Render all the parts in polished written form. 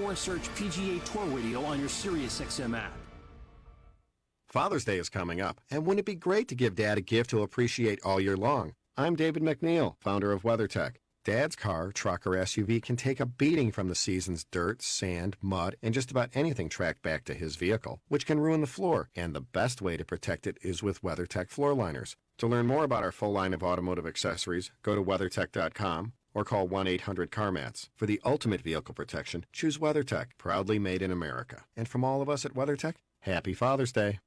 or search PGA Tour Radio on your SiriusXM app. Father's Day is coming up, and wouldn't it be great to give Dad a gift he'll appreciate all year long? I'm David McNeil, founder of WeatherTech. Dad's car, truck, or SUV can take a beating from the season's dirt, sand, mud, and just about anything tracked back to his vehicle, which can ruin the floor, and the best way to protect it is with WeatherTech floor liners. To learn more about our full line of automotive accessories, go to WeatherTech.com or call 1-800-CarMats. For the ultimate vehicle protection, choose WeatherTech, proudly made in America. And from all of us at WeatherTech, happy Father's Day.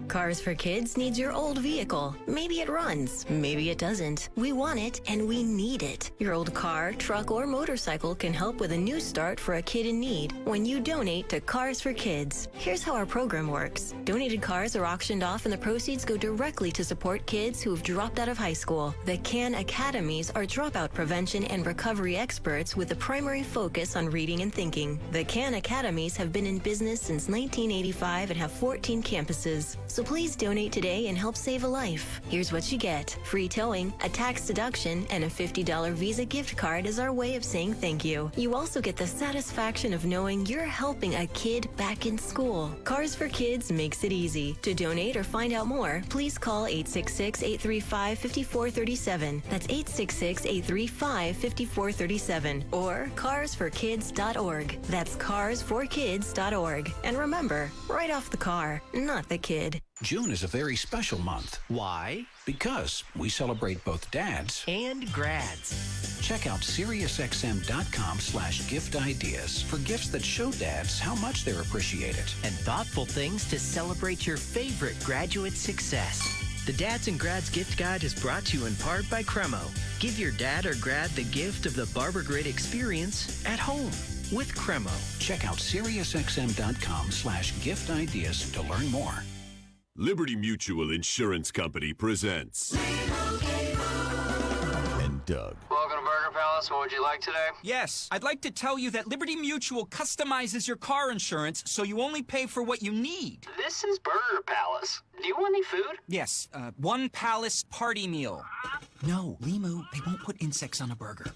Cars for Kids needs your old vehicle. Maybe it runs, maybe it doesn't. We want it and we need it. Your old car, truck, or motorcycle can help with a new start for a kid in need when you donate to Cars for Kids. Here's how our program works. Donated cars are auctioned off and the proceeds go directly to support kids who have dropped out of high school. The CAN Academies are dropout prevention and recovery experts with a primary focus on reading and thinking. The CAN Academies have been in business since 1985 and have 14 campuses. So please donate today and help save a life. Here's what you get. Free towing, a tax deduction, and a $50 Visa gift card is our way of saying thank you. You also get the satisfaction of knowing you're helping a kid back in school. Cars for Kids makes it easy. To donate or find out more, please call 866-835-5437. That's 866-835-5437. Or carsforkids.org. That's carsforkids.org. And remember, right off the car, not the kid. June is a very special month. Why? Because we celebrate both dads And grads. Check out SiriusXM.com/gift ideas for gifts that show dads how much they're appreciated. And thoughtful things to celebrate your favorite graduate success. The Dads and Grads Gift Guide is brought to you in part by Cremo. Give your dad or grad the gift of the Barber Grid experience at home with Cremo. Check out SiriusXM.com/gift ideas to learn more. Liberty Mutual Insurance Company presents and Doug. Welcome to Burger Palace. What would you like today? Yes, I'd like to tell you that Liberty Mutual customizes your car insurance so you only pay for what you need. This is Burger Palace. Do you want any food? Yes, one Palace party meal. No, Limu, they won't put insects on a burger.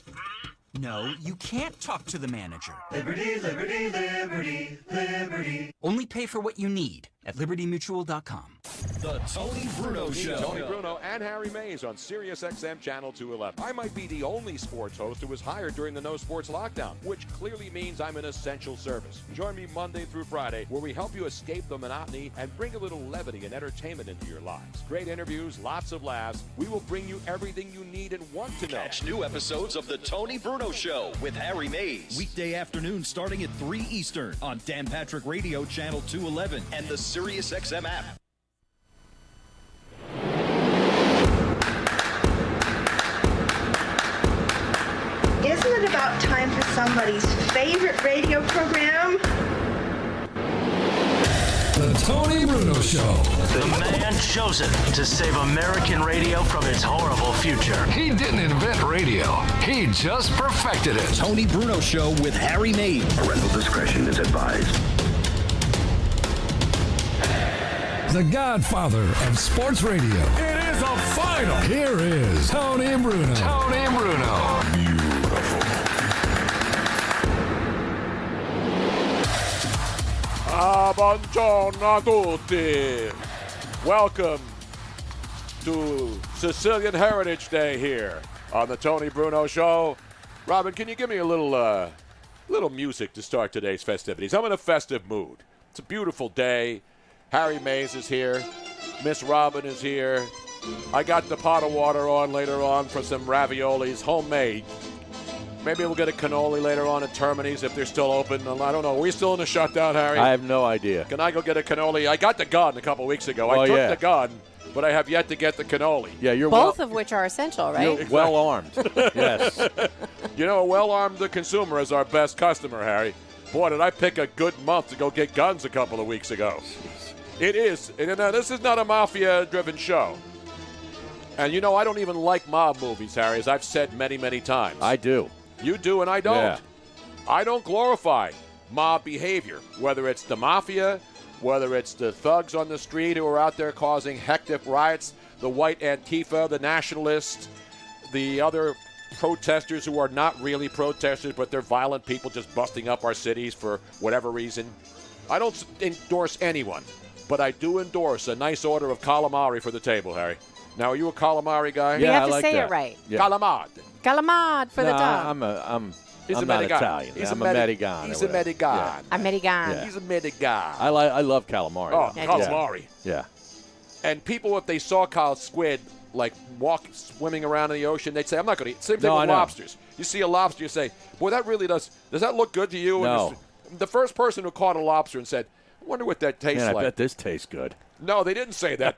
No, you can't talk to the manager. Liberty, liberty, liberty, liberty. Only pay for what you need at libertymutual.com. The Tony Bruno Show. Tony Bruno and Harry Mays on SiriusXM Channel 211. I might be the only sports host who was hired during the no sports lockdown, which clearly means I'm an essential service. Join me Monday through Friday, where we help you escape the monotony and bring a little levity and entertainment into your lives. Great interviews, lots of laughs. We will bring you everything you need and want to know. Catch new episodes of The Tony Bruno Show with Harry Mays. Weekday afternoon starting at 3 Eastern on Dan Patrick Radio Channel 211 and the SiriusXM app. Isn't it about time for somebody's favorite radio program? The Tony Bruno Show. The man chosen to save American radio from its horrible future. He didn't invent radio. He just perfected it. Tony Bruno Show with Harry Mays. Parental discretion is advised. The godfather of sports radio. It is a final. Here is Tony Bruno. Tony Bruno. Beautiful. Buongiorno a tutti. Welcome to Sicilian Heritage Day here on the Tony Bruno Show. Robin, can you give me a little music to start today's festivities? I'm in a festive mood. It's a beautiful day. Harry Mays is here. Miss Robin is here. I got the pot of water on later on for some raviolis, homemade. Maybe we'll get a cannoli later on at Termini's if they're still open. I don't know. Are we still in the shutdown, Harry? I have no idea. Can I go get a cannoli? I got the gun a couple weeks ago. I took the gun, but I have yet to get the cannoli. Yeah, you're both of which are essential, right? You're well armed. Yes. You know, a well-armed consumer is our best customer, Harry. Boy, did I pick a good month to go get guns a couple of weeks ago. It is. This is not a mafia-driven show. And, you know, I don't even like mob movies, Harry, as I've said many, many times. I do. You do and I don't. Yeah. I don't glorify mob behavior, whether it's the mafia, whether it's the thugs on the street who are out there causing hectic riots, the white Antifa, the nationalists, the other protesters who are not really protesters, but they're violent people just busting up our cities for whatever reason. I don't endorse anyone, but I do endorse a nice order of calamari for the table, Harry. Now, are you a calamari guy? You have I to like say that. it right. Yeah. Calamad. Calamad for the dog. I'm He's a not Medigan. Italian. He's I'm a a Medigan. He's a Medigan. American. Yeah. He's a Medigan. I love calamari. Oh, though. calamari. Yeah. And people, if they saw Kyle Squid, like swimming around in the ocean, they'd say, I'm not going to eat. Same thing No, with I know. lobsters. You see a lobster, you say, boy, that really does that look good to you? No. And the first person who caught a lobster and said, I wonder what that tastes Man, I like. bet this tastes good. No, they didn't say that.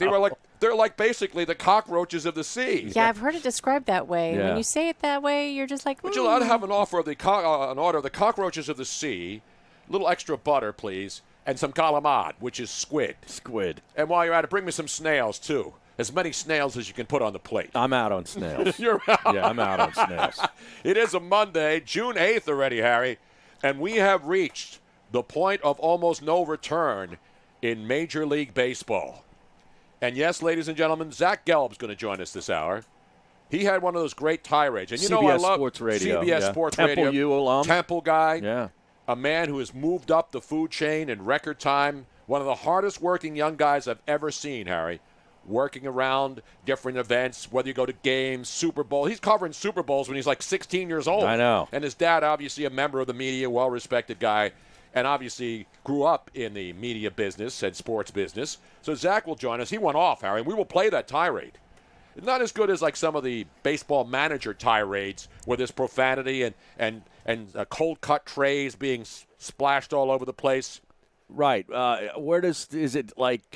They're like basically the cockroaches of the sea. Yeah, I've heard it described that way. Yeah. When you say it that way, you're just like, Would you like to have an order of the cockroaches of the sea, a little extra butter, please, and some calamad, which is squid. Squid. And while you're at it, bring me some snails, too. As many snails as you can put on the plate. I'm out on snails. You're out. Yeah, I'm out on snails. It is a Monday, June 8th already, Harry, and we have reached the point of almost no return in Major League Baseball. And yes, ladies and gentlemen, Zach Gelb's going to join us this hour. He had one of those great tirades. And you know I love Sports Radio. CBS Yeah. Sports Temple Radio. U alum. Temple guy. Yeah. A man who has moved up the food chain in record time. One of the hardest working young guys I've ever seen, Harry. Working around different events, whether you go to games, Super Bowl. He's covering Super Bowls when he's like 16 years old. I know. And his dad, obviously a member of the media, well-respected guy, and obviously grew up in the media business and sports business. So Zach will join us. He went off, Harry, and we will play that tirade. It's not as good as like some of the baseball manager tirades where there's profanity and cold cut trays being splashed all over the place. Right. Is it like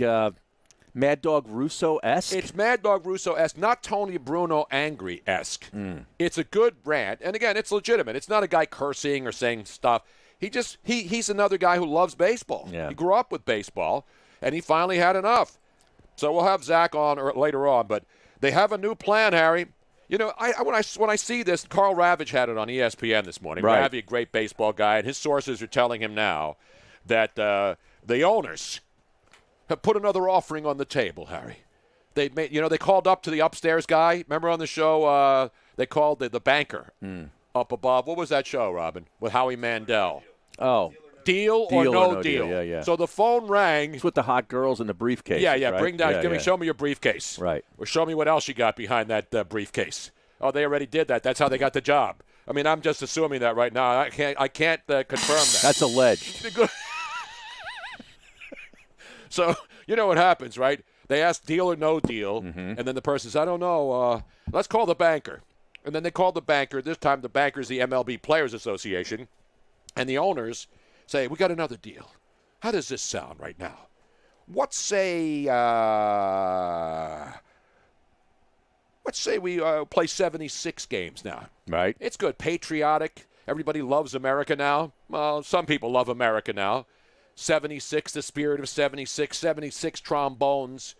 Mad Dog Russo-esque? It's Mad Dog Russo-esque, not Tony Bruno angry-esque. It's a good rant. And again, it's legitimate. It's not a guy cursing or saying stuff. He's another guy who loves baseball. Yeah. He grew up with baseball, and he finally had enough. So we'll have Zach on later on, but they have a new plan, Harry. You know, when I see this, Carl Ravitch had it on ESPN this morning. Right. Ravi, a great baseball guy, and his sources are telling him now that the owners have put another offering on the table, Harry. They called up to the upstairs guy. Remember on the show, they called the banker up above. What was that show, Robin? With Howie Mandel. Oh. Deal or no deal. Yeah, yeah. So the phone rang. It's with the hot girls in the briefcase. Yeah. Right? Bring down. Yeah, Show me your briefcase. Right. Or show me what else you got behind that briefcase. Oh, they already did that. That's how they got the job. I mean, I'm just assuming that right now. I can't confirm that. That's alleged. So you know what happens, right? They ask deal or no deal, and then the person says, I don't know. Let's call the banker. And then they call the banker. This time the banker is the MLB Players Association, and the owners say, we got another deal. How does this sound right now? Let's say we play 76 games now. Right. It's good. Patriotic. Everybody loves America now. Well, some people love America now. 76, the spirit of 76, 76 trombones,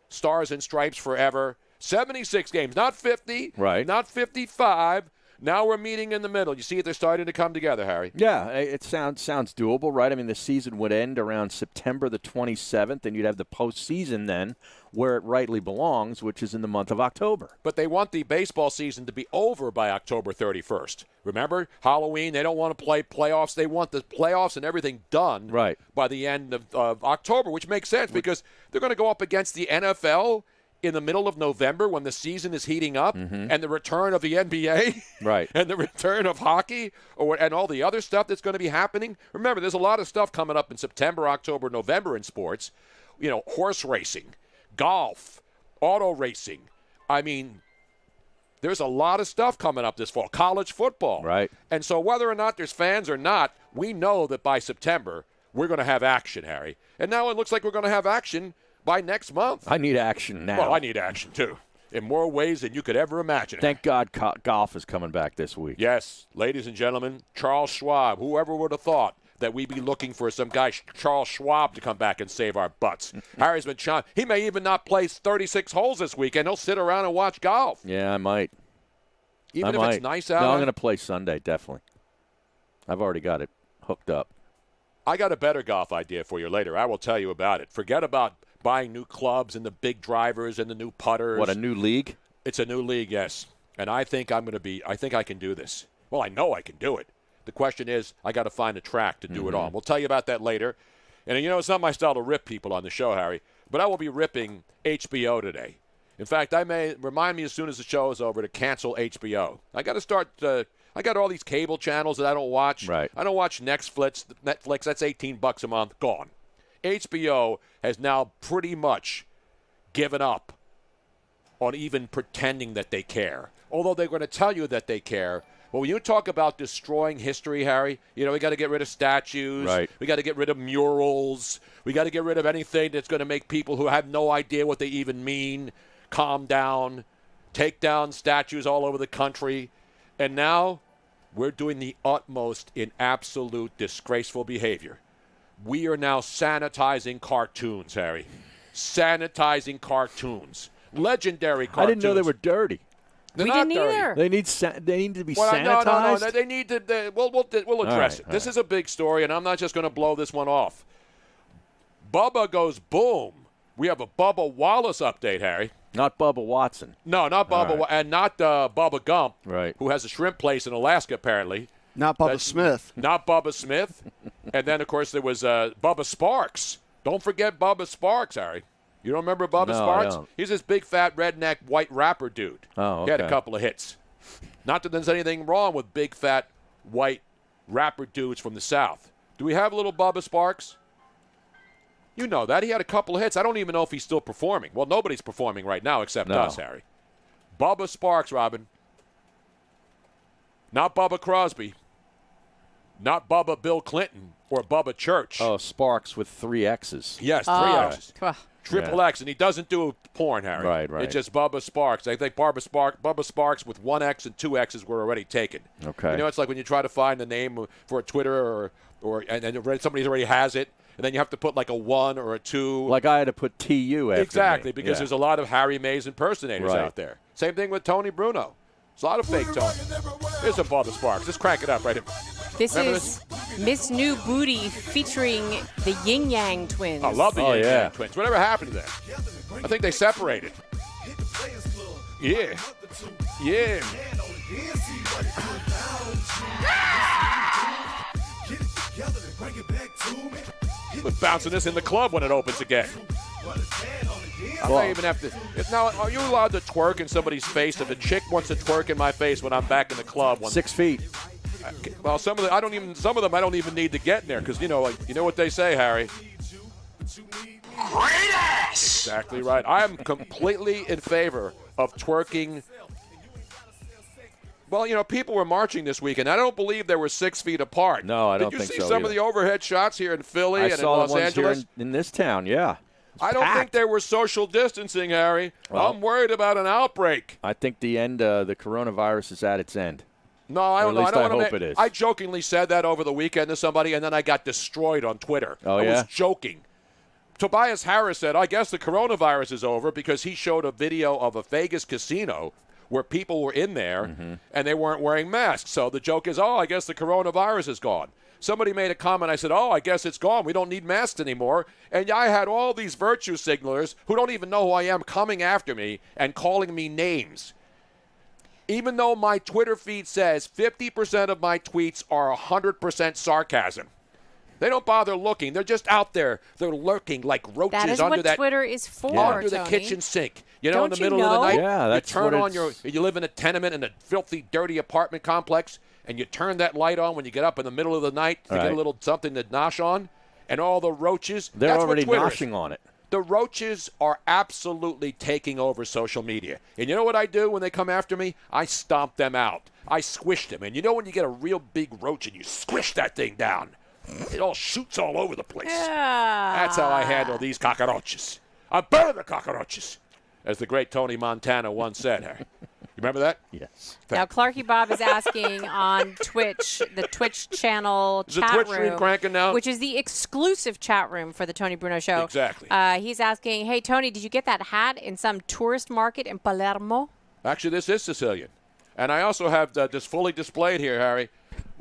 stars and stripes forever. 76 games, not 50, right? Not 55. Now we're meeting in the middle. You see it, they're starting to come together, Harry. Yeah, it sounds doable, right? I mean, the season would end around September the 27th, and you'd have the postseason then where it rightly belongs, which is in the month of October. But they want the baseball season to be over by October 31st. Remember, Halloween, they don't want to play playoffs. They want the playoffs and everything done by the end of October, which makes sense because they're going to go up against the NFL in the middle of November when the season is heating up and the return of the NBA and the return of hockey and all the other stuff that's going to be happening. Remember, there's a lot of stuff coming up in September, October, November in sports. You know, horse racing, golf, auto racing. I mean, there's a lot of stuff coming up this fall. College football. Right. And so whether or not there's fans or not, we know that by September we're going to have action, Harry. And now it looks like we're going to have action by next month. I need action now. Well, I need action, too, in more ways than you could ever imagine. Thank God golf is coming back this week. Yes, ladies and gentlemen, Charles Schwab. Whoever would have thought that we'd be looking for some guy, Charles Schwab, to come back and save our butts. Harry's been shot. He may even not play 36 holes this weekend. He'll sit around and watch golf. Yeah, I might. Even if it's nice out. No, I'm going to play Sunday, definitely. I've already got it hooked up. I got a better golf idea for you later. I will tell you about it. Forget about buying new clubs and the big drivers and the new putters. What, a new league? It's a new league, yes. And I think I think I can do this. Well, I know I can do it. The question is, I got to find a track to do it on. We'll tell you about that later. And, it's not my style to rip people on the show, Harry, but I will be ripping HBO today. In fact, I may remind me as soon as the show is over to cancel HBO. I got to start. I got all these cable channels that I don't watch. Right. I don't watch Netflix. That's $18 a month. Gone. HBO has now pretty much given up on even pretending that they care. Although they're going to tell you that they care. Well, when you talk about destroying history, Harry, we got to get rid of statues. Right. We got to get rid of murals. We got to get rid of anything that's going to make people who have no idea what they even mean calm down, take down statues all over the country. And now we're doing the utmost in absolute disgraceful behavior. We are now sanitizing cartoons, Harry. Sanitizing cartoons. Legendary cartoons. I didn't know they were dirty. They're We not didn't dirty. either. They need to be sanitized. No. They need to. We'll address it. This is a big story, and I'm not just going to blow this one off. Bubba goes boom. We have a Bubba Wallace update, Harry. Not Bubba Watson. No, not Bubba, and not Bubba Gump, right? Who has a shrimp place in Alaska, apparently. Not Bubba Smith. Not Bubba Smith. And then, of course, there was Bubba Sparks. Don't forget Bubba Sparks, Harry. You don't remember Bubba Sparks? I don't. He's this big, fat, redneck, white rapper dude. Oh, okay. He had a couple of hits. Not that there's anything wrong with big, fat, white rapper dudes from the South. Do we have little Bubba Sparks? You know that. He had a couple of hits. I don't even know if he's still performing. Well, nobody's performing right now except us, Harry. Bubba Sparks, Robin. Not Bubba Crosby. Not Bubba Bill Clinton or Bubba Church. Oh, Sparks with 3 X's. Yes, 3 X's. Triple X, and he doesn't do porn, Harry. Right. It's just Bubba Sparks. I think Bubba Sparks with 1 X and 2 X's were already taken. Okay. It's like when you try to find the name for a Twitter and somebody already has it, and then you have to put like a 1 or a 2. Like I had to put TU after Exactly, me. because there's a lot of Harry Mays impersonators out there. Same thing with Tony Bruno. There's a lot of fake Tony. Here's a Bubba Sparks. Let's crank it up right here. This is Miss New Booty featuring the Yin Yang Twins. I love the Yin Yang Twins. Whatever happened to them? I think they separated. Yeah. We're bouncing this in the club when it opens again. I don't even have to. Now, are you allowed to twerk in somebody's face? If a chick wants to twerk in my face when I'm back in the club, 6 feet. Well, some of them I don't even need to get in there because you know what they say, Harry. Great ass! Exactly right. I am completely in favor of twerking. Well, people were marching this weekend. I don't believe they were 6 feet apart. No, I don't think so. Did you see some of the overhead shots here in Philly and in saw Los the ones Angeles? here in this town, yeah. I don't think they were social distancing, Harry. Well, I'm worried about an outbreak. I think the coronavirus is at its end. No, I don't know. At least I hope it is. I jokingly said that over the weekend to somebody, and then I got destroyed on Twitter. Oh, I yeah? was joking. Tobias Harris said, I guess the coronavirus is over because he showed a video of a Vegas casino where people were in there and they weren't wearing masks. So the joke is, I guess the coronavirus is gone. Somebody made a comment. I said, I guess it's gone. We don't need masks anymore. And I had all these virtue signalers who don't even know who I am coming after me and calling me names. Even though my Twitter feed says 50% of my tweets are 100% sarcasm. They don't bother looking. They're just out there. They're lurking like roaches that is under what Twitter is for, under the Tony. kitchen sink. In Don't the you middle know? of the night, Yeah, you that's turn what on you live in a tenement in a filthy, dirty apartment complex, and you turn that light on when you get up in the middle of the night to get a little something to nosh on, and all the roaches. They're that's already what Twitter noshing is. on it. The roaches are absolutely taking over social media. And you know what I do when they come after me? I stomp them out. I squish them. And you know when you get a real big roach and you squish that thing down, it all shoots all over the place. Yeah. That's how I handle these cockroaches. I burn the cockroaches, as the great Tony Montana once said. Harry. You remember that? Yes. Now, Clarky Bob is asking on Twitch, the Twitch channel Is the chat Twitch room, stream cranking now? which is the exclusive chat room for the Tony Bruno Show. Exactly. He's asking, hey, Tony, did you get that hat in some tourist market in Palermo? Actually, this is Sicilian. And I also have this fully displayed here, Harry.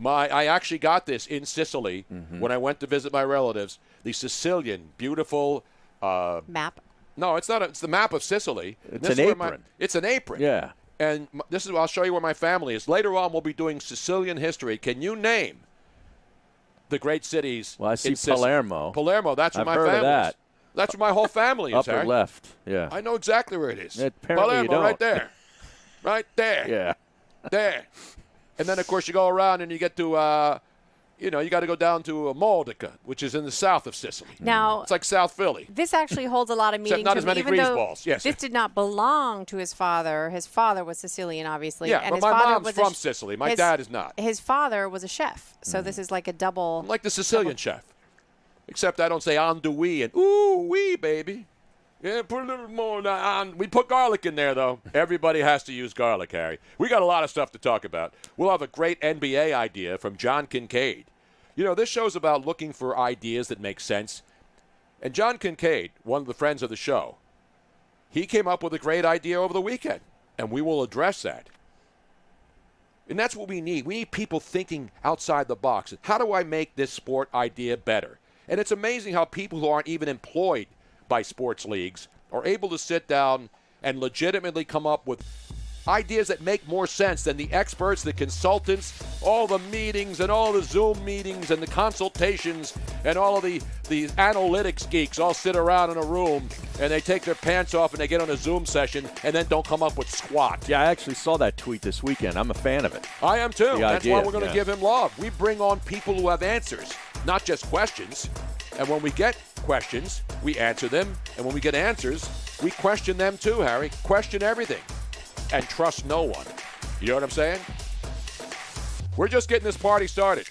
I actually got this in Sicily when I went to visit my relatives. The Sicilian, beautiful map. No, it's not. It's the map of Sicily. It's an apron. It's an apron. Yeah. And I'll show you where my family is. Later on, we'll be doing Sicilian history. Can you name the great cities? Well, I see in Sicily? Palermo. Palermo, that's where I've my heard family of that. is. That's where my whole family is, Upper Harry. left, yeah. I know exactly where it is. Apparently Palermo, you don't. right there. Right there. Yeah. There. And then, of course, you go around and you get to, you got to go down to Modica, which is in the south of Sicily. Now, it's like South Philly. This actually holds a lot of meaning. Except not to as him, many even grease though balls. Yes. This did not belong to his father. His father was Sicilian, obviously. Yeah, and but his my father mom's was from Sicily. My dad is not. His father was a chef, so this is like a double. I'm like the Sicilian chef. Except I don't say andouille and ooh-wee, baby. Yeah, put a little more on. We put garlic in there, though. Everybody has to use garlic, Harry. We got a lot of stuff to talk about. We'll have a great NBA idea from John Kincaid. This show's about looking for ideas that make sense. And John Kincaid, one of the friends of the show, he came up with a great idea over the weekend, and we will address that. And that's what we need. We need people thinking outside the box. How do I make this sport idea better? And it's amazing how people who aren't even employed by sports leagues are able to sit down and legitimately come up with ideas that make more sense than the experts, the consultants, all the meetings and all the Zoom meetings and the consultations and all of the analytics geeks all sit around in a room and they take their pants off and they get on a Zoom session and then don't come up with squat. Yeah, I actually saw that tweet this weekend. I'm a fan of it. I am too. That's idea, why we're going to give him love. We bring on people who have answers, not just questions. And when we get questions, we answer them. And when we get answers, we question them too, Harry. Question everything. And trust no one. You know what I'm saying? We're just getting this party started.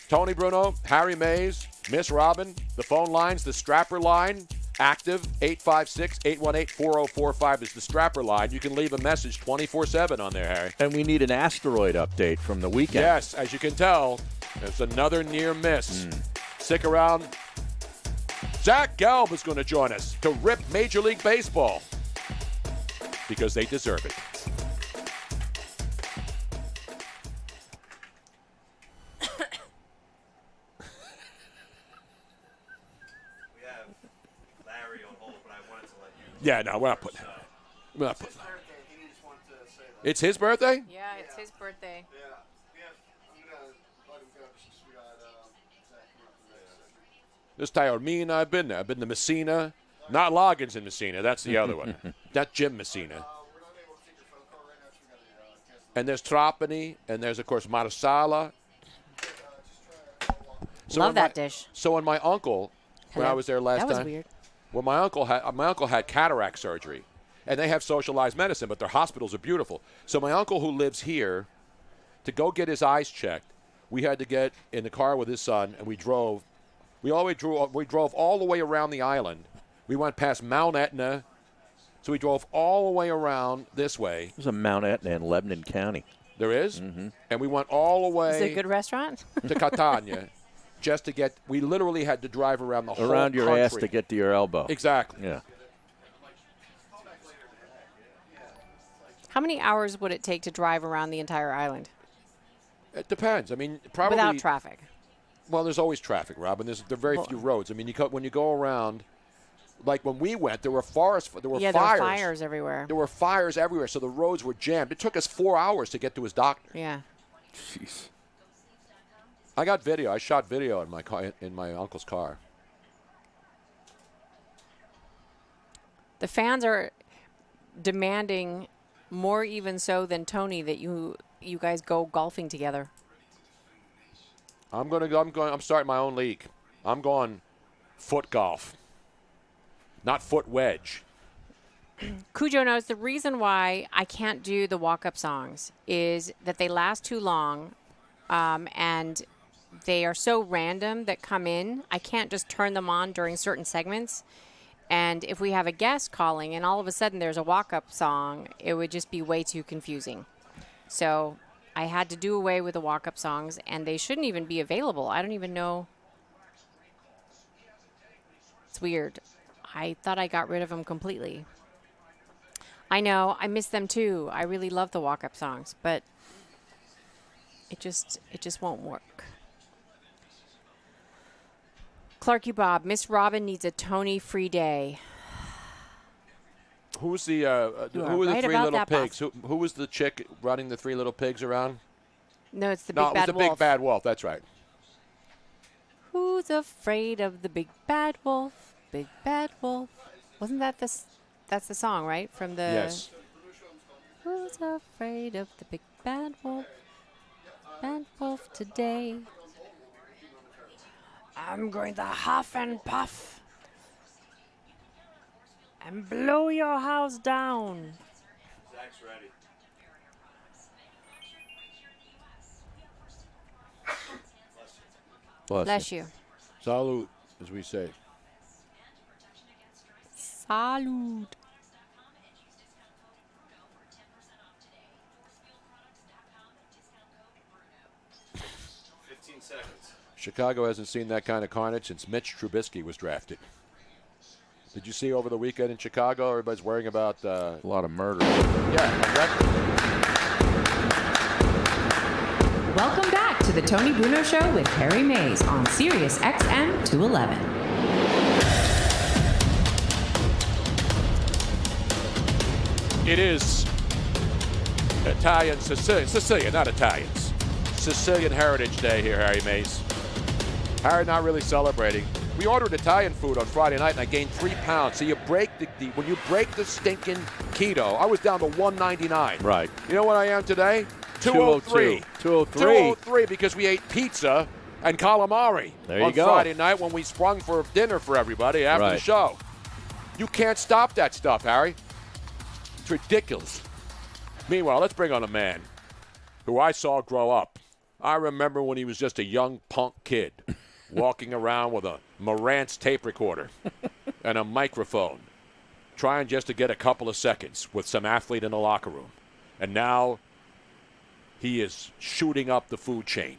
Tony Bruno, Harry Mays, Miss Robin, the phone lines, the Strapper line, active, 856-818-4045 is the Strapper line. You can leave a message 24/7 on there, Harry. And we need an asteroid update from the weekend. Yes, as you can tell, there's another near miss. Stick around. Zach Gelb is going to join us to rip Major League Baseball because they deserve it. Yeah, no, we're not putting that. We're not putting that. It's his birthday? Yeah, it's his birthday. This Taormina, I've been there. I've been to Messina. Not Loggins in Messina. That's the other one. That's Jim Messina. And there's Trapani, and there's, of course, Marsala. Love that dish. So when my uncle, when I was there last time. That was weird. Well, my uncle had cataract surgery, and they have socialized medicine, but their hospitals are beautiful. So my uncle, who lives here, to go get his eyes checked, we had to get in the car with his son, and we drove. We drove all the way around the island. We went past Mount Etna, so we drove all the way around this way. There's a Mount Etna in Lebanon County. There is? Mm-hmm. And we went all the way. Is it a good restaurant? To Catania. Just to get, we literally had to drive around the whole Around your country. ass to get to your elbow. Exactly. Yeah. How many hours would it take to drive around the entire island? It depends. I mean, probably. Without traffic. Well, there's always traffic, Robin. There are very few roads. I mean, when you go around, like when we went, there were forests. There were fires. There were fires everywhere. There were fires everywhere, so the roads were jammed. It took us 4 hours to get to his doctor. Yeah. Jeez. I got video. I shot video in my car, in my uncle's car. The fans are demanding more even so than Tony that you guys go golfing together. I'm starting my own league. I'm going foot golf, not foot wedge. Cujo knows the reason why I can't do the walk-up songs is that they last too long, and they are so random that come in. I can't just turn them on during certain segments. And if we have a guest calling and all of a sudden there's a walk-up song, it would just be way too confusing. So I had to do away with the walk-up songs, and they shouldn't even be available. I don't even know. It's weird. I thought I got rid of them completely. I know. I miss them too. I really love the walk-up songs, but it just won't work. Clarky Bob, Miss Robin needs a Tony free day. Who's the who are the right three about little that, pigs? Who was the chick running the three little pigs around? No, it's the No, big it was bad the wolf. big bad wolf. That's right. Who's afraid of the big bad wolf? Big bad wolf. Wasn't that this? That's the song, right? From the. Yes. Who's afraid of the big bad wolf? Bad wolf today. I'm going to huff and puff and blow your house down. Zach's ready. Bless you. Salute, as we say. Salud. Chicago hasn't seen that kind of carnage since Mitch Trubisky was drafted. Did you see over the weekend in Chicago? Everybody's worrying about a lot of murder. Yeah, on record. Welcome back to the Tony Bruno Show with Harry Mays on SiriusXM 211. It is Sicilian, not Italians. Sicilian Heritage Day here, Harry Mays. Harry not really celebrating. We ordered Italian food on Friday night, and I gained 3 pounds. So you break when you break the stinking keto, I was down to 199. Right. You know what I am today? 203. 203 because we ate pizza and calamari There you on go. Friday night when we sprung for dinner for everybody after the show. You can't stop that stuff, Harry. It's ridiculous. Meanwhile, let's bring on a man who I saw grow up. I remember when he was just a young punk kid walking around with a Marantz tape recorder and a microphone, trying just to get a couple of seconds with some athlete in the locker room. And now he is shooting up the food chain.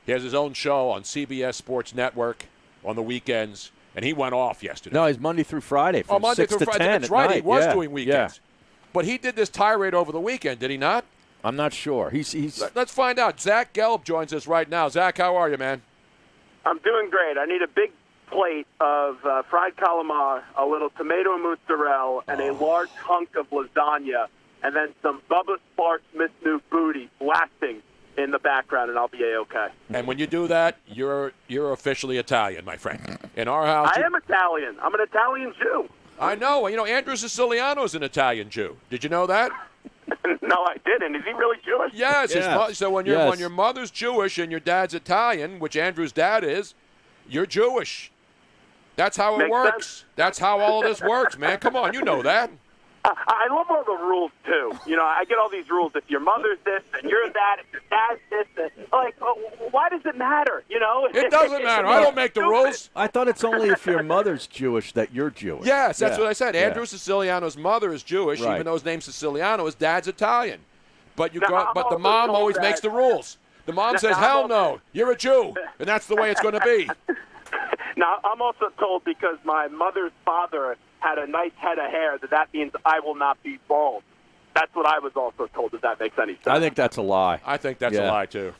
He has his own show on CBS Sports Network on the weekends, and he went off yesterday. No, he's Monday through Friday from Monday 6 through to Friday. 10 That's at right. night. He was Yeah. doing weekends. Yeah. But he did this tirade over the weekend, did he not? I'm not sure. He's. Let's find out. Zach Gelb joins us right now. Zach, how are you, man? I'm doing great. I need a big plate of fried calamari, a little tomato and mozzarella, and a large hunk of lasagna, and then some Bubba Sparks Miss New Booty blasting in the background, and I'll be A-okay. And when you do that, you're officially Italian, my friend. In our house, I am Italian. I'm an Italian Jew. I know. You know, Andrew Siciliano is an Italian Jew. Did you know that? No, I didn't. Is he really Jewish? Yes. So when your mother's Jewish and your dad's Italian, which Andrew's dad is, you're Jewish. That's how it Makes works. sense. That's how all of this works, man. Come on, you know that. I love all the rules, too. You know, I get all these rules. If your mother's this, and you're that, if your dad's this, and, like, why does it matter? You know? It doesn't matter. I don't make the rules. I thought it's only if your mother's Jewish that you're Jewish. Yes, that's what I said. Yeah. Andrew Siciliano's mother is Jewish, Right. even though his name's Siciliano. His dad's Italian. But Now, I'm but the also mom told always that- makes the rules. The mom says, I'm hell also- no, you're a Jew. And that's the way it's going to be. Now, I'm also told because my mother's father had a nice head of hair that means I will not be bald. That's what I was also told, if that makes any sense. I think that's a lie. I think that's Yeah. a lie, too.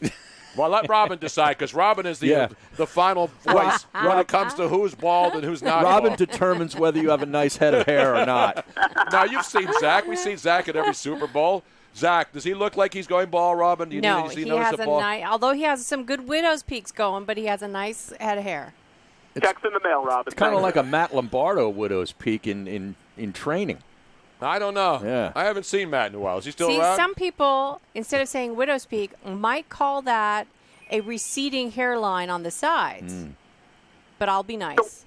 Well, let Robin decide, because Robin is the final voice when it comes to who's bald and who's not Robin bald. determines whether you have a nice head of hair or not. Now, you've seen Zach. We've seen Zach at every Super Bowl. Zach, does he look like he's going bald, Robin? Do you No, need to he notice has the a bald? nice. Although he has some good widow's peaks going, but he has a nice head of hair. Checks in the mail, Robin. It's kind of like a Matt Lombardo widow's peak in training. I don't know. Yeah. I haven't seen Matt in a while. Is he still See, around? some people, instead of saying widow's peak, might call that a receding hairline on the sides. But I'll be nice.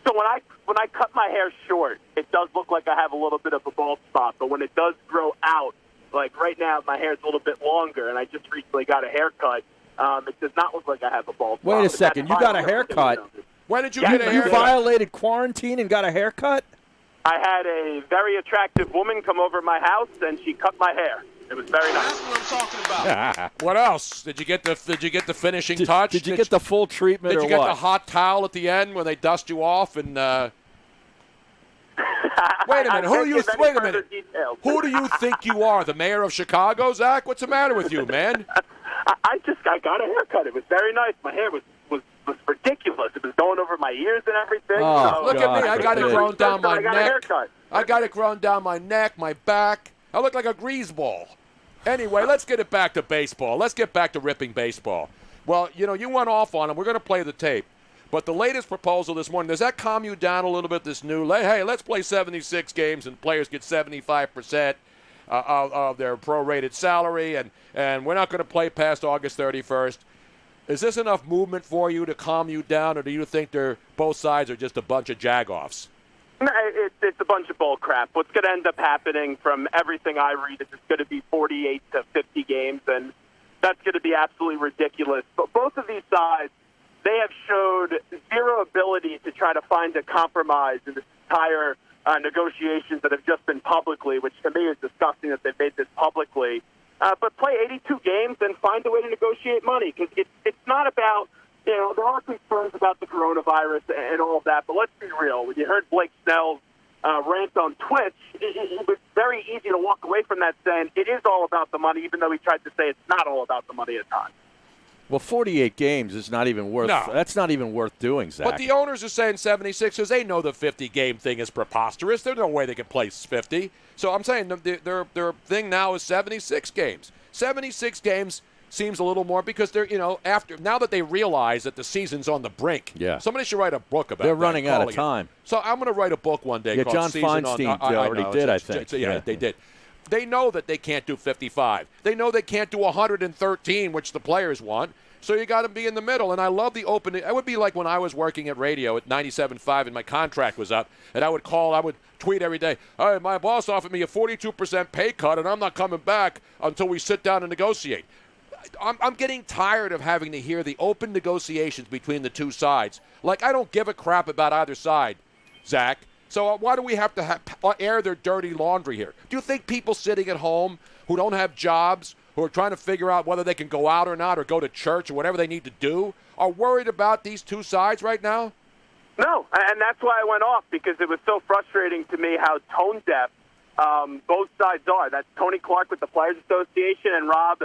So when I cut my hair short, it does look like I have a little bit of a bald spot. But when it does grow out, like right now, my hair is a little bit longer, and I just recently got a haircut. It does not look like I have a bald spot. Wait a but second. that's You got a fine. haircut. When did you Yeah, get a you You haircut? violated quarantine and got a haircut? I had a very attractive woman come over my house, and she cut my hair. It was very nice. That's what I'm talking about. What else? Did you get the finishing touch? Did you get the full treatment Did or you get what? the hot towel at the end when they dust you off and Wait a minute. Wait a minute. Who do you think you are? The mayor of Chicago, Zach? What's the matter with you, man? I got a haircut. It was very nice. My hair was ridiculous. It was going over my ears and everything. Oh, Look at me. I got it grown down my I got neck. a haircut. I got it growing down my neck, my back. I look like a greaseball. Anyway, let's get it back to baseball. Let's get back to ripping baseball. Well, you went off on him. We're going to play the tape. But the latest proposal this morning, does that calm you down a little bit, this new, hey, let's play 76 games and players get 75% of their prorated salary, and we're not going to play past August 31st. Is this enough movement for you to calm you down, or do you think both sides are just a bunch of jagoffs? No, it's a bunch of bull crap. What's going to end up happening from everything I read is it's going to be 48 to 50 games, and that's going to be absolutely ridiculous. But both of these sides, they have showed zero ability to try to find a compromise in this entire negotiations that have just been publicly, which to me is disgusting that they've made this publicly. But play 82 games and find a way to negotiate money, because it's not about, there are concerns about the coronavirus and all of that, but let's be real. When you heard Blake Snell's rant on Twitch, it was very easy to walk away from that saying it is all about the money, even though he tried to say it's not all about the money at times. Well, 48 games is not even worth. No. That's not even worth doing, Zach. But the owners are saying 76 because they know the 50-game thing is preposterous. There's no way they can play 50. So I'm saying their thing now is 76 games. 76 games seems a little more because they're, now that they realize that the season's on the brink. Yeah. Somebody should write a book about They're that. running out of time. So I'm going to write a book one day called John Season Feinstein on, already did, I think. They did. They know that they can't do 55. They know they can't do 113, which the players want. So you got to be in the middle. And I love the open. It would be like when I was working at radio at 97.5 and my contract was up, and I would tweet every day, hey, my boss offered me a 42% pay cut, and I'm not coming back until we sit down and negotiate. I'm getting tired of having to hear the open negotiations between the two sides. Like, I don't give a crap about either side, Zach. So why do we have to air their dirty laundry here? Do you think people sitting at home who don't have jobs, who are trying to figure out whether they can go out or not or go to church or whatever they need to do, are worried about these two sides right now? No, and that's why I went off, because it was so frustrating to me how tone-deaf both sides are. That's Tony Clark with the Players Association and Rob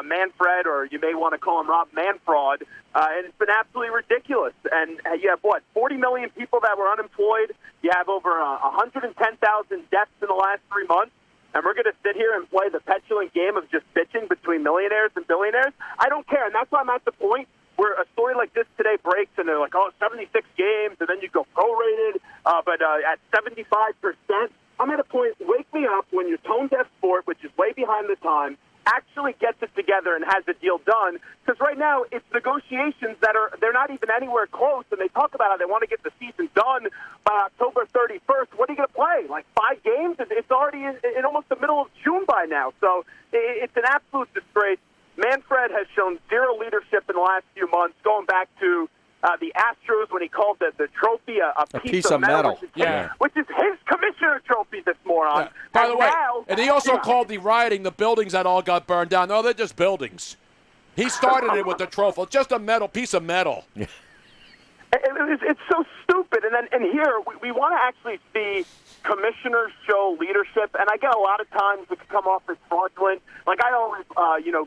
Manfred, or you may want to call him Rob Manfraud, and it's been absolutely ridiculous. And you have, 40 million people that were unemployed. You have over 110,000 deaths in the last 3 months. And we're going to sit here and play the petulant game of just bitching between millionaires and billionaires? I don't care. And that's why I'm at the point where a story like this today breaks and they're like, 76 games, and then you go prorated, but at 75%. I'm at a point, wake me up when your tone-deaf sport, which is way behind the time, actually gets it together and has a deal done. Because right now, it's negotiations they're not even anywhere close, and they talk about how they want to get the season done by October 31st. What are you going to play? Like 5 games? It's already in almost the middle of June by now. So it's an absolute disgrace. Manfred has shown zero leadership in the last few months, going back to the Astros when he called the trophy a piece of metal. Which is his commissioner trophy, this moron. Yeah. By the way, and he also called the rioting the buildings that all got burned down. No, they're just buildings. He started it with the trophy, just a metal piece of metal. Yeah. It's so stupid. And here, we want to actually see commissioners show leadership. And I get a lot of times it can come off as fraudulent. Like, I always,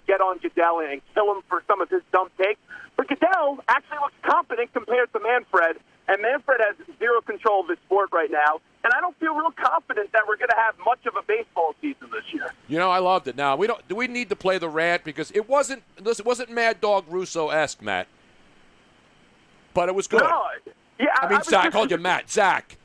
get on Goodell and kill him for some of his dumb takes. But Goodell actually looks competent compared to Manfred. And Manfred has zero control of his sport right now. And I don't feel real confident that we're going to have much of a baseball season this year. I loved it. Now, do we need to play the rant? Because it wasn't Mad Dog Russo-esque, Matt. But it was good. No, yeah, I mean, Zach, I called you Matt. Zach.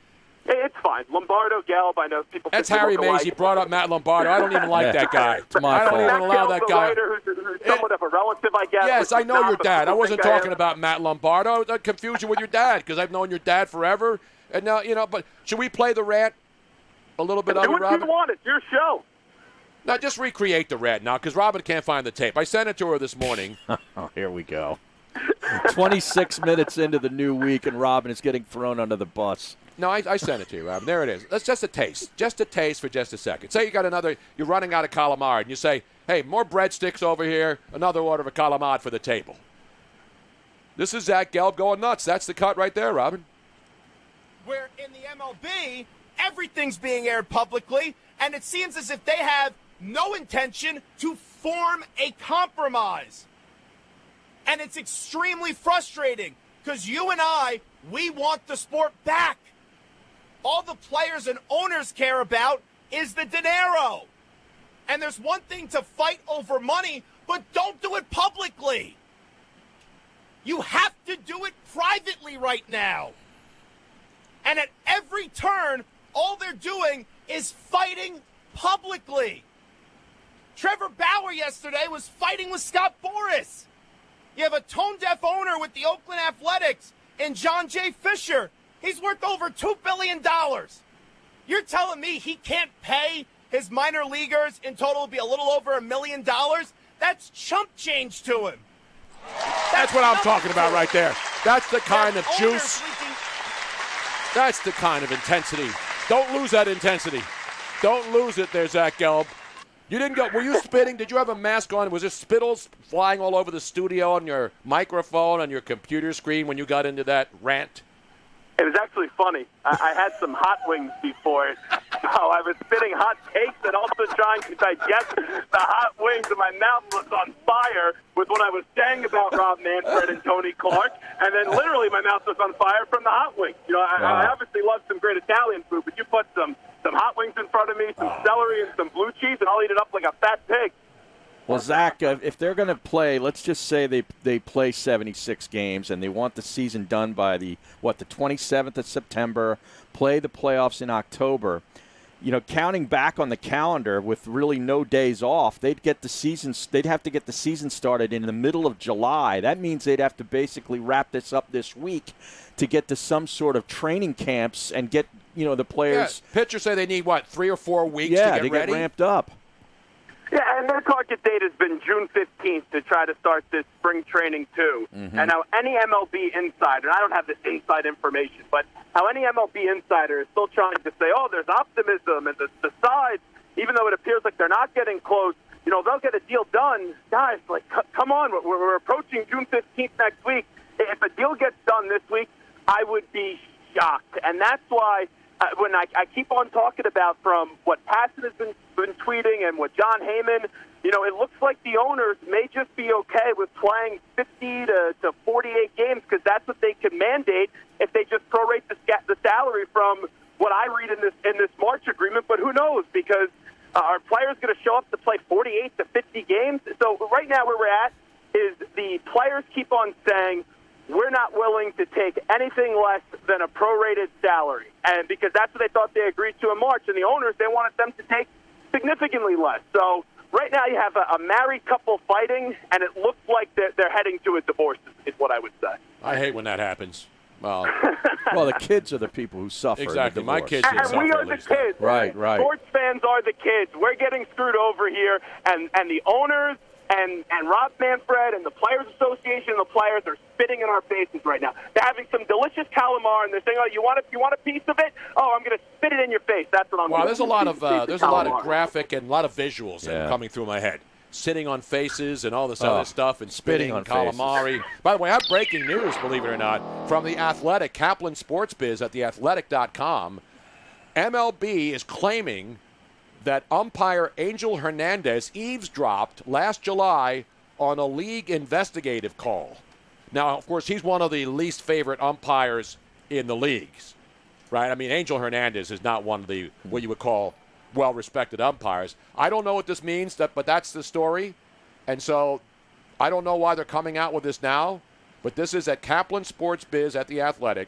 It's fine. Lombardo, Gelb, I know people. That's Harry Mays. He brought up Matt Lombardo. I don't even like that guy. I don't even allow that guy. Who's somewhat of a relative, I guess. Yes, I know your dad. I wasn't talking about Matt Lombardo. I confused you with your dad because I've known your dad forever. And now, but should we play the rant a little bit of it, Robin? Do what you want. It's your show. Now, just recreate the rant now because Robin can't find the tape. I sent it to her this morning. Oh, here we go. 26 minutes into the new week, and Robin is getting thrown under the bus. No, I sent it to you, Robin. There it is. That's just a taste. Just a taste for just a second. Say you're running out of calamari, and you say, hey, more breadsticks over here, another order of calamari for the table. This is Zach Gelb going nuts. That's the cut right there, Robin. Where in the MLB, everything's being aired publicly, and it seems as if they have no intention to form a compromise. And it's extremely frustrating because you and we want the sport back. all the players and owners care about is the dinero. And there's one thing to fight over money, but don't do it publicly. You have to do it privately right now. And at every turn, all they're doing is fighting publicly. Trevor Bauer yesterday was fighting with Scott Boras. You have a tone-deaf owner with the Oakland Athletics and John J. Fisher. He's worth over $2 billion. You're telling me he can't pay his minor leaguers in total to be a little over $1 million? That's chump change to him. That's what I'm talking about right there. That's the kind of juice. That's the kind of intensity. Don't lose that intensity. Don't lose it there, Zach Gelb. You didn't go. Were you spitting? Did you have a mask on? Was there spittles flying all over the studio on your microphone, on your computer screen when you got into that rant? It was actually funny. I had some hot wings before it. So I was spitting hot takes and also trying to digest the hot wings, and my mouth was on fire with what I was saying about Rob Manfred and Tony Clark. And then literally my mouth was on fire from the hot wings. You know, I obviously love some great Italian food, but you put some hot wings in front of me, some celery and some blue cheese, and I'll eat it up like a fat pig. Well, Zach, if they're going to play, let's just say they play 76 games and they want the season done by the 27th of September, play the playoffs in October. You know, counting back on the calendar with really no days off, they'd have to get the season started in the middle of July. That means they'd have to basically wrap this up this week to get to some sort of training camps and get, the players. Yeah, pitchers say they need 3 or 4 weeks to get ready? Get ramped up. Yeah, and their target date has been June 15th to try to start this spring training, too. Mm-hmm. And now any MLB insider, and I don't have this inside information, but how any MLB insider is still trying to say, there's optimism, and the sides, even though it appears like they're not getting close, they'll get a deal done. Guys, come on, we're approaching June 15th next week. If a deal gets done this week, I would be shocked. And that's why when I keep on talking about from what Passan has been tweeting and what John Heyman, it looks like the owners may just be okay with playing 50 to 48 games because that's what they can mandate if they just prorate the salary from what I read in this March agreement. But who knows, because our players going to show up to play 48 to 50 games? So right now where we're at is the players keep on saying, we're not willing to take anything less than a prorated salary. And because that's what they thought they agreed to in March. And the owners, they wanted them to take significantly less. So right now you have a married couple fighting, and it looks like they're heading to a divorce, is what I would say. I hate when that happens. Well, the kids are the people who suffer. Exactly. My kids should suffer. And we are the kids. Right. Sports fans are the kids. We're getting screwed over here. And the owners and Rob Manfred and the Players Association and the players are spitting in our faces right now. They're having some delicious calamari, and they're saying, you want a piece of it? I'm going to spit it in your face. That's what I'm going to do. There's a lot of graphic and a lot of visuals that are coming through my head. Sitting on faces and all this other stuff and spitting on calamari. Faces. By the way, I have breaking news, believe it or not, from The Athletic, Kaplan Sports Biz at theathletic.com. MLB is claiming that umpire Angel Hernandez eavesdropped last July on a league investigative call. Now, of course, he's one of the least favorite umpires in the leagues, right? I mean, Angel Hernandez is not one of the, what you would call, well-respected umpires. I don't know what this means, but that's the story. And so I don't know why they're coming out with this now, but this is at Kaplan Sports Biz at The Athletic.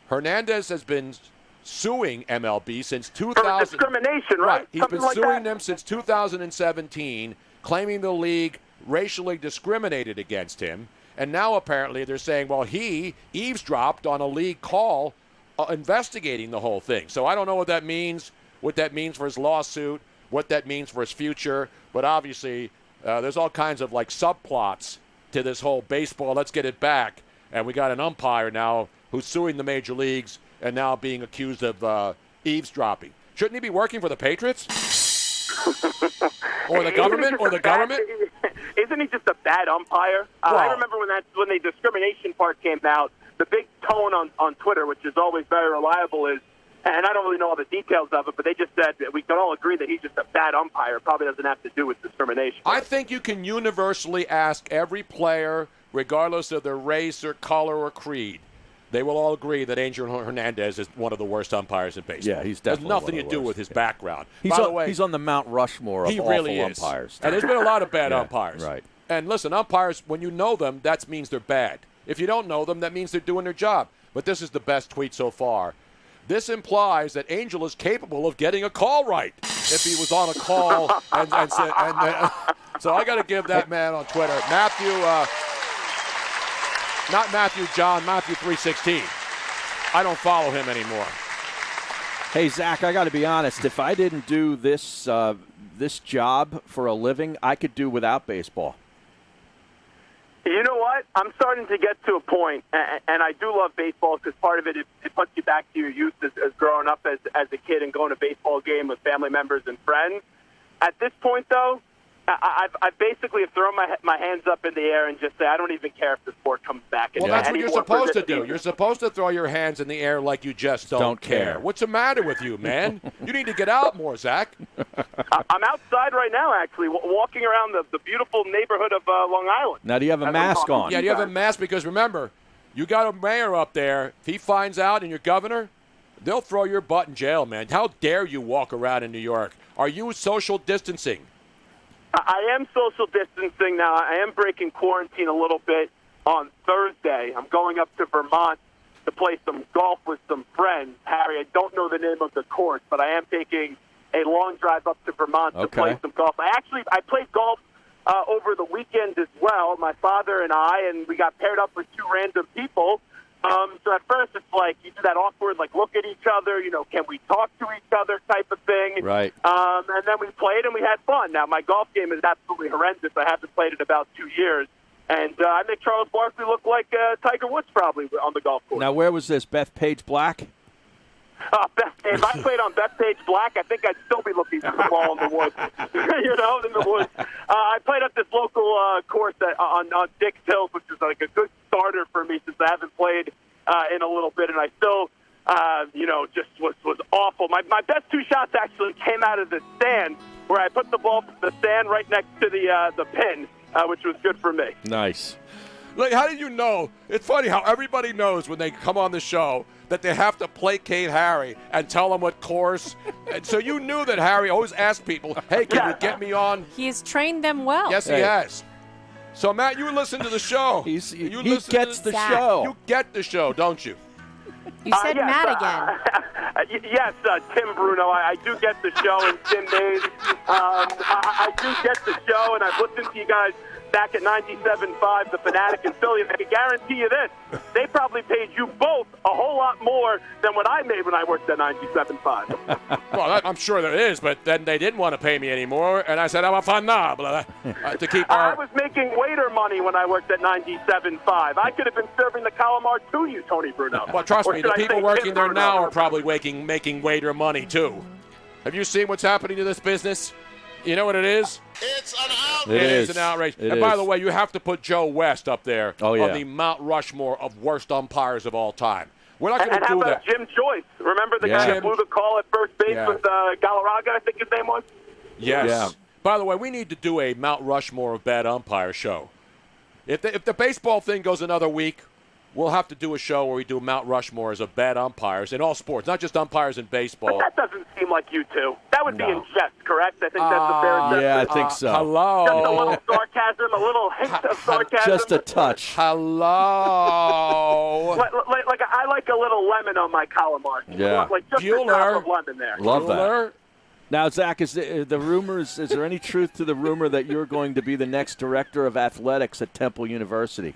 Hernandez has been suing MLB since 2000. For discrimination, right? He's been suing them since 2017, claiming the league racially discriminated against him. And now apparently they're saying, he eavesdropped on a league call investigating the whole thing. So I don't know what that means for his lawsuit, what that means for his future. But obviously there's all kinds of subplots to this whole baseball, let's get it back. And we got an umpire now who's suing the major leagues and now being accused of eavesdropping. Shouldn't he be working for the Patriots? Or the government? Isn't he just a bad umpire? I remember when the discrimination part came out, the big tone on Twitter, which is always very reliable, is, and I don't really know all the details of it, but they just said that we can all agree that he's just a bad umpire. It probably doesn't have to do with discrimination. I think you can universally ask every player, regardless of their race or color or creed, they will all agree that Angel Hernandez is one of the worst umpires in baseball. Yeah, he's definitely There's nothing one of to the do worst. with his background. He's By on, the way, he's on the Mount Rushmore of awful really is. umpires. And there's been a lot of bad Yeah, umpires. right. And listen, umpires, when you know them, that means they're bad. If you don't know them, that means they're doing their job. But this is the best tweet so far. This implies that Angel is capable of getting a call right if he was on a call. So I got to give that man on Twitter, Matthew, not Matthew John, Matthew 316. I don't follow him anymore. Hey, Zach, I got to be honest. If I didn't do this this job for a living, I could do without baseball. You know what? I'm starting to get to a point, and I do love baseball because part of it puts you back to your youth as growing up as a kid and going to a baseball game with family members and friends. At this point, though, I basically have thrown my hands up in the air and just say, I don't even care if the sport comes back. Well, that's what you're supposed to do. You're supposed to throw your hands in the air like you just don't care. What's the matter with you, man? You need to get out more, Zach. I'm outside right now, actually, walking around the beautiful neighborhood of Long Island. Now, do you have a mask on? Yeah, do you have a mask? Because remember, you got a mayor up there. If he finds out and your governor, they'll throw your butt in jail, man. How dare you walk around in New York? Are you social distancing? I am social distancing now. I am breaking quarantine a little bit on Thursday. I'm going up to Vermont to play some golf with some friends. Harry, I don't know the name of the course, but I am taking a long drive up to Vermont to play some golf. I played golf over the weekend as well, my father and I, and we got paired up with two random people. So at first it's like you do that awkward, like look at each other, can we talk to each other type of thing. Right. And then we played and we had fun. Now my golf game is absolutely horrendous. I haven't played in about 2 years. And I make Charles Barkley look like Tiger Woods probably on the golf course. Now, where was this? Bethpage Black? If I played on Bethpage Black, I think I'd still be looking for the ball in the woods. In the woods. I played at this local course on Dix Hills, which is like a good starter for me since I haven't played in a little bit, and I still, just was awful. My best two shots actually came out of the stand, where I put the ball from the stand right next to the pin, which was good for me. Nice. Like, how did you know? It's funny how everybody knows when they come on the show that they have to placate Harry and tell him what course. And so you knew that Harry always asked people, hey, can you get me on? He has trained them well. Yes, he has. So, Matt, you listen to the show. He gets the show. You get the show, don't you? You said yes, Matt again. Yes, Tim Bruno. I do get the show, and Tim Mays. I do get the show, and I've listened to you guys back at 97.5, The Fanatic in Philly. And I can guarantee you this, they probably paid you both a whole lot more than what I made when I worked at 97.5. Well, I'm sure there is, but then they didn't want to pay me anymore, and I said, I'm a fanable to keep our... I was making waiter money when I worked at 97.5. I could have been serving the calamar to you, Tony Bruno. Well, trust me, the people working there now are probably making waiter money, too. Have you seen what's happening to this business? You know what it is? It's an outrage. It is an outrage. And by the way, you have to put Joe West up there on the Mount Rushmore of worst umpires of all time. We're not going to do that. And how about Jim Joyce? Remember the guy that blew the call at first base with Galarraga, I think his name was? Yes. Yeah. By the way, we need to do a Mount Rushmore of bad umpire show. If the baseball thing goes another week, we'll have to do a show where we do Mount Rushmores of bad umpires in all sports, not just umpires in baseball. But that doesn't seem like you two. That would be in jest, correct? I think that's a fair assessment. Yeah, I think so. Hello. Just a little sarcasm, a little hint of sarcasm. Just a touch. Hello. like I like a little lemon on my calamari. Yeah. Like just a drop of lemon there. Love that. Now, Zach, is the rumors? Is there any truth to the rumor that you're going to be the next director of athletics at Temple University?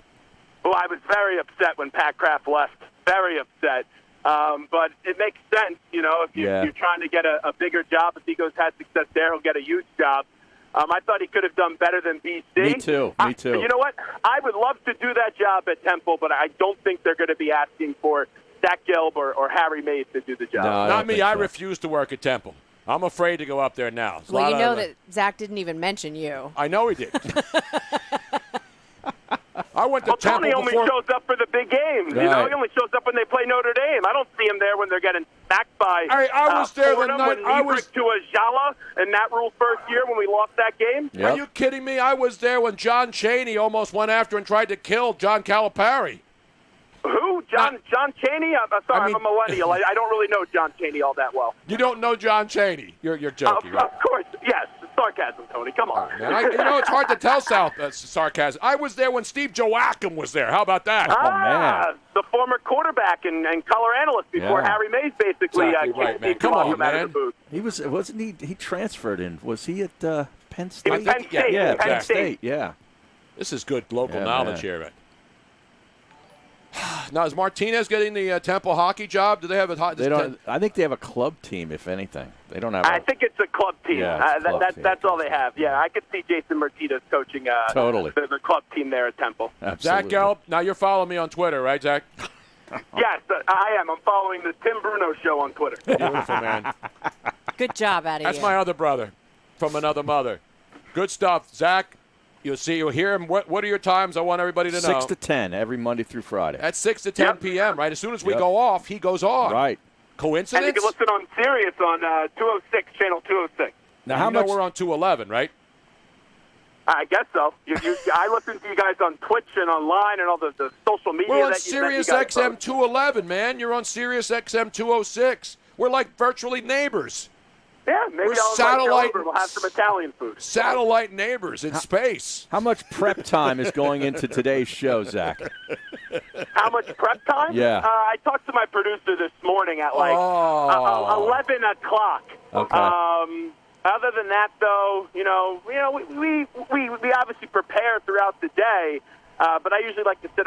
Well, I was very upset when Pat Kraft left. Very upset. But it makes sense, if you're trying to get a bigger job. If Eagles had success there, he'll get a huge job. I thought he could have done better than BC. Me too. You know what? I would love to do that job at Temple, but I don't think they're going to be asking for Zach Gelb or Harry Mays to do the job. No, not me. I refuse to work at Temple. I'm afraid to go up there now. Well, you know that Zach didn't even mention you. I know he did. I went to Temple Tony only shows up for the big games. Right. He only shows up when they play Notre Dame. I don't see him there when they're getting smacked by I was there Fordham, the night when he to Ajala in that Rule's first year when we lost that game. Yep. Are you kidding me? I was there when John Chaney almost went after and tried to kill John Calipari. Who? John Chaney? I'm sorry, I'm a millennial. I don't really know John Chaney all that well. You don't know John Chaney. You're joking, right? Of course, yes. Sarcasm, Tony. Come on. Man, it's hard to tell sarcasm. I was there when Steve Joachim was there. How about that? Man. The former quarterback and color analyst before Harry Mays basically right, man. Come on, man. Out of the booth. He wasn't he transferred in? Was he at Penn State? He was Penn State. Yeah, Penn State. Yeah. This is good local knowledge here, man. Now, is Martinez getting the Temple hockey job? Do they have a They don't. I think they have a club team, if anything. They don't have. I think it's a club team. Yeah, that's all they have. Yeah, I could see Jason Martinez coaching totally the club team there at Temple. Zach Gelb, now you're following me on Twitter, right, Zach? Yes, I am. I'm following the Tim Bruno show on Twitter. Beautiful, man. Good job out of you. That's my other brother from another mother. Good stuff, Zach. You'll hear him. What are your times? I want everybody to know. 6 to 10 every Monday through Friday. At 6 to 10 p.m., right? As soon as we go off, he goes on. Right. Coincidence? And you can listen on Sirius on 206, channel 206. Now, how much? We're on 211, right? I guess so. I listen to you guys on Twitch and online and all the social media. We're on that Sirius you guys XM post. 211, man. You're on Sirius XM 206. We're like virtually neighbors. Yeah, maybe I'll satellite. Over. We'll have some Italian food. Satellite neighbors in space. How much prep time is going into today's show, Zach? How much prep time? Yeah. I talked to my producer this morning at 11 o'clock. Okay. Other than that, though, we obviously prepare throughout the day, but I usually like to sit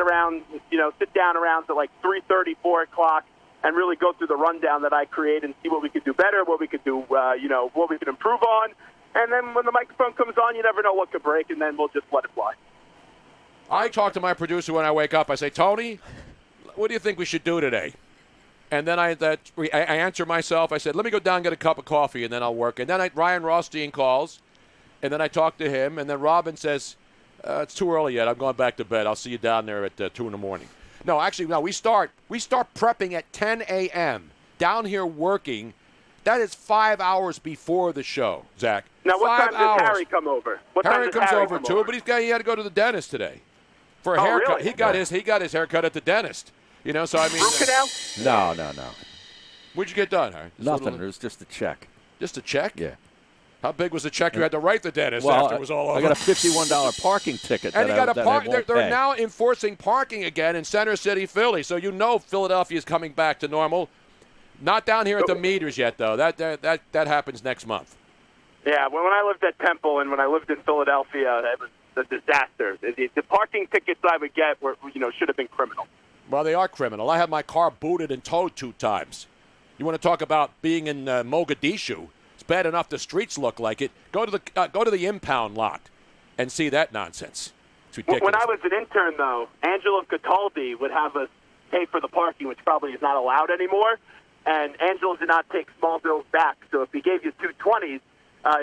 down around at like 3:30, 4 o'clock, and really go through the rundown that I create and see what we could do better, what we could do, what we could improve on. And then when the microphone comes on, you never know what could break, and then we'll just let it fly. I talk to my producer when I wake up. I say, Tony, what do you think we should do today? And then I answer myself. I said, let me go down and get a cup of coffee, and then I'll work. And then Ryan Rothstein calls, and then I talk to him. And then Robin says, it's too early yet. I'm going back to bed. I'll see you down there at 2 in the morning. No, actually, no. We start prepping at 10 a.m. down here working. That is 5 hours before the show, Zach. Now, what 5 time hours. does Harry come over? Harry comes over too, but he had to go to the dentist today for a haircut. Really? He got his haircut at the dentist. So I mean. Root canal? No. What'd you get done, Harry? Nothing. It was just a check. Just a check? Yeah. How big was the check you had to write the dentist after it was all over? I got a $51 parking ticket. And they're now enforcing parking again in Center City, Philly. So Philadelphia is coming back to normal. Not down here at the meters yet, though. That happens next month. Yeah, when I lived at Temple and when I lived in Philadelphia, it was a disaster. The parking tickets I would get should have been criminal. Well, they are criminal. I had my car booted and towed 2 times. You want to talk about being in Mogadishu? It's bad enough the streets look like it. Go to the impound lot and see that nonsense. It's ridiculous. When I was an intern, though, Angelo Cataldi would have us pay for the parking, which probably is not allowed anymore. And Angelo did not take small bills back. So if he gave you 220s,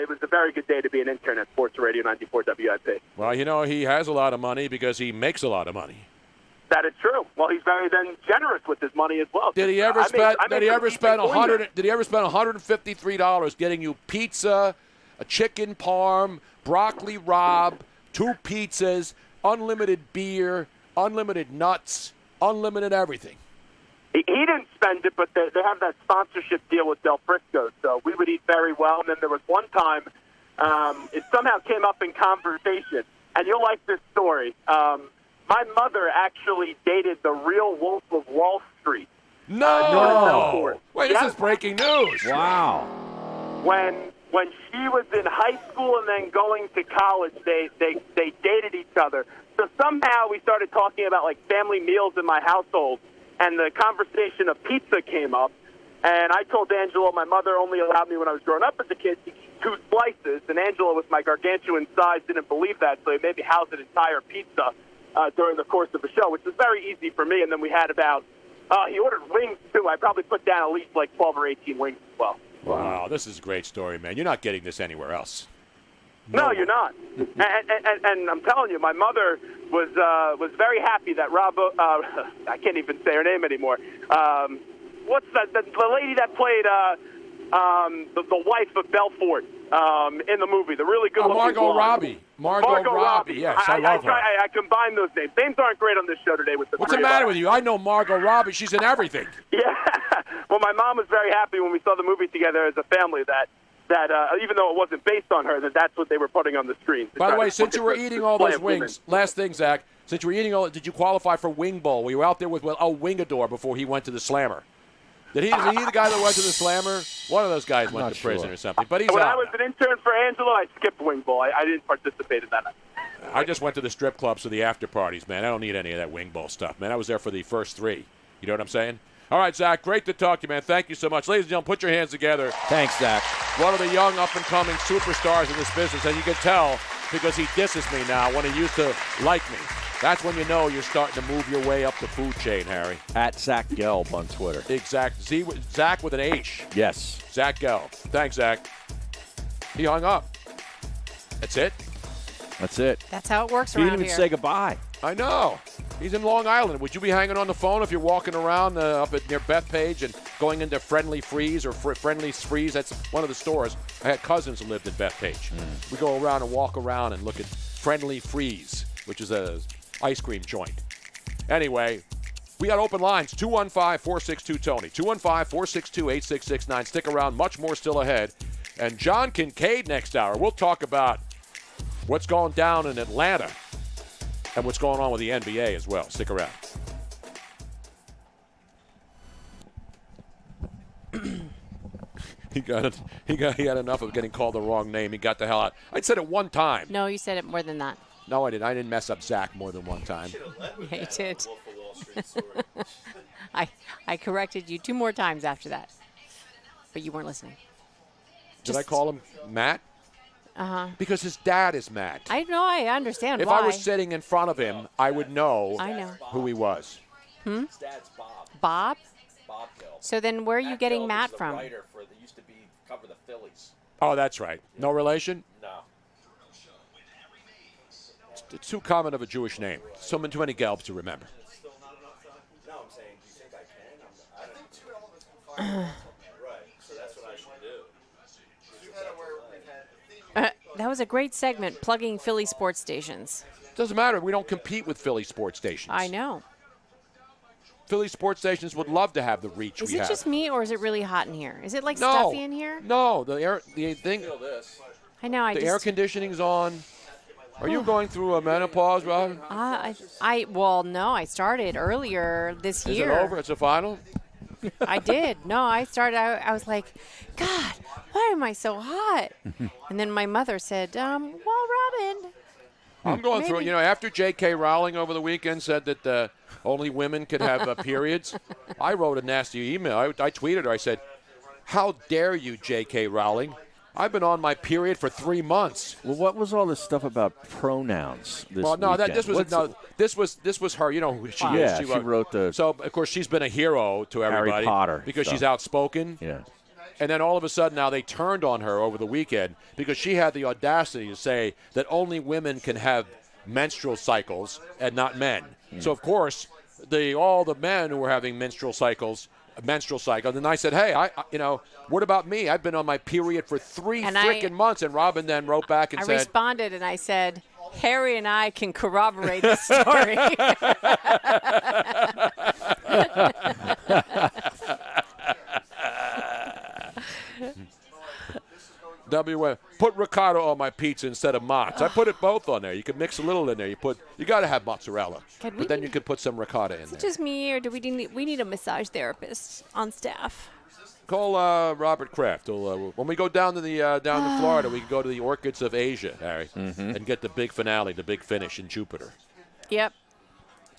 it was a very good day to be an intern at Sports Radio 94 WIP. Well, he has a lot of money because he makes a lot of money. That is true. Well, he's very generous with his money as well. Did he ever spend $153 getting you pizza, a chicken parm, broccoli rabe, 2 pizzas, unlimited beer, unlimited nuts, unlimited everything? He didn't spend it, but they have that sponsorship deal with Del Frisco, so we would eat very well. And then there was one time it somehow came up in conversation, and you'll like this story. My mother actually dated the real Wolf of Wall Street. No! Wait, this is breaking news. Wow. When she was in high school and then going to college, they dated each other. So somehow we started talking about like family meals in my household, and the conversation of pizza came up. And I told Angelo my mother only allowed me when I was growing up as a kid to eat 2 slices, and Angelo, with my gargantuan size, didn't believe that, so he made me house an entire pizza during the course of the show, which was very easy for me. And then we had he ordered wings, too. I probably put down at least like 12 or 18 wings as well. Wow, this is a great story, man. You're not getting this anywhere else. No, you're not. and I'm telling you, my mother was very happy that I can't even say her name anymore. What's that? The lady that played the wife of Belfort. in the movie. The really good looking Margot blonde. Robbie. Margot Robbie. Yes, I love her. I combine those names. Names aren't great on this show today with the What's the three of matter us. with you? I know Margot Robbie. She's in everything. Yeah. Well, my mom was very happy when we saw the movie together as a family that even though it wasn't based on her, that's what they were putting on the screen. By the way, since you were eating all those wings, last thing, Zach, since you were eating all, did you qualify for Wing Bowl? Were you out there with Wingador before he went to the Slammer? Is he the guy that went to the Slammer? One of those guys went to prison or something. But he's when out. I was an intern for Angelo, I skipped Wing Bowl. I didn't participate in that. I just went to the strip clubs for the after parties, man. I don't need any of that Wing Bowl stuff, man. I was there for the first three. You know what I'm saying? All right, Zach, great to talk to you, man. Thank you so much. Ladies and gentlemen, put your hands together. Thanks, Zach. One of the young, up-and-coming superstars in this business, and you can tell because he disses me now when he used to like me. That's when you know you're starting to move your way up the food chain, Harry. At Zach Gelb on Twitter. Exact. Zach with an H. Yes. Zach Gelb. Thanks, Zach. He hung up. That's it? That's it. That's how it works He around didn't here. even say goodbye. I know. He's in Long Island. Would you be hanging on the phone if you're walking around up near Bethpage and going into Friendly Freeze or Friendly's Freeze? That's one of the stores. I had cousins who lived in Bethpage. We go around and walk around and look at Friendly Freeze, which is a ice cream joint. Anyway, we got open lines, 215-462-TONY, 215-462-8669. Stick around. Much more still ahead. And John Kincaid next hour. We'll talk about what's going down in Atlanta and what's going on with the NBA as well. Stick around. He had enough of getting called the wrong name. He got the hell out. I said it one time. No, you said it more than that. No, I didn't. I didn't mess up Zach more than one time. Yeah, you did. I corrected you 2 more times after that, but you weren't listening. Did I call him Matt? Uh-huh. Because his dad is Matt. I know. I understand If why. I was sitting in front of him, I would know, I know who he was. His dad's Bob. Bob? Bob Gelb. So then where are you getting Matt from? Writer for the used to be cover the Phillies. Oh, that's right. No relation? No. It's too common of a Jewish name. Too many Gelbs to remember. No, I'm saying, do you think I can? Right, so that's what I should do. That was a great segment, plugging Philly sports stations. Doesn't matter. We don't compete with Philly sports stations. I know. Philly sports stations would love to have the reach Is we it have. just me, or is it really hot in here? Is it like No. stuffy in here? No, the thing. I know. The air conditioning's on. Are you going through a menopause, Robin? Well, no, I started earlier this Is year. it over? It's a final? I did. No, I started. I was like, God, why am I so hot? And then my mother said, well, Robin. I'm going through, maybe- after J.K. Rowling over the weekend said that only women could have periods, I wrote a nasty email. I tweeted her. I said, how dare you, J.K. Rowling? I've been on my period for 3 months. Well, what was all this stuff about pronouns this Well, no, weekend? this was her. You know who she is. Yeah, she wrote the So, of course, she's been a hero to everybody. Harry Potter because stuff. she's outspoken. Yeah. And then all of a sudden now they turned on her over the weekend because she had the audacity to say that only women can have menstrual cycles and not men. So, of course, all the men who were having menstrual cycles. And I said, hey, what about me? I've been on my period for 3 freaking months. And Robin then wrote back and I said, responded and I said, Harry and I can corroborate the story. Put ricotta on my pizza instead of mozz. I put it both on there. You can mix a little in there. You got to have mozzarella, but then you can put some ricotta in Is there. it just me, or do we need a massage therapist on staff? Call Robert Kraft. When we go down to Florida, we can go to the Orchids of Asia, Harry, and get the big finale, the big finish in Jupiter. Yep.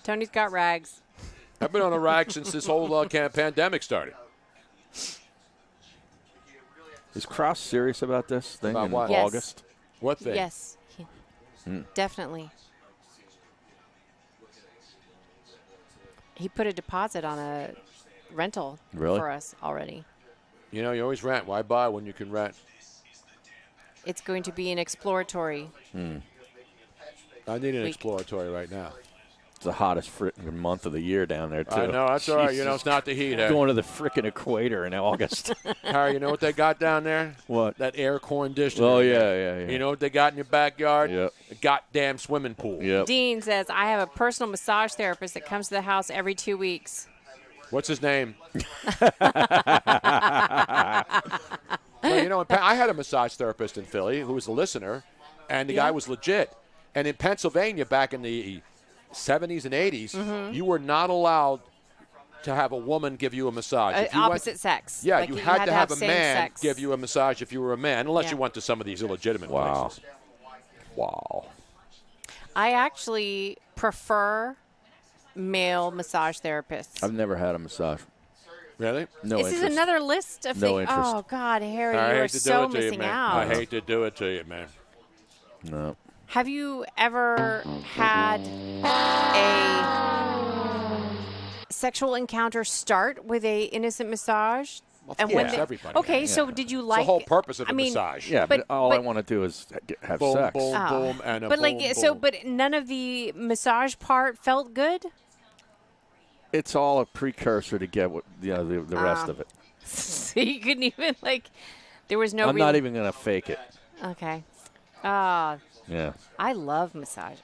Tony's got rags. I've been on a rag since this whole pandemic started. Is Krause serious about this thing About in what? Yes. August? What thing? Yes. Definitely. He put a deposit on a rental Really? for us already. You always rent. Why buy when you can rent? It's going to be an exploratory. I need an exploratory right now. the hottest frickin' month of the year down there, too. I know, that's all right. You know, it's not the heat. Going to the frickin' equator in August. Harry, you know what they got down there? What? That air conditioner. Oh, yeah. You know what they got in your backyard? Yep. A goddamn swimming pool. Yep. Dean says, I have a personal massage therapist that comes to the house every 2 weeks. What's his name? Well, you know, I had a massage therapist in Philly who was a listener, and the guy was legit. And in Pennsylvania back in the 70s and 80s, you were not allowed to have a woman give you a massage. If you Opposite sex. Yeah, like you had to have a same man sex. give you a massage if you were a man, unless you went to some of these illegitimate places. Wow. I actually prefer male massage therapists. I've never had a massage. Really? No This interest. is another list of No things. interest. Oh, God, Harry, I you are hate to do so it to you, missing man. out. I hate to do it to you, man. No. Have you ever had a sexual encounter start with a innocent massage? Of course, everybody. Okay, has. so did you like? It's the whole purpose of a I mean, massage. Yeah, but all I want to do is have boom, sex. boom, boom, and a but boom, like, so, boom. but none of the massage part felt good. It's all a precursor to get what the rest of it. So you couldn't even there was no. I'm not even going to fake it. Okay. Yeah. I love massages.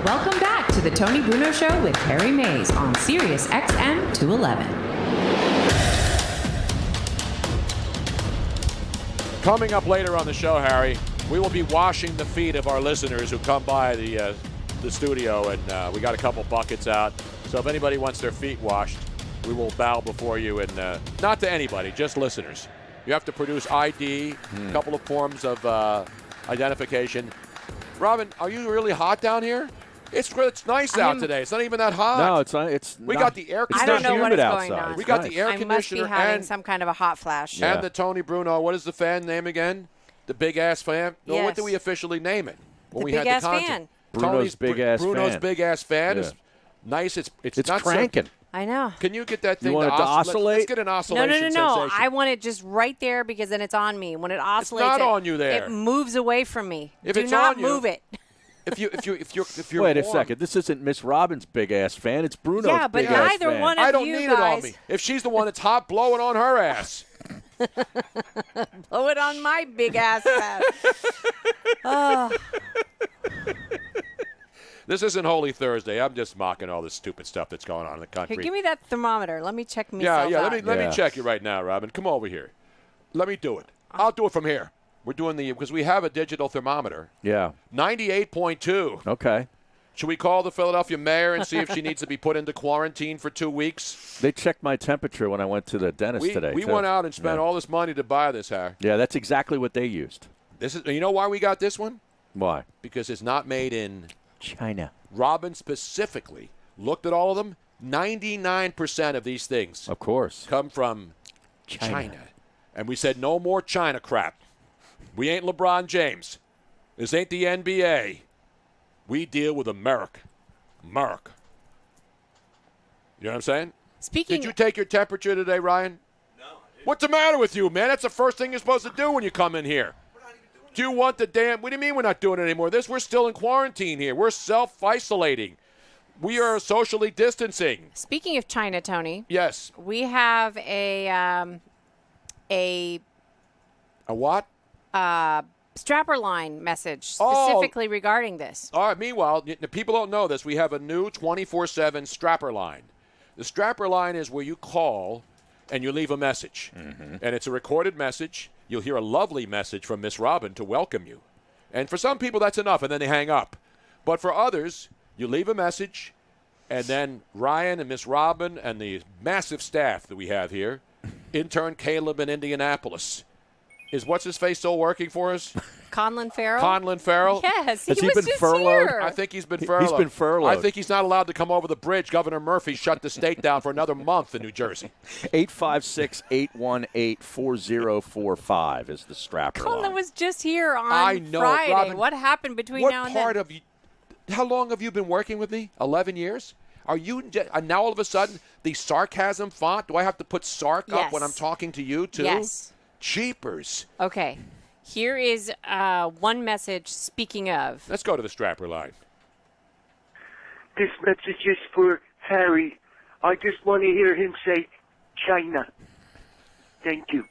Welcome back to the Tony Bruno Show with Harry Mays on SiriusXM 211. Coming up later on the show, Harry, we will be washing the feet of our listeners who come by the studio, and we got a couple buckets out. So if anybody wants their feet washed, we will bow before you, and not to anybody, just listeners. You have to produce ID, a couple of forms of identification. Robin, are you really hot down here? It's nice out today. It's not even that hot. No, it's not. We got the air I conditioner. don't know what is outside. going on. We got the air I must be conditioner having and some kind of a hot flash. and the Tony Bruno. What is the fan name again? The big ass fan. No, what Yes. did we officially name it when The we big had ass the content? fan. Bruno's big ass Bruno's fan. big ass fan Yeah. is nice. It's It's not cranking. I know. Can you get that thing? You want it to oscillate? Let's get an oscillation No. sensation. I want it just right there because then it's on me. When it oscillates, not on you there. It moves away from me. If Do it's not on you- move it. If you're Wait a warm- second. This isn't Miss Robin's big ass fan. It's Bruno's Yeah, but big ass neither fan. one of I don't you need it on guys- me. If she's the one that's hot, blow it on her ass. Blow it on my big ass head. Oh. This isn't Holy Thursday. I'm just mocking all this stupid stuff that's going on in the country. Here, give me that thermometer. Let me check myself Yeah. out. Let me check you right now, Robin. Come over here. Let me do it. I'll do it from here. We're doing because we have a digital thermometer. Yeah. 98.2. Okay. Should we call the Philadelphia mayor and see if she needs to be put into quarantine for 2 weeks? They checked my temperature when I went to the dentist today. We too. went out and spent all this money to buy this, Harry. Yeah, that's exactly what they used. You know why we got this one? Why? Because it's not made in China. Robin specifically looked at all of them. 99% of these things, of course, come from China. And we said no more China crap. We ain't LeBron James. This ain't the NBA. We deal with America. America. You know what I'm saying? Did you take your temperature today, Ryan? No. What's the matter with you, man? That's the first thing you're supposed to do when you come in here. Do you want the damn... What do you mean we're not doing it anymore? We're still in quarantine here. We're self-isolating. We are socially distancing. Speaking of China, Tony. Yes. We have a what? Strapper line message specifically regarding this. All right. Meanwhile, people don't know this. We have a new 24/7 Strapper line. The Strapper line is where you call and you leave a message. Mm-hmm. And it's a recorded message. You'll hear a lovely message from Miss Robin to welcome you. And for some people, that's enough, and then they hang up. But for others, you leave a message, and then Ryan and Miss Robin and the massive staff that we have here, intern Caleb in Indianapolis, is what's-his-face still working for us? Conlon Farrell? Conlon Farrell? Yes, Has he was been just furloughed? here. I think he's been furloughed. He's been furloughed. I think he's not allowed to come over the bridge. Governor Murphy shut the state down for another month in New Jersey. 856-818-4045 is the Strapper Conlon line. was just here on I know, Friday. Robin, What happened between what now and part then? of you? How long have you been working with me? 11 years? Are you now all of a sudden the sarcasm font? Do I have to put sarc up when I'm talking to you too? Yes. Cheapers. Okay. Here is one message. Speaking of, Let's go to the strapper line. This message is for Harry. I just want to hear him say China. Thank you.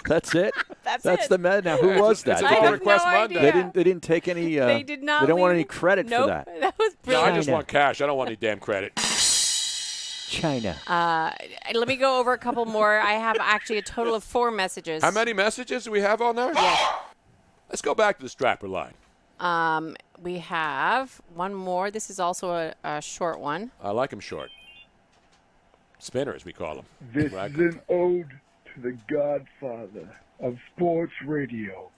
That's it. That's it. the Now, who was that? It's a call request Monday. They didn't take any. They did not. They don't want leave- any credit nope, for that. That was No, brilliant. I just want cash. I don't want any damn credit. China. Let me go over a couple more. I have actually a total of 4 messages. How many messages do we have on there? Yes. Let's go back to the strapper line. We have one more. This is also a short one. I like them short. Spinners, we call them. This is an ode to the godfather of sports radio.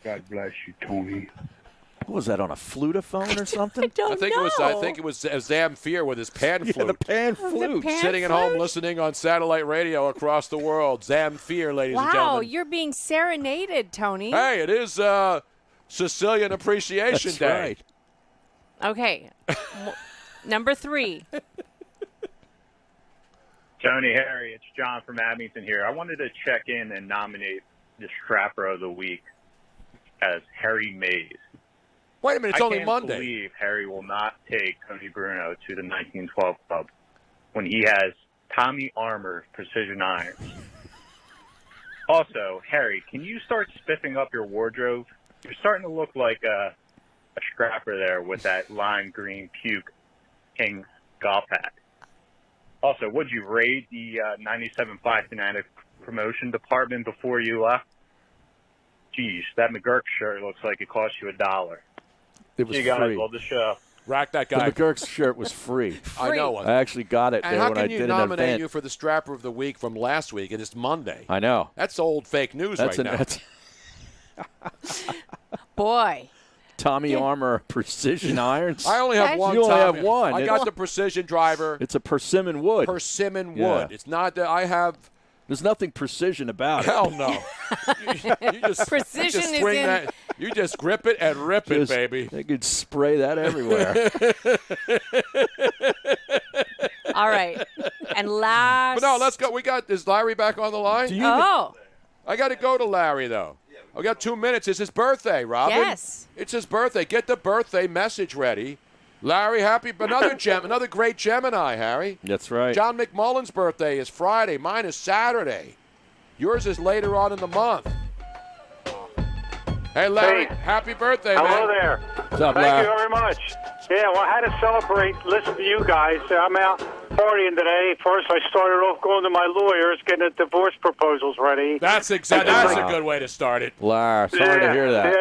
God bless you, Tony. What was that, on a flutophone or something? I think it was Zamfir with his pan flute. The pan flute. Sitting at home listening on satellite radio across the world. Zamfir, ladies and Wow, gentlemen. you're being serenaded, Tony. Hey, it is Sicilian Appreciation That's Day. right. Okay. Number 3. Tony, Harry, it's John from Abington here. I wanted to check in and nominate the Strapper of the Week as Harry Mays. Wait a minute, it's only Monday. I can't believe Harry will not take Tony Bruno to the 1912 Club when he has Tommy Armour precision irons. Also, Harry, can you start spiffing up your wardrobe? You're starting to look like a scrapper there with that lime green puke King golf hat. Also, would you raid the 97.5 Fanatic promotion department before you left? Geez, that McGurk shirt looks like it cost you $1. It was you guys free. love the show. Rack that guy. The McGurk's shirt was free. I know. I actually got it And there how when I can did you an nominate event. you for the Strapper of the Week from last week and it's Monday? I know. That's old fake news That's right now. Boy. Tommy Armour precision irons. I only have one. You only Tommy. have one. I got the precision driver. It's a persimmon wood. Persimmon Yeah. wood. It's not that I have. There's nothing precision about it. Hell no. you just, Precision you just is swing in- that. You just grip it and rip it, Just- baby. They could spray that everywhere. All right. And last. But no, let's go. Is Larry back on the line? Oh. I got to go to Larry, though. I got 2 minutes. It's his birthday, Robin. Yes. It's his birthday. Get the birthday message ready. Larry, another great Gemini, Harry. That's right. John McMullen's birthday is Friday. Mine is Saturday. Yours is later on in the month. Hey, Larry, happy birthday, man. Hello there. What's up, Thank Larry? you very much. Yeah, well, I had to celebrate, listen to you guys. I'm out partying today. First, I started off going to my lawyers, getting the divorce proposals ready. That's a good way to start it. Lars, sorry to hear that.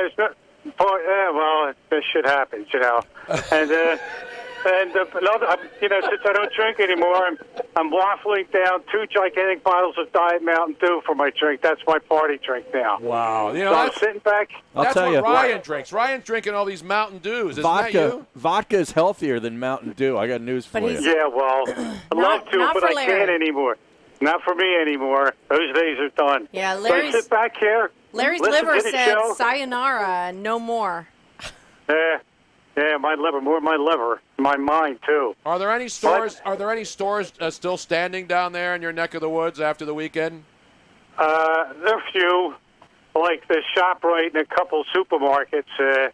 Yeah, well, this shit happens, you know. And another, since I don't drink anymore, I'm waffling down 2 gigantic bottles of Diet Mountain Dew for my drink. That's my party drink now. Wow. So I'm sitting back. That's tell what you. Ryan drinks. Ryan's drinking all these Mountain Dews. Isn't that you? Vodka is healthier than Mountain Dew. I got news for you. Yeah, well, I love to, not but for I Larry. can't anymore. Not for me anymore. Those days are done. Yeah, So I Larry's- sit back here. Larry's listen liver to the said show. sayonara and no more. Yeah, my liver, more my liver, my mind too. Are there any stores? Are there any stores still standing down there in your neck of the woods after the weekend? There are a few, like the ShopRite and a couple supermarkets.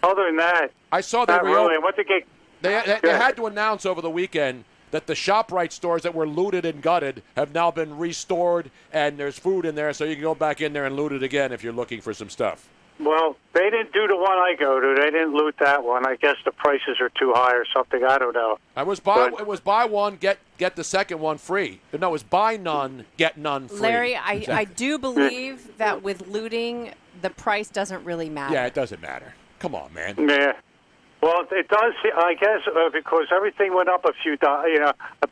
Other than that, I saw they not really. I reopened. went to get. They had to announce over the weekend that the ShopRite stores that were looted and gutted have now been restored, and there's food in there, so you can go back in there and loot it again if you're looking for some stuff. Well, they didn't do the one I go to. They didn't loot that one. I guess the prices are too high or something. I don't know. It was buy one, get the second one free. No, it was buy none, get none free. Larry, I Exactly. do believe that with looting, the price doesn't really matter. Yeah, it doesn't matter. Come on, man. Yeah. Well, it does. I guess because everything went up a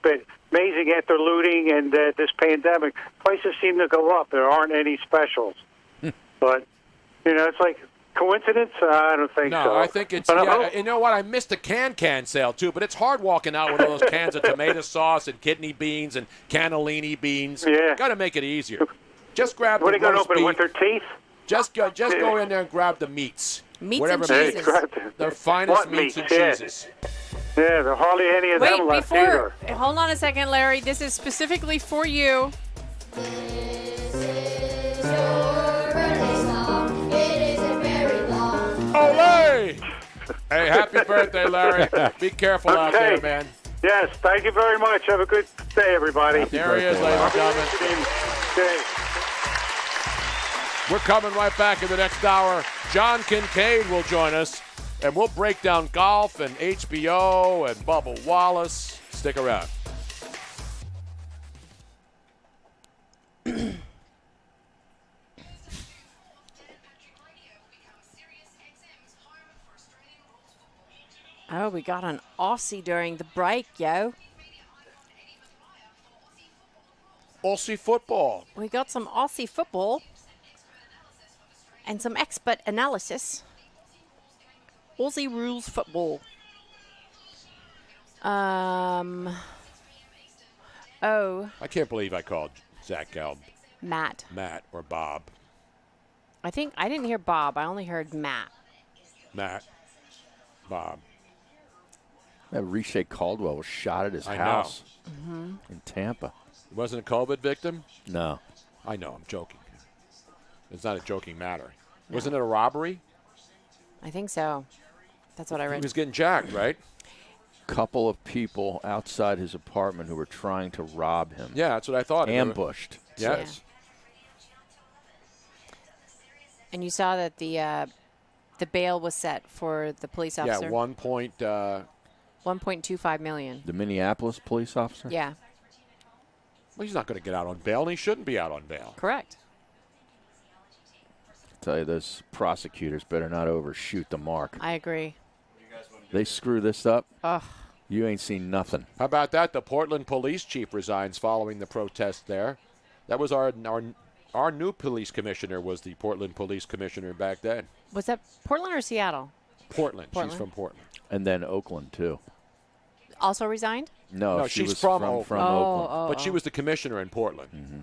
bit. Amazing after looting and this pandemic, prices seem to go up. There aren't any specials, but it's like coincidence. I don't think so. No, I think it's. But Yeah, you know what? I missed the can sale too, but it's hard walking out with all those cans of tomato sauce and kidney beans and cannellini beans. Yeah. Got to make it easier. Just grab What the are they going to roast open beef. with their teeth? Just go in there and grab the meats. Meats Whatever and meats. cheeses. The finest What meats and meats? cheeses. Yeah, there are hardly any of them left either. Hold on a second, Larry. This is specifically for you. Olay! Hey, happy birthday, Larry. Be careful out there, man. Yes, thank you very much. Have a good day, everybody. There he is, ladies and gentlemen. Okay. We're coming right back in the next hour. John Kincaid will join us, and we'll break down golf and HBO and Bubba Wallace. Stick around. Oh, we got an Aussie during the break, yo. Aussie football. We got some Aussie football and some expert analysis. Aussie rules football. Oh, I can't believe I called Zach Gelb Matt or Bob. I didn't hear Bob. I only heard Matt. Bob. That Riche Caldwell was shot at his house in Tampa. He wasn't a COVID victim? No. I know. I'm joking. It's not a joking matter. No. Wasn't it a robbery? I think so. That's what I read. He was getting jacked, right? Couple of people outside his apartment who were trying to rob him. Yeah, that's what I thought. Ambushed. Yes. Yeah. And you saw that the bail was set for the police officer. Yeah, 1.25 million. The Minneapolis police officer? Yeah. Well, he's not going to get out on bail, and he shouldn't be out on bail. Correct. I tell you, those prosecutors better not overshoot the mark. I agree. They screw this up. Ugh. You ain't seen nothing. How about that? The Portland police chief resigns following the protest there. That was our new police commissioner was the Portland police commissioner back then. Was that Portland or Seattle? Portland. She's from Portland. And then Oakland, too. Also resigned? No, she's was from Oakland. But she was the commissioner in Portland. Mm-hmm.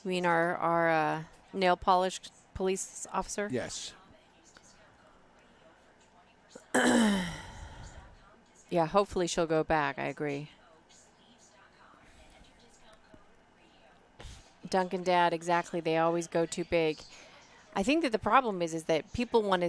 You mean our nail polished police officer? Yes. Yeah, hopefully she'll go back. I agree. Duncan Dad, exactly. They always go too big. I think that the problem is that people want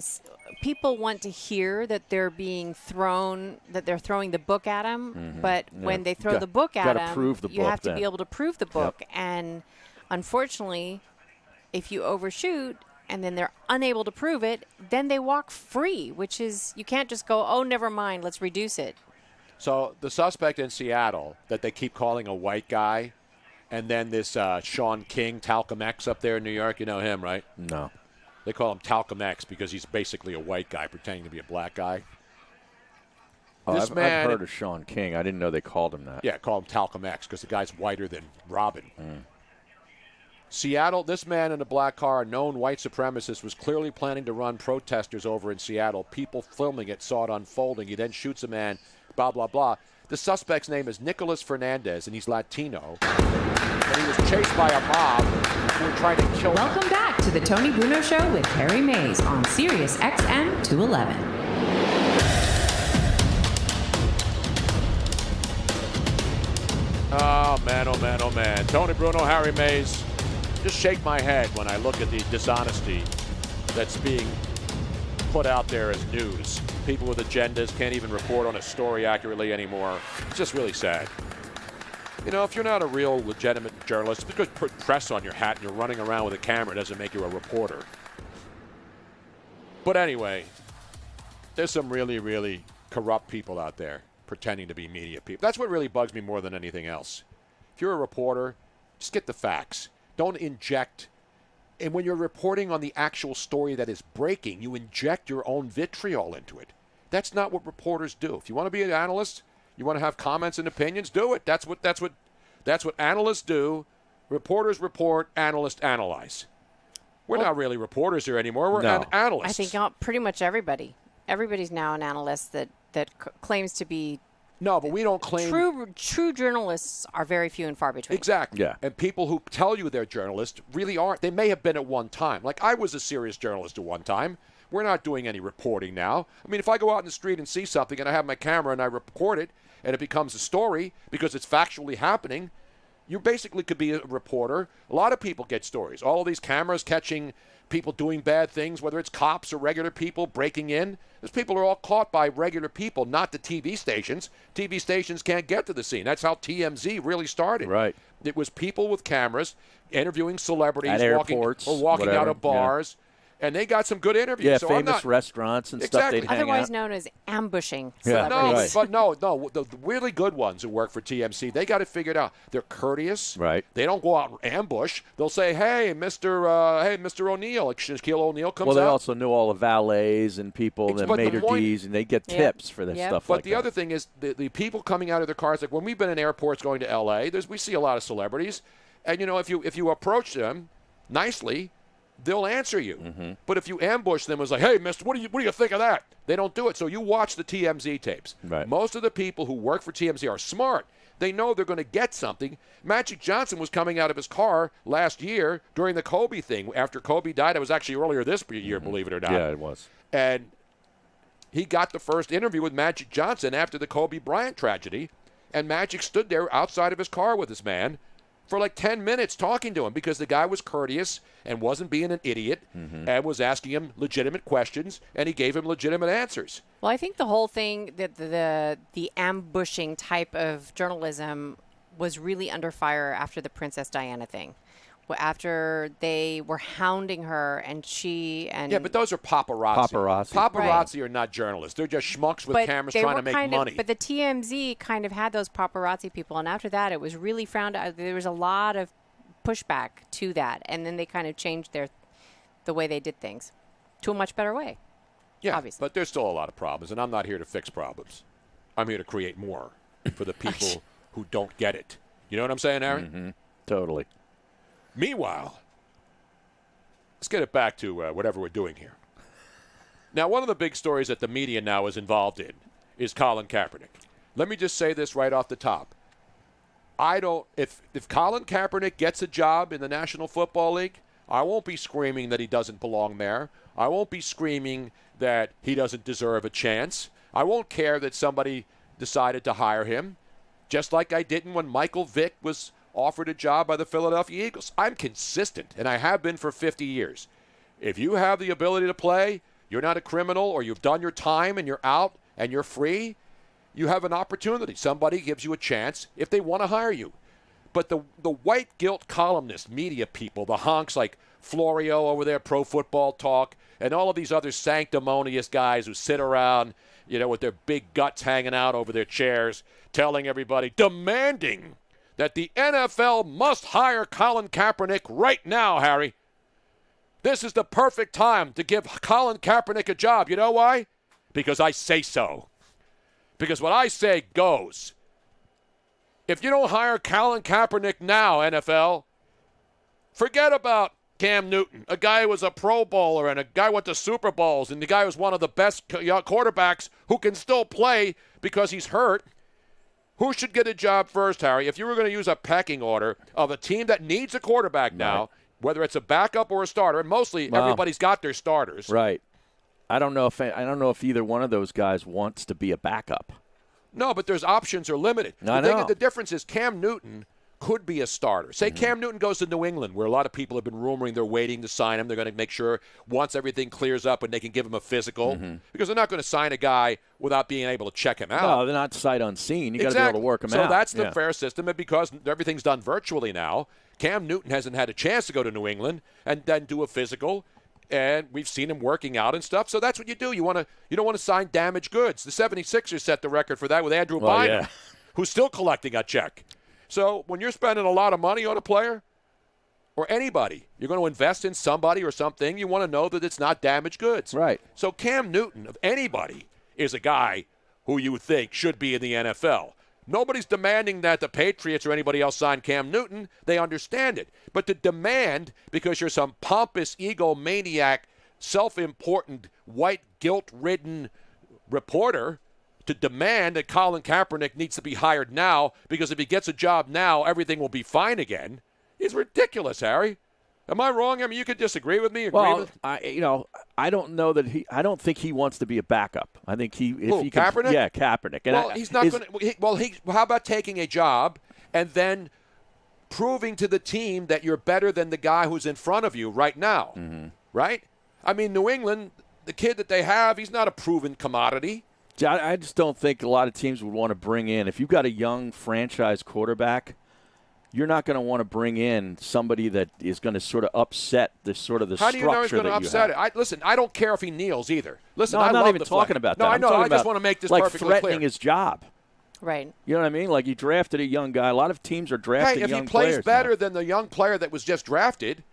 to hear that they're being thrown, that they're throwing the book at them. Mm-hmm. But when they throw the book at them, you have to then. be able to prove the book. And unfortunately, if you overshoot and then they're unable to prove it, then they walk free, which is, you can't just go, oh, never mind, let's reduce it. So the suspect in Seattle that they keep calling a white guy, and then this Sean King, Talcum X up there in New York, you know him, right? No. They call him Talcum X because he's basically a white guy pretending to be a black guy. Oh, I've heard of Sean King. I didn't know they called him that. Yeah, call him Talcum X because the guy's whiter than Robin. Seattle, this man in a black car, a known white supremacist, was clearly planning to run protesters over in Seattle. People filming it saw it unfolding. He then shoots a man, blah, blah, blah. The suspect's name is Nicholas Fernandez, and he's Latino. And he was chased by a mob who were trying to kill him. Welcome back to the Tony Bruno Show with Harry Mays on SiriusXM 211. Oh, man, oh, man, oh, man. Tony Bruno, Harry Mays. Just shake my head when I look at the dishonesty that's being put out there as news. People with agendas can't even report on a story accurately anymore. It's just really sad. You know, if you're not a real legitimate journalist, because put press on your hat and you're running around with a camera doesn't make you a reporter. But anyway, there's some really, really corrupt people out there pretending to be media people. That's what really bugs me more than anything else. If you're a reporter, just get the facts. Don't inject. And when you're reporting on the actual story that is breaking, you inject your own vitriol into it. That's not what reporters do. If you want to be an analyst, you want to have comments and opinions, do it. That's what analysts do. Reporters report, analysts analyze. We're not really reporters here anymore. We're analysts. I think pretty much everybody. Everybody's now an analyst that claims to be No, but we don't claim true journalists are very few and far between. Exactly. Yeah. And people who tell you they're journalists really aren't. They may have been at one time. Like I was a serious journalist at one time. We're not doing any reporting now. I mean, if I go out in the street and see something and I have my camera and I record it and it becomes a story because it's factually happening, you basically could be a reporter. A lot of people get stories. All of these cameras catching people doing bad things, whether it's cops or regular people breaking in. Those people are all caught by regular people, not the TV stations. TV stations can't get to the scene. That's how TMZ really started. Right. It was people with cameras interviewing celebrities at airports, walking out of bars. And they got some good interviews. Yeah, so famous restaurants and stuff Exactly. they'd hang Otherwise out. known as ambushing Yeah. celebrities. No, the really good ones who work for TMC, they got it figured out. They're courteous. Right. They don't go out and ambush. They'll say, "Hey, Mr. O'Neill," like Shaquille O'Neal comes Well, they out. also knew all the valets and people, the but the maitre point- d's, and they get tips for this stuff But like the that. other thing is the people coming out of their cars, like when we've been in airports going to L.A., we see a lot of celebrities, and if you approach them nicely, they'll answer you. Mm-hmm. But if you ambush them, it's like, "Hey, mister, what do you think of that?" They don't do it. So you watch the TMZ tapes. Right. Most of the people who work for TMZ are smart. They know they're going to get something. Magic Johnson was coming out of his car last year during the Kobe thing. After Kobe died, it was actually earlier this year, believe it or not. Yeah, it was. And he got the first interview with Magic Johnson after the Kobe Bryant tragedy. And Magic stood there outside of his car with this man for like 10 minutes talking to him because the guy was courteous and wasn't being an idiot and was asking him legitimate questions, and he gave him legitimate answers. Well, I think the whole thing, that the ambushing type of journalism was really under fire after the Princess Diana thing. After they were hounding her and Yeah, but those are paparazzi. Paparazzi are not journalists. They're just schmucks with cameras trying to make money. But the TMZ kind of had those paparazzi people, and after that, it was really frowned out. There was a lot of pushback to that, and then they kind of changed the way they did things to a much better way. Yeah, obviously. But there's still a lot of problems, and I'm not here to fix problems. I'm here to create more for the people who don't get it. You know what I'm saying, Aaron? Mm-hmm. Totally. Meanwhile, let's get it back to whatever we're doing here. Now, one of the big stories that the media now is involved in is Colin Kaepernick. Let me just say this right off the top. If Colin Kaepernick gets a job in the National Football League, I won't be screaming that he doesn't belong there. I won't be screaming that he doesn't deserve a chance. I won't care that somebody decided to hire him, just like I didn't when Michael Vick was offered a job by the Philadelphia Eagles. I'm consistent, and I have been for 50 years. If you have the ability to play, you're not a criminal, or you've done your time and you're out and you're free, you have an opportunity. Somebody gives you a chance if they want to hire you. But the white guilt columnists, media people, the honks like Florio over there, Pro Football Talk, and all of these other sanctimonious guys who sit around, with their big guts hanging out over their chairs, telling everybody, demanding that the NFL must hire Colin Kaepernick right now, Harry. This is the perfect time to give Colin Kaepernick a job. You know why? Because I say so. Because what I say goes. If you don't hire Colin Kaepernick now, NFL, forget about Cam Newton, a guy who was a Pro Bowler and a guy who went to Super Bowls, and the guy who's one of the best quarterbacks who can still play because he's hurt. Who should get a job first, Harry? If you were going to use a pecking order of a team that needs a quarterback now, whether it's a backup or a starter, and mostly everybody's got their starters. Right. I don't know if either one of those guys wants to be a backup. No, but there's options are limited. I know. The difference is Cam Newton could be a starter. Say Cam Newton goes to New England, where a lot of people have been rumoring they're waiting to sign him. They're going to make sure once everything clears up and they can give him a physical, because they're not going to sign a guy without being able to check him out. No, they're not sight unseen. You got to be able to work him out. So that's the fair system, and because everything's done virtually now, Cam Newton hasn't had a chance to go to New England and then do a physical. And we've seen him working out and stuff. So that's what you do. You don't want to sign damaged goods. The 76ers set the record for that with Andrew Bynum, who's still collecting a check. So when you're spending a lot of money on a player or anybody, you're going to invest in somebody or something, you want to know that it's not damaged goods. Right. So Cam Newton, of anybody, is a guy who you would think should be in the NFL. Nobody's demanding that the Patriots or anybody else sign Cam Newton. They understand it. But to demand, because you're some pompous, egomaniac, self-important, white, guilt-ridden reporter, to demand that Colin Kaepernick needs to be hired now because if he gets a job now, everything will be fine again is ridiculous, Harry. Am I wrong? I mean, you could disagree with me. I don't know that I don't think he wants to be a backup. I think Kaepernick? Yeah, Kaepernick. And he's not going to. Well, how about taking a job and then proving to the team that you're better than the guy who's in front of you right now, right? I mean, New England, the kid that they have, he's not a proven commodity. I just don't think a lot of teams would want to bring in. If you've got a young franchise quarterback, you're not going to want to bring in somebody that is going to sort of upset the structure. How do you know he's going to upset it? Listen, I don't care if he kneels either. Listen, I'm I not love even the talking flag. about that. No, I know. I just want to make this perfectly clear. Like threatening his job. Right. You know what I mean? Like you drafted a young guy. A lot of teams are drafting young players. If he plays better than the young player that was just drafted,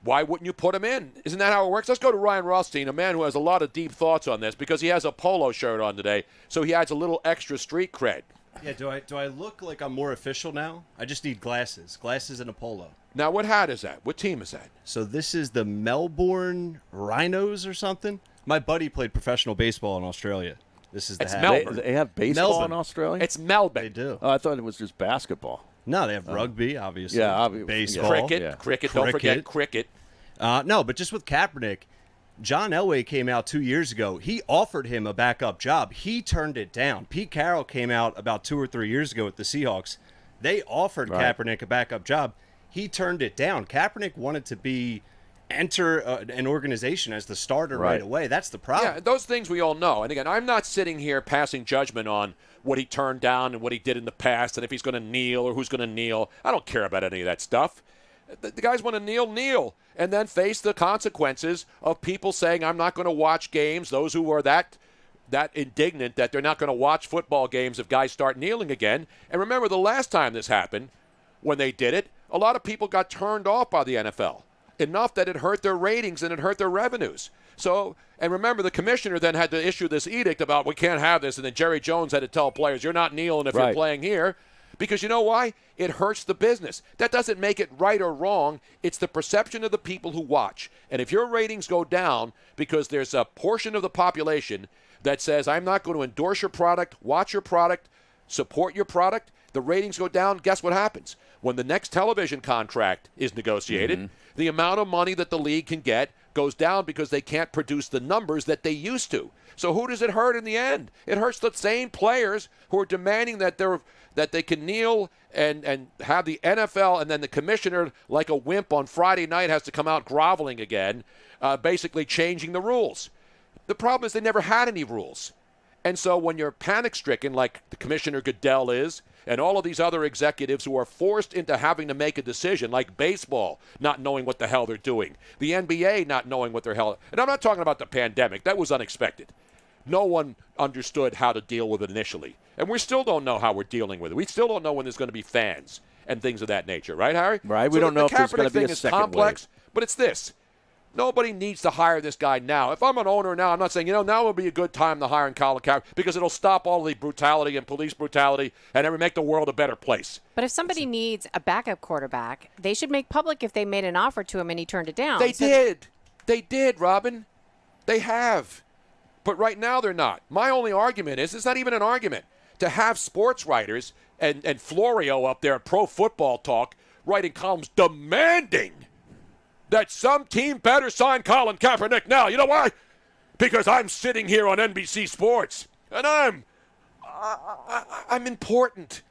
why wouldn't you put him in? Isn't that how it works? Let's go to Ryan Rothstein, a man who has a lot of deep thoughts on this because he has a polo shirt on today, so he adds a little extra street cred. Yeah, do I look like I'm more official now? I just need glasses and a polo. Now, what hat is that? What team is that? So this is the Melbourne Rhinos or something? My buddy played professional baseball in Australia. This is the hat. Melbourne. They have baseball Melbourne. in Australia? It's Melbourne. They do. Oh, I thought it was just basketball. No, they have rugby, obviously. Yeah, obviously. Baseball. Cricket. Don't forget cricket. No, but just with Kaepernick, John Elway came out 2 years ago. He offered him a backup job. He turned it down. Pete Carroll came out about 2 or 3 years ago with the Seahawks. They offered Kaepernick a backup job. He turned it down. Kaepernick wanted to enter an organization as the starter right away. That's the problem. Yeah, those things we all know. And again, I'm not sitting here passing judgment on what he turned down and what he did in the past and if he's going to kneel or who's going to kneel. I don't care about any of that stuff. The guys want to kneel, and then face the consequences of people saying, I'm not going to watch games, those who are that indignant that they're not going to watch football games if guys start kneeling again. And remember, the last time this happened, when they did it, a lot of people got turned off by the NFL, enough that it hurt their ratings and it hurt their revenues. So, and remember, the commissioner then had to issue this edict about we can't have this, and then Jerry Jones had to tell players, you're not kneeling if you're playing here. Because you know why? It hurts the business. That doesn't make it right or wrong. It's the perception of the people who watch. And if your ratings go down because there's a portion of the population that says, I'm not going to endorse your product, watch your product, support your product, the ratings go down, guess what happens? When the next television contract is negotiated, the amount of money that the league can get goes down because they can't produce the numbers that they used to. So who does it hurt in the end? It hurts the same players who are demanding that they can kneel and have the NFL, and then the commissioner, like a wimp on Friday night, has to come out groveling again, basically changing the rules. The problem is they never had any rules. And so when you're panic-stricken, like the Commissioner Goodell is, and all of these other executives who are forced into having to make a decision, like baseball not knowing what the hell they're doing, the NBA not knowing what the hell, and I'm not talking about the pandemic. That was unexpected. No one understood how to deal with it initially. And we still don't know how we're dealing with it. We still don't know when there's going to be fans and things of that nature. Right, Harry? Right. We don't know if there's going to be a second complex, wave. But it's this. Nobody needs to hire this guy now. If I'm an owner now, I'm not saying, now would be a good time to hire Colin Kaepernick because it'll stop all the brutality and police brutality and it'll make the world a better place. But if somebody needs a backup quarterback, they should make public if they made an offer to him and he turned it down. They did, Robin. They have. But right now they're not. My only argument is, it's not even an argument, to have sports writers and Florio up there at Pro Football Talk writing columns demanding that some team better sign Colin Kaepernick now. You know why? Because I'm sitting here on NBC Sports, and I'm important,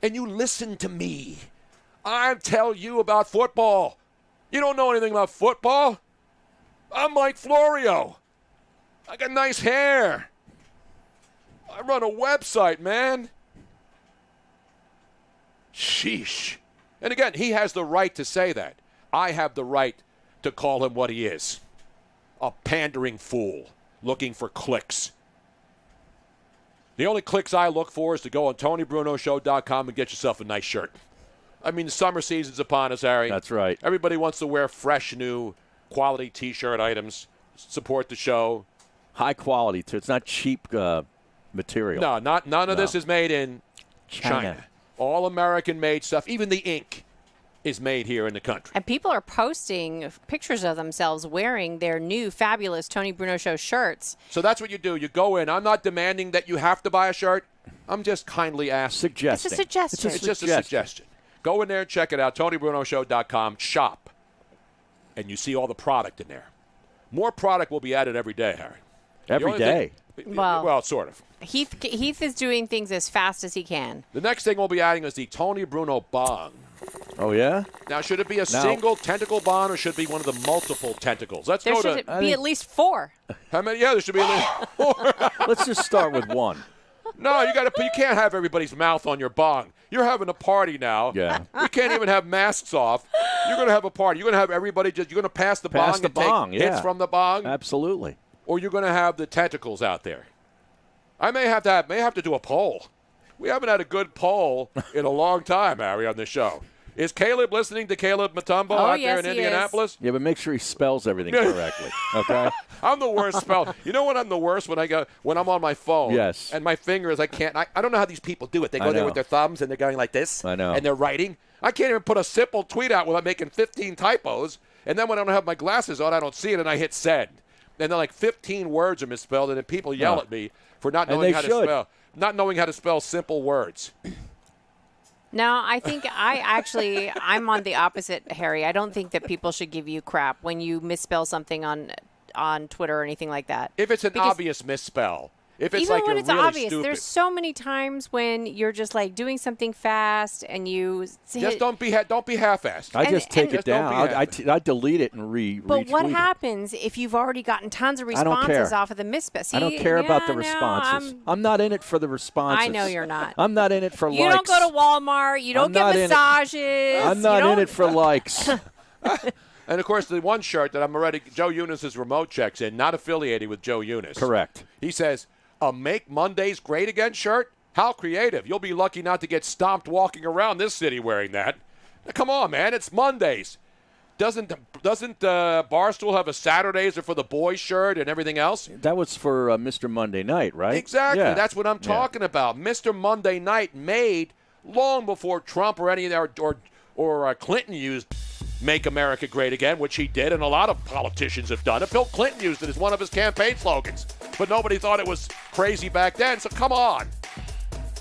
and you listen to me. I tell you about football. You don't know anything about football? I'm Mike Florio. I got nice hair. I run a website, man. Sheesh. And again, he has the right to say that. I have the right to call him what he is. A pandering fool looking for clicks. The only clicks I look for is to go on TonyBrunoShow.com and get yourself a nice shirt. I mean, the summer season's upon us, Harry. That's right. Everybody wants to wear fresh, new, quality T-shirt items, support the show. High quality, too. It's not cheap material. No, none of this is made in China. All American-made stuff, even the ink. is made here in the country. And people are posting pictures of themselves wearing their new fabulous Tony Bruno Show shirts. So that's what you do. You go in. I'm not demanding that you have to buy a shirt. I'm just kindly asking. Suggesting. It's a suggestion. It's just a suggestion. Go in there and check it out. TonyBrunoShow.com. Shop. And you see all the product in there. More product will be added every day, Harry. Every day? Well, sort of. Heath is doing things as fast as he can. The next thing we'll be adding is the Tony Bruno bong. Oh, yeah? Now, should it be a single tentacle bond or should it be one of the multiple tentacles? There should be at least 4. How many? Yeah, there should be at least 4. Let's just start with one. No, you can't have everybody's mouth on your bong. You're having a party now. Yeah. We can't even have masks off. You're going to have a party. You're going to have everybody you're going to pass the bong and take hits from the bong. Absolutely. Or you're going to have the tentacles out there. I may have to do a poll. We haven't had a good poll in a long time, Harry, on this show. Is Caleb listening to Caleb Mutombo out there in Indianapolis? Yeah, but make sure he spells everything correctly. Okay. I'm the worst spell. You know when I'm the worst? When I'm on my phone. Yes. And my fingers, I don't know how these people do it. They go there with their thumbs and they're going like this. I know. And they're writing. I can't even put a simple tweet out without making 15 typos. And then when I don't have my glasses on, I don't see it and I hit send. And then like 15 words are misspelled, and then people yell at me for not knowing how to spell simple words. No, I think I'm on the opposite, Harry. I don't think that people should give you crap when you misspell something on Twitter or anything like that. If it's an obvious misspell. If it's even like when you're it's really obvious, stupid. there's so many times when you're just like doing something fast and you just don't be half-assed. I just take it down. I delete it and But what retweet it. happens if you've already gotten tons of I don't care. responses off of the misspell? See, I don't care about the responses. I'm not in it for the responses. I know you're not. I'm not in it for likes. You don't go to Walmart. You don't get massages. I'm not in it for likes. And, of course, the one shirt that I'm already – Joe Eunice's remote checks in, not affiliated with Joe Eunice. Correct. He says, a Make Mondays Great Again shirt? How creative. You'll be lucky not to get stomped walking around this city wearing that. Now, come on, man. It's Mondays. Doesn't Barstool have a Saturdays are for the boys shirt and everything else? That was for Mr. Monday Night, right? Exactly. Yeah. That's what I'm talking about. Mr. Monday Night made long before Trump or any or Clinton used Make America Great Again, which he did, and a lot of politicians have done it. Bill Clinton used it as one of his campaign slogans, but nobody thought it was crazy back then, so come on.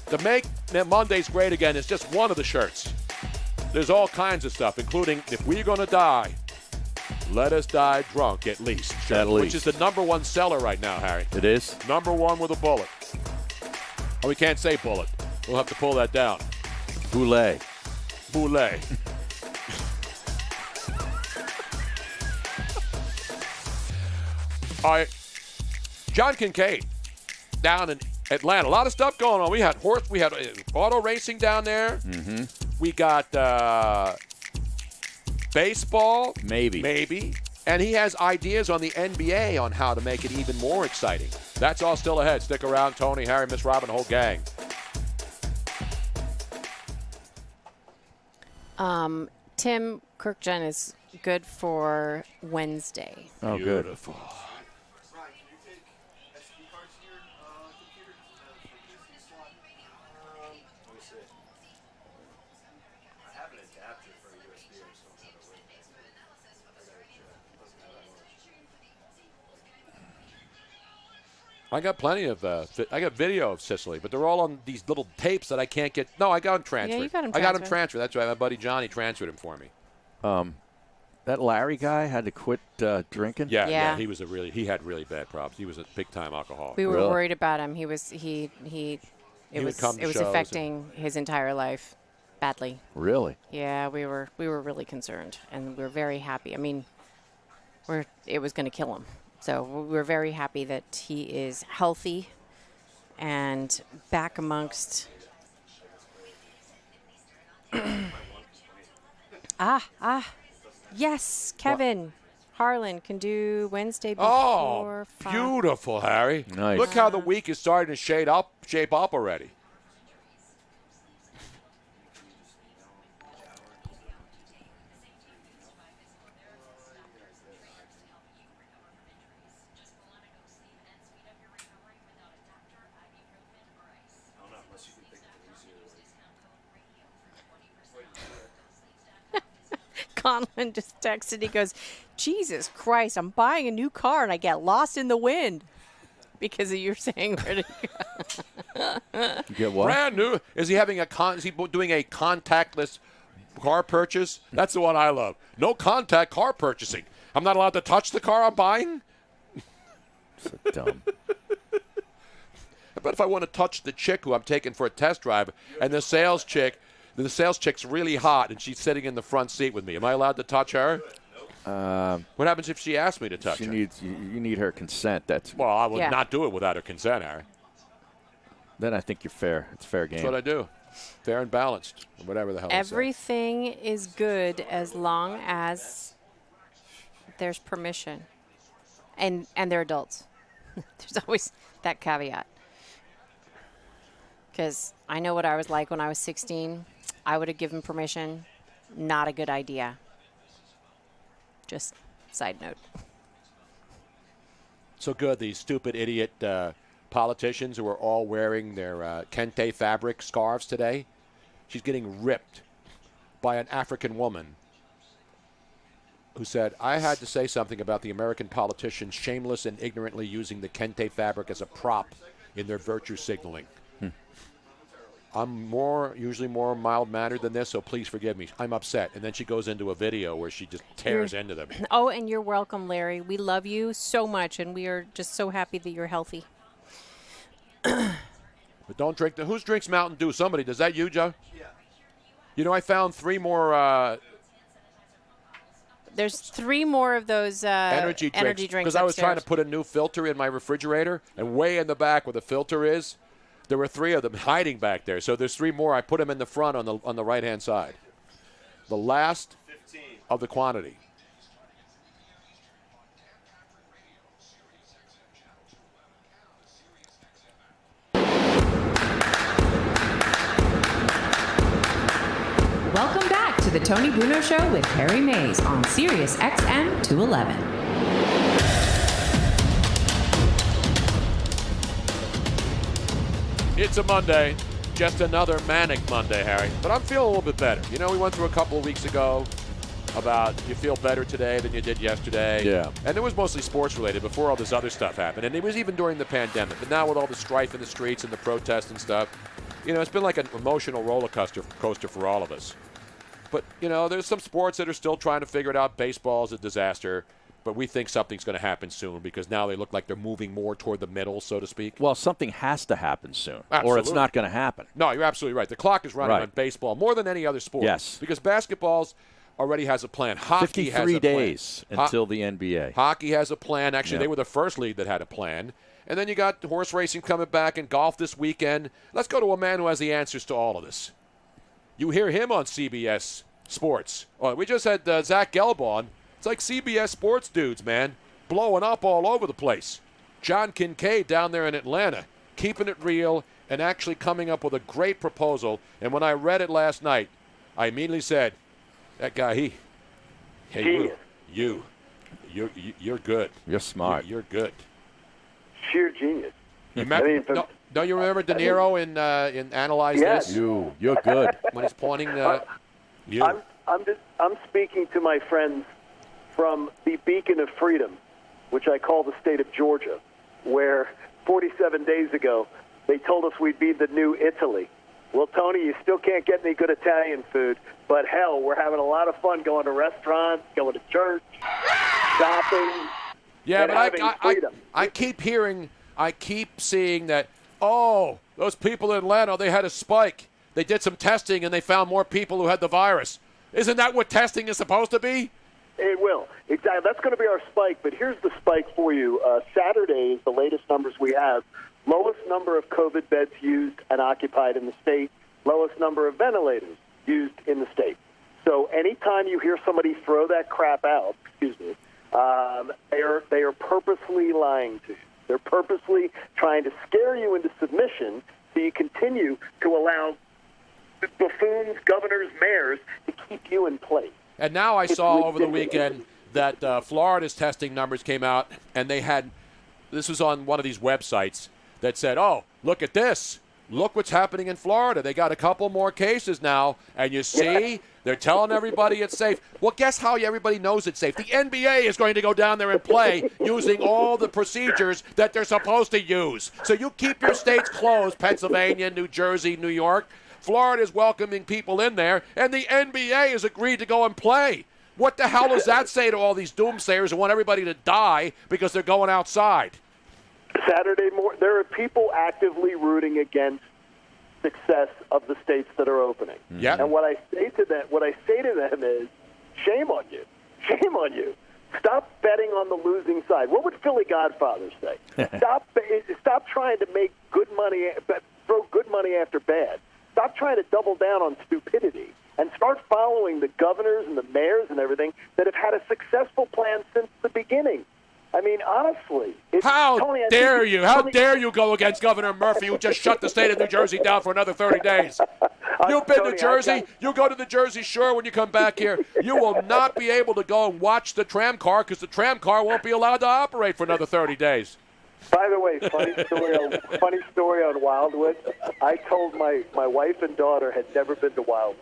The Make Mondays Great Again is just one of the shirts. There's all kinds of stuff, including If We're Gonna Die, Let Us Die Drunk at least. At least. Which is the #1 seller right now, Harry. It is? #1 with a bullet. Oh, we can't say bullet. We'll have to pull that down. Boulet. Boulet. All right, John Kincaid down in Atlanta. A lot of stuff going on. We had auto racing down there. Mm-hmm. We got baseball. Maybe. And he has ideas on the NBA on how to make it even more exciting. That's all still ahead. Stick around. Tony, Harry, Miss Robin, the whole gang. Tim Kirkgen is good for Wednesday. Oh, beautiful. Good. I got plenty of I got video of Sicily, but they're all on these little tapes that I can't get. No, I got them transferred. Yeah, you got them I got them transferred. transferred. That's right. My buddy Johnny transferred him for me. That Larry guy had to quit drinking. Yeah. He had really bad problems. He was a big time alcoholic. We were worried about him. It was affecting his entire life badly. Really? Yeah, we were really concerned, and we were very happy. I mean, it was going to kill him. So we're very happy that he is healthy and back amongst. Yes, Kevin Harlan can do Wednesday before 5. Beautiful, Harry. Nice. Look how the week is starting to shape up already. Conlon just texted. He goes, Jesus Christ, I'm buying a new car and I get lost in the wind because of you saying where to go. You get what? Brand new. Is he having is he doing a contactless car purchase? That's the one I love. No contact car purchasing. I'm not allowed to touch the car I'm buying? So dumb. But if I want to touch the chick who I'm taking for a test drive, and the sales chick's really hot, and she's sitting in the front seat with me, am I allowed to touch her? What happens if she asks me to touch her? You need her consent. Well, I would not do it without her consent, Harry. Then I think you're fair. It's fair game. That's what I do. Fair and balanced, or whatever the hell. Everything is good as long as there's permission, and they're adults. There's always that caveat. Because I know what I was like when I was 16. I would have given permission. Not a good idea. Just side note. So good, these stupid idiot politicians who are all wearing their kente fabric scarves today. She's getting ripped by an African woman who said, I had to say something about the American politicians shameless and ignorantly using the kente fabric as a prop in their virtue signaling. I'm usually more mild-mannered than this, so please forgive me. I'm upset. And then she goes into a video where she just tears into them. Oh, and you're welcome, Larry. We love you so much, and we are just so happy that you're healthy. But don't drink who drinks Mountain Dew? Somebody. Does that you, Joe? Yeah. You know, I found 3 more... There's 3 more of those energy drinks because I was trying to put a new filter in my refrigerator, and way in the back where the filter is, there were 3 of them hiding back there. So there's 3 more. I put them in the front on the right-hand side. The last 15 of the quantity. Welcome back to the Tony Bruno Show with Harry Mays on SiriusXM 211. It's a Monday, just another manic Monday, Harry. But I'm feeling a little bit better. You know, we went through a couple of weeks ago about you feel better today than you did yesterday. Yeah. And it was mostly sports related before all this other stuff happened. And it was even during the pandemic. But now with all the strife in the streets and the protests and stuff, you know, it's been like an emotional roller coaster for all of us. But, you know, there's some sports that are still trying to figure it out. Baseball is a disaster. But we think something's going to happen soon because now they look like they're moving more toward the middle, so to speak. Well, something has to happen soon, Absolutely. or it's not going to happen. No, you're absolutely right. The clock is running Right. on baseball more than any other sport. Yes. Because basketball's already has a plan. Hockey 53 has a plan. days until the NBA. Hockey has a plan. Actually, Yeah. they were the first league that had a plan. And then you got horse racing coming back and golf this weekend. Let's go to a man who has the answers to all of this. You hear him on CBS Sports. Oh, we just had Zach Gelb on. It's like CBS Sports dudes, man. Blowing up all over the place. John Kincaid down there in Atlanta, keeping it real and actually coming up with a great proposal. And when I read it last night, I immediately said, that guy, you're good. You're smart. You're good. Sheer genius. You don't you remember De Niro in Analyze Yes. This? You're good. When he's pointing I'm speaking to my friends from the beacon of freedom, which I call the state of Georgia, where 47 days ago they told us we'd be the new Italy. Well, Tony, you still can't get any good Italian food, but hell, we're having a lot of fun going to restaurants, going to church, shopping. Yeah, and but having freedom. I keep seeing that, those people in Atlanta, they had a spike. They did some testing and they found more people who had the virus. Isn't that what testing is supposed to be? It will. Exactly. That's going to be our spike, but here's the spike for you. Saturday is the latest numbers we have. Lowest number of COVID beds used and occupied in the state. Lowest number of ventilators used in the state. So anytime you hear somebody throw that crap out, they are purposely lying to you. They're purposely trying to scare you into submission so you continue to allow buffoons, governors, mayors to keep you in place. And now I saw over the weekend that Florida's testing numbers came out, and they had, this was on one of these websites that said, look at this. look what's happening in Florida. They got a couple more cases now, and you see, they're telling everybody it's safe. Well, guess how everybody knows it's safe? The NBA is going to go down there and play using all the procedures that they're supposed to use. So you keep your states closed, Pennsylvania, New Jersey, New York. Florida is welcoming people in there, and the NBA has agreed to go and play. What the hell does that say to all these doomsayers who want everybody to die because they're going outside? Saturday morning, there are people actively rooting against success of the states that are opening. Yeah. And what I say to them is, shame on you. Shame on you. Stop betting on the losing side. What would Philly Godfathers say? Stop trying to make good money, throw good money after bad. Stop trying to double down on stupidity and start following the governors and the mayors and everything that have had a successful plan since the beginning. I mean, honestly. How dare you? How dare you go against Governor Murphy, who just shut the state of New Jersey down for another 30 days? You've been to Jersey. You go to the Jersey Shore when you come back here. You will not be able to go and watch the tram car because the tram car won't be allowed to operate for another 30 days. By the way, funny story on Wildwood. I told my wife and daughter had never been to Wildwood.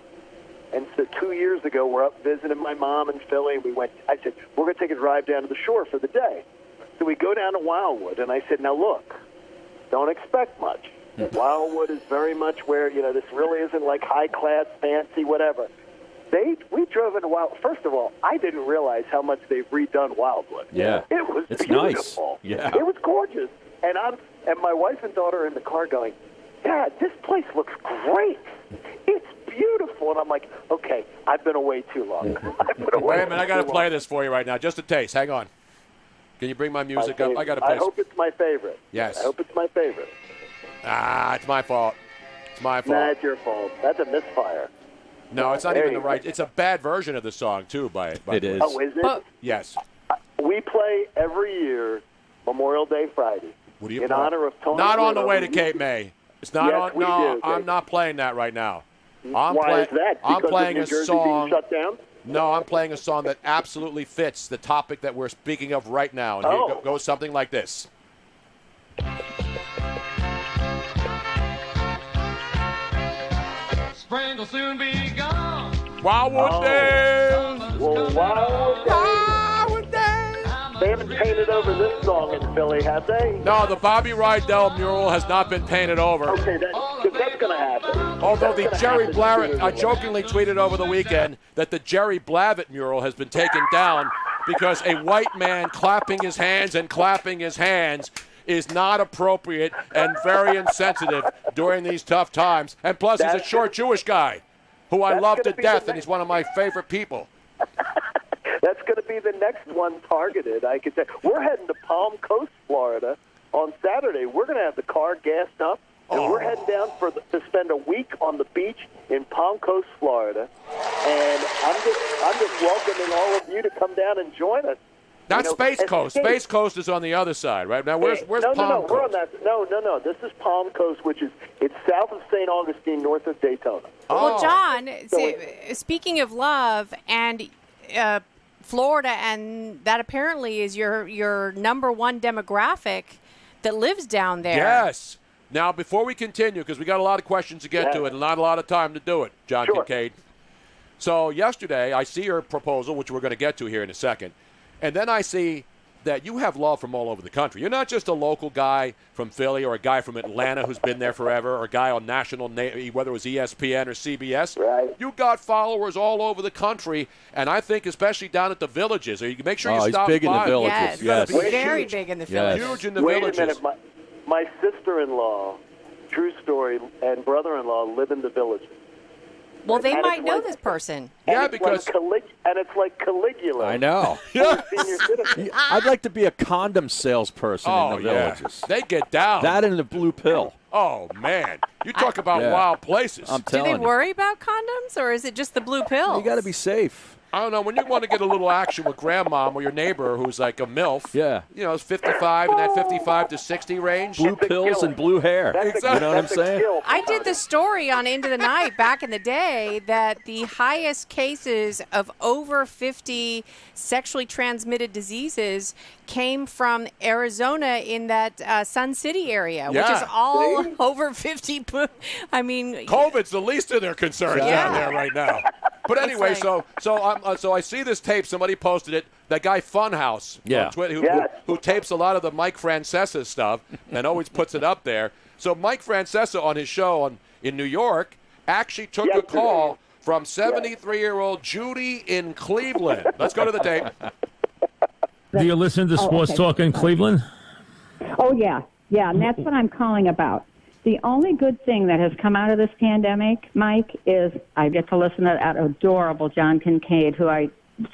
And so 2 years ago, we're up visiting my mom in Philly, and I said, we're going to take a drive down to the shore for the day. So we go down to Wildwood, and I said, now look, don't expect much. Wildwood is very much where, this really isn't like high-class, fancy, whatever. We drove into Wildwood. First of all, I didn't realize how much they've redone Wildwood. Yeah. It was it's beautiful. Nice. Yeah. It was gorgeous. And my wife and daughter are in the car going, Dad, this place looks great. It's beautiful. And I'm like, okay, I've been away too long. Wait a minute, I got to play this for you right now. Just a taste. Hang on. Can you bring my music up? I got to play. I hope it's my favorite. Yes. I hope it's my favorite. It's my fault. It's my fault. Nah, it's your fault. That's a misfire. No, it's not even the right. It's a bad version of the song, too, by it is. Oh, is it? Yes. We play every year Memorial Day Friday. What do you in play? honor of Tony Not on Bruno. the way to Cape May. It's not Yes, on. we No, do. I'm not playing that right now. Why is that? I'm Because playing of New a Jersey song. being shut down? No, I'm playing a song that absolutely fits the topic that we're speaking of right now. And here goes something like this. Spring will soon be gone. Wildwood Days. Wildwood Days. They haven't painted over this song in Philly, have they? No, the Bobby Rydell mural has not been painted over. Okay, that's going to happen. Although the Jerry Blavitt, I jokingly tweeted over the weekend that the Jerry Blavitt mural has been taken down because a white man clapping his hands is not appropriate and very insensitive during these tough times. And plus, he's a short Jewish guy who I love to death, and he's one of my favorite people. That's going to be the next one targeted, I could say. We're heading to Palm Coast, Florida on Saturday. We're going to have the car gassed up, and we're heading down to spend a week on the beach in Palm Coast, Florida. And I'm just welcoming all of you to come down and join us. Not Space Coast. Space Coast is on the other side, right? Now, where's Palm Coast? We're on that. No. This is Palm Coast, it's south of St. Augustine, north of Daytona. Well, John, speaking of love and Florida, and that apparently is your number one demographic that lives down there. Yes. Now, before we continue, because we got a lot of questions to get to it and not a lot of time to do it, John Kincaid. So yesterday, I see your proposal, which we're going to get to here in a second. And then I see that you have love from all over the country. You're not just a local guy from Philly or a guy from Atlanta who's been there forever or a guy on national, whether it was ESPN or CBS. Right. You got followers all over the country, and I think especially down at the villages. So you make sure you stop by. He's big in the villages. Yes. Very big in the villages. Huge in the Wait villages. a minute. My sister-in-law, true story, and brother-in-law live in the villages. Well, they might know this person. Yeah, because... it's like Caligula. I know. I'd like to be a condom salesperson in the villages. They get down. That and the blue pill. Oh, man. You talk about wild places. I'm telling you. Do they worry about condoms, or is it just the blue pill? You got to be safe. I don't know. When you want to get a little action with grandmom or your neighbor who's like a MILF, it's 55 in that 55 to 60 range. Blue pills and blue hair. Exactly. You know what I'm saying? I did the story on Into the Night back in the day that the highest cases of over 50 sexually transmitted diseases came from Arizona in that Sun City area, which is all over 50. I mean, COVID's the least of their concerns down there right now. But anyway, like, so I see this tape. Somebody posted it. That guy Funhouse on Twitter, who tapes a lot of the Mike Francesa stuff and always puts it up there. So Mike Francesa on his show in New York actually took a call from 73-year-old Judy in Cleveland. Let's go to the tape. Do you listen to Sports Talk in Cleveland? Oh, yeah, and that's what I'm calling about. The only good thing that has come out of this pandemic, Mike, is I get to listen to that adorable John Kincaid, who I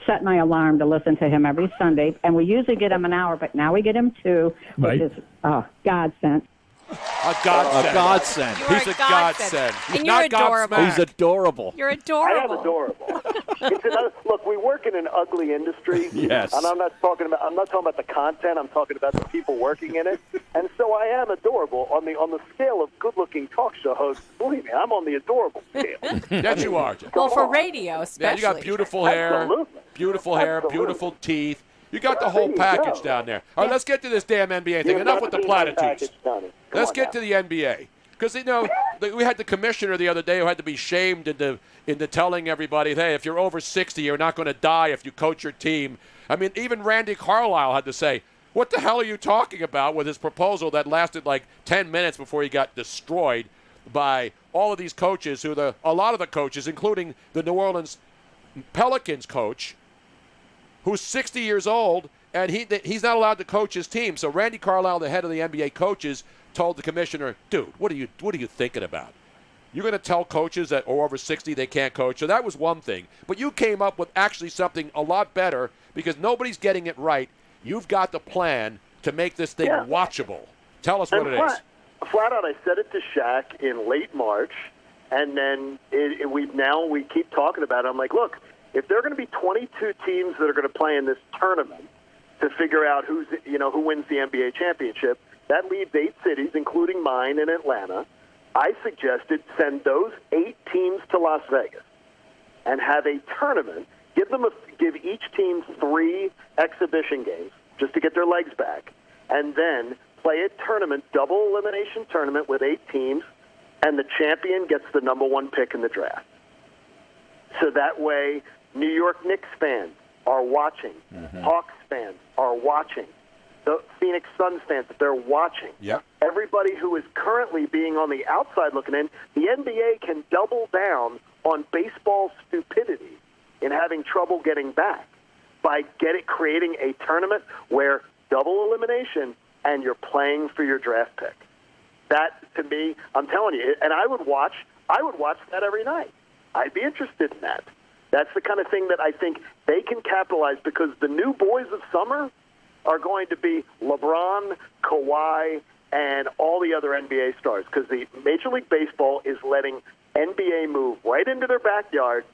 set my alarm to listen to him every Sunday, and we usually get him an hour, but now we get him 2, which is godsend. A godsend. He's a godsend. And you're adorable. He's adorable. You're adorable. I am adorable. Look, we work in an ugly industry. Yes. And I'm not talking about the content. I'm talking about the people working in it. And so I am adorable on the scale of good-looking talk show hosts. Believe me, I'm on the adorable scale. Yes, you are. Well, for radio, especially. Yeah, you got beautiful hair, beautiful teeth. You got the whole package down there. All right, let's get to this damn NBA thing. Enough with the platitudes. Let's get to the NBA. Because, we had the commissioner the other day who had to be shamed into telling everybody, hey, if you're over 60, you're not going to die if you coach your team. I mean, even Randy Carlisle had to say, what the hell are you talking about with his proposal that lasted like 10 minutes before he got destroyed by all of these coaches, a lot of the coaches, including the New Orleans Pelicans coach, who's 60 years old, and he's not allowed to coach his team. So Randy Carlisle, the head of the NBA coaches, told the commissioner, dude, what are you thinking about? You're going to tell coaches that are over 60 they can't coach. So that was one thing. But you came up with actually something a lot better because nobody's getting it right. You've got the plan to make this thing watchable. Tell us what it is. Flat out, I said it to Shaq in late March, and then we keep talking about it. I'm like, look, if there are going to be 22 teams that are going to play in this tournament to figure out who wins the NBA championship, that leaves 8 cities, including mine in Atlanta. I suggested send those 8 teams to Las Vegas and have a tournament. Give each team 3 exhibition games just to get their legs back, and then play a tournament, double elimination tournament with 8 teams, and the champion gets the number 1 pick in the draft. So that way, New York Knicks fans are watching. Hawks fans are watching. The Phoenix Suns fans, they're watching. Yep. Everybody who is currently being on the outside looking in, the NBA can double down on baseball's stupidity in having trouble getting back by creating a tournament where double elimination and you're playing for your draft pick. That, to me, I'm telling you, and I would watch that every night. I'd be interested in that. That's the kind of thing that I think they can capitalize because the new boys of summer are going to be LeBron, Kawhi, and all the other NBA stars because the Major League Baseball is letting NBA move right into their backyard.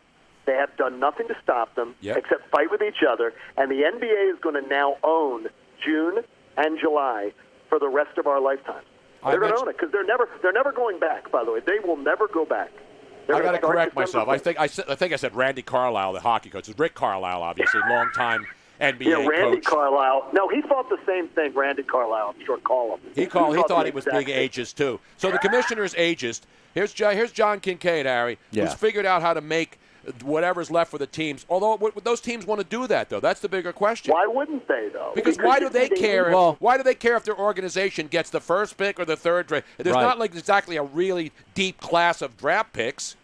They have done nothing to stop them except fight with each other, and the NBA is going to now own June and July for the rest of our lifetimes. They're going to own it because they're never going back. By the way, they will never go back. I got to correct myself. I think I said Randy Carlisle, the hockey coach. It's Rick Carlisle, obviously, longtime NBA coach. Randy Carlisle. No, he thought the same thing. Randy Carlisle, I'm sure, call him. He thought he was being ageist too. So the commissioner's ageist. Here's John Kincaid, Harry, who's figured out how to make whatever's left for the teams. Although would those teams want to do that, though? That's the bigger question. Why wouldn't they, though? Because why do they care? Why do they care if their organization gets the first pick or the third draft? There's not like exactly a really deep class of draft picks.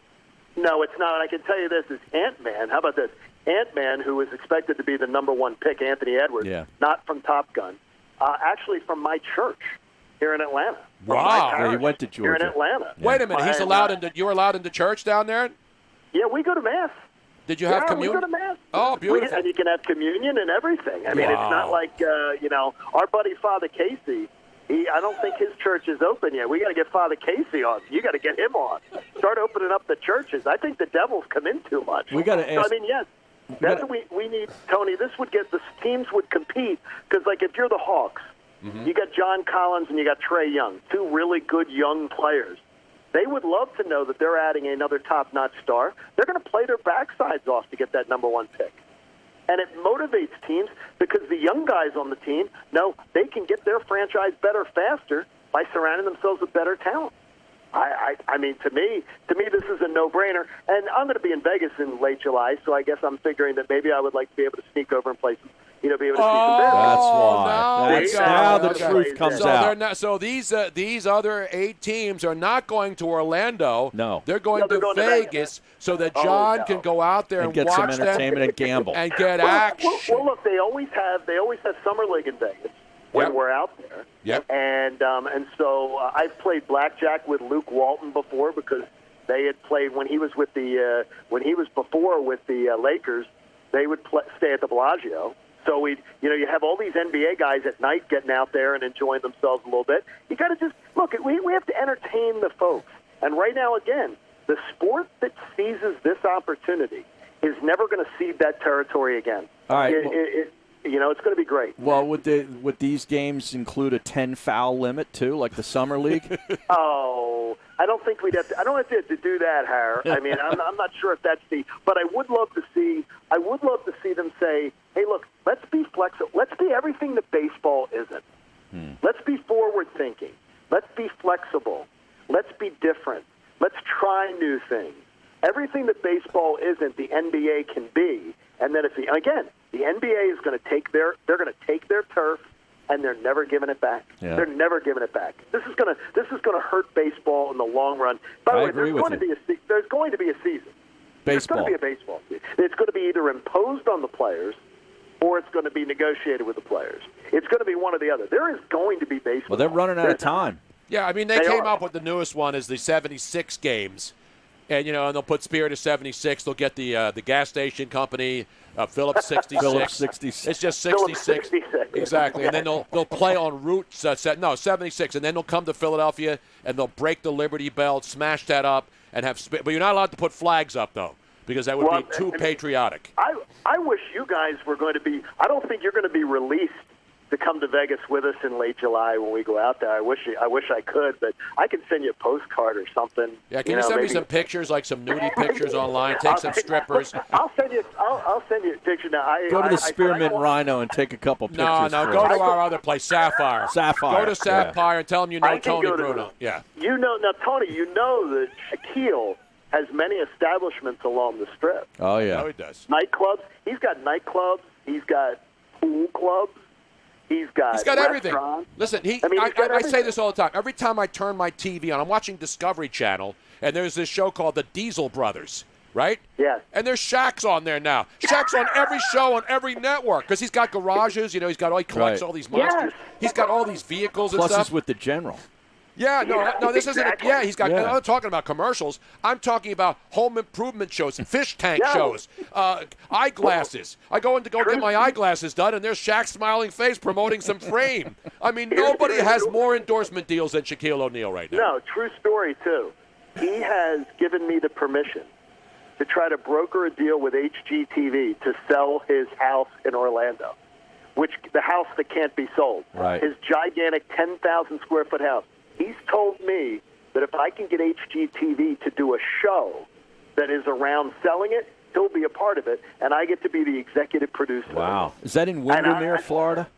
No, it's not. And I can tell you this is Ant-Man. How about this? Ant-Man, who is expected to be the number 1 pick, Anthony Edwards, not from Top Gun, actually from my church here in Atlanta. Wow, he went to Georgia. Here in Atlanta. Wait a minute, you're allowed into church down there? Yeah, we go to Mass. Did you have communion? We go to Mass. Oh, beautiful. And you can have communion and everything. I mean, it's not like, our buddy Father Casey, I don't think his church is open yet. We got to get Father Casey on. You got to get him on. Start opening up the churches. I think the devil's come in too much. We got to ask. So, I mean, yes, that's what we need, Tony. This would get the teams would compete because, like, if you're the Hawks, you got John Collins and you got Trae Young, 2 really good young players. They would love to know that they're adding another top-notch star. They're going to play their backsides off to get that number one pick. And it motivates teams because the young guys on the team know they can get their franchise better faster by surrounding themselves with better talent. I mean, to me, this is a no-brainer. And I'm going to be in Vegas in late July, so I guess I'm figuring that maybe I would like to be able to sneak over and play some, be able to see some That's business. why. Now the truth comes out. So these other 8 teams are not going to Orlando. No. They're going to Vegas so that John can go out there and get watch some entertainment them and gamble. and get action. Well, look, they always have Summer League in Vegas when we're out there. Yep. And so I've played blackjack with Luke Walton before because they had played when he was with the before with the Lakers. They would stay at the Bellagio. So you have all these NBA guys at night getting out there and enjoying themselves a little bit. You got to just look. We have to entertain the folks. And right now, again, the sport that seizes this opportunity is never going to cede that territory again. All right. It's going to be great. Well, would these games include a 10-foul limit too, like the summer league? Oh, I don't think we'd have to. I don't have to do that, Har. I mean, I'm not sure if that's the. But I would love to see. I would love to see them say, "Hey, look, let's be flexible. Let's be everything that baseball isn't. Let's be forward thinking. Let's be flexible. Let's be different. Let's try new things. Everything that baseball isn't, the NBA can be. And then the NBA is going to take their turf, and they're never giving it back. Yeah. They're never giving it back. This is going to hurt baseball in the long run. By the way, there's going to be a season. Baseball. There's going to be a baseball season. It's going to be either imposed on the players, or it's going to be negotiated with the players. It's going to be one or the other. There is going to be baseball. Well, they're running out of time. Yeah, I mean, they came up with the newest one is the 76 games. And, and they'll put Spirit of 76. They'll get the gas station company, Phillips 66. Phillips 66. It's just 66. Exactly. And then they'll play on Route 76. And then they'll come to Philadelphia, and they'll break the Liberty Bell, smash that up, and have – but you're not allowed to put flags up, though, because that would be too patriotic. I wish you guys were going to be – I don't think you're going to be released to come to Vegas with us in late July when we go out there. I wish I could, but I can send you a postcard or something. Yeah, can you send me some pictures, like some nudie pictures online? Take some strippers. I'll send you a picture now. Go to the Spearmint Rhino and take a couple pictures. No, go to our other place, Sapphire. Go to Sapphire and tell them you know Tony Bruno. Yeah. Now, Tony, you know that Shaquille has many establishments along the Strip. Oh, yeah. No, he does. Nightclubs. He's got nightclubs. He's got pool clubs. He's got everything. Listen, I say this all the time. Every time I turn my TV on, I'm watching Discovery Channel, and there's this show called The Diesel Brothers, right? Yeah. And there's Shaq's on there now. Shaq's on every show on every network because he's got garages. He collects all these monsters. Yes. He's got all these vehicles and stuff. Plus, he's with the General. Yeah, no, this isn't. He's got. I'm not talking about commercials. I'm talking about home improvement shows, fish tank shows, eyeglasses. I go in to get my eyeglasses done, and there's Shaq's smiling face promoting some frame. I mean, nobody has more endorsement deals than Shaquille O'Neal right now. No, true story too. He has given me the permission to try to broker a deal with HGTV to sell his house in Orlando, the house that can't be sold. Right. His gigantic 10,000 square foot house. He's told me that if I can get HGTV to do a show that is around selling it, he'll be a part of it, and I get to be the executive producer. Wow. Is that in Windermere, Florida?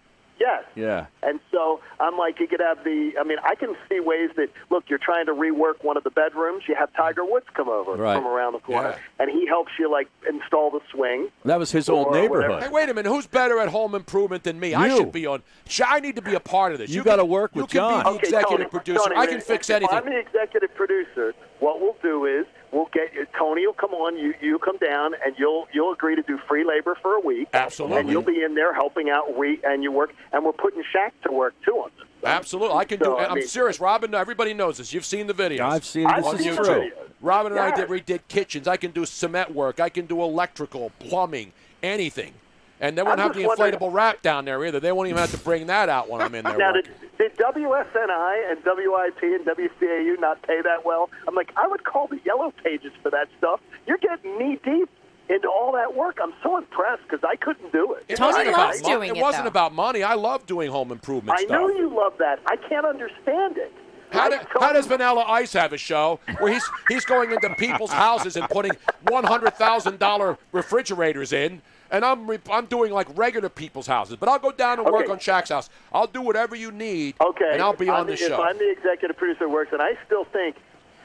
Yes. Yeah. And so I'm like, you could have I can see ways that, look, you're trying to rework one of the bedrooms. You have Tiger Woods come over from around the corner, and he helps you, install the swing. That was his old neighborhood. Whatever. Hey, wait a minute. Who's better at home improvement than me? You. I should be on. I need to be a part of this. You got to work with John. You can be the executive producer. Tony, I can fix anything. If I'm the executive producer, what we'll do is we'll get Tony will come on, you come down, and you'll agree to do free labor for a week. Absolutely. And you'll be in there helping out, and you work, and we're putting Shaq to work too on this. Absolutely. I can do it. I'm serious. Robin, everybody knows this. You've seen the videos. I've seen it. This is true. Robin and I redid kitchens. I can do cement work. I can do electrical, plumbing, anything. And they won't have the inflatable wrap down there either. They won't even have to bring that out when I'm in there now, working. Did WSNI and WIP and WCAU not pay that well? I'm like, I would call the Yellow Pages for that stuff. You're getting knee-deep into all that work. I'm so impressed because I couldn't do it. It wasn't about money. I love doing home improvement stuff. I know you love that. I can't understand it. How does Vanilla Ice have a show where he's going into people's houses and putting $100,000 refrigerators in, and I'm doing like regular people's houses, but I'll go down and work on Shaq's house. I'll do whatever you need, and I'll be on the show. If I'm the executive producer that works, and I still think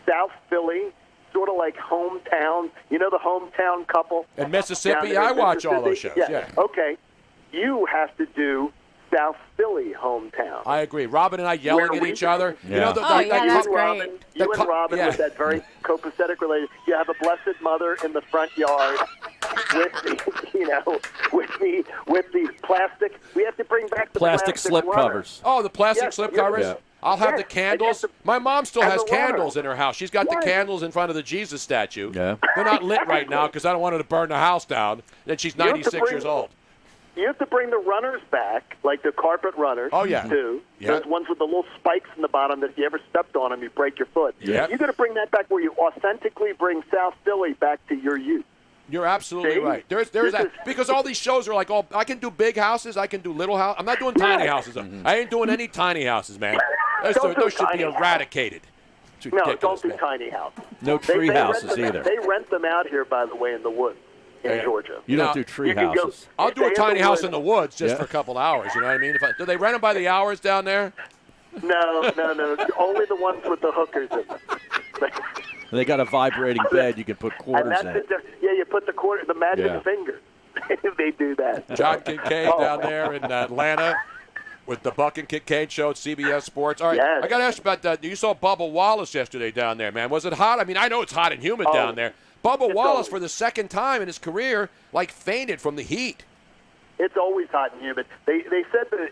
South Philly, sort of like hometown, you know the hometown couple? In Mississippi, I watch all those shows, yeah. Okay. You have to do South Philly hometown. I agree. Robin and I yelling at each other. Yeah. You know, that's great. You and Robin with that very copacetic relationship. You have a blessed mother in the front yard with the plastic. We have to bring back the plastic slip runner. covers. Oh, the plastic slip covers? Yeah. I'll have the candles. My mom still has candles in her house. She's got the Right. candles in front of the Jesus statue. Yeah. They're not lit right now because I don't want her to burn the house down. And she's 96 years old. You have to bring the runners back, like the carpet runners. Oh, yeah. Too. Yeah. Those ones with the little spikes in the bottom that if you ever stepped on them, you break your foot. Yeah. You got to bring that back where you authentically bring South Philly back to your youth. You're absolutely See? right. There's that because all these shows are like, I can do big houses, I can do little houses. I'm not doing tiny houses. Mm-hmm. I ain't doing any tiny houses, man. Those should be eradicated. It's No, ridiculous, don't do man. tiny houses. No tree houses either. They rent them out here, by the way, in the woods in Georgia. You don't do tree can go- houses. I'll do a Stay in tiny the house woods. in the woods just Yeah. for a couple hours. You know what I mean? Do they rent them by the hours down there? No. Only the ones with the hookers in them. They got a vibrating bed you can put And quarters that's in. you put the magic Yeah. finger. They do that. John Kincaid Oh. down there in Atlanta with the Buck and Kincaid show at CBS Sports. All right, Yes. I got to ask you about you saw Bubba Wallace yesterday down there, man. Was it hot? I mean, I know it's hot and humid down there. Bubba Wallace, for the second time in his career, fainted from the heat. It's always hot and humid. They said that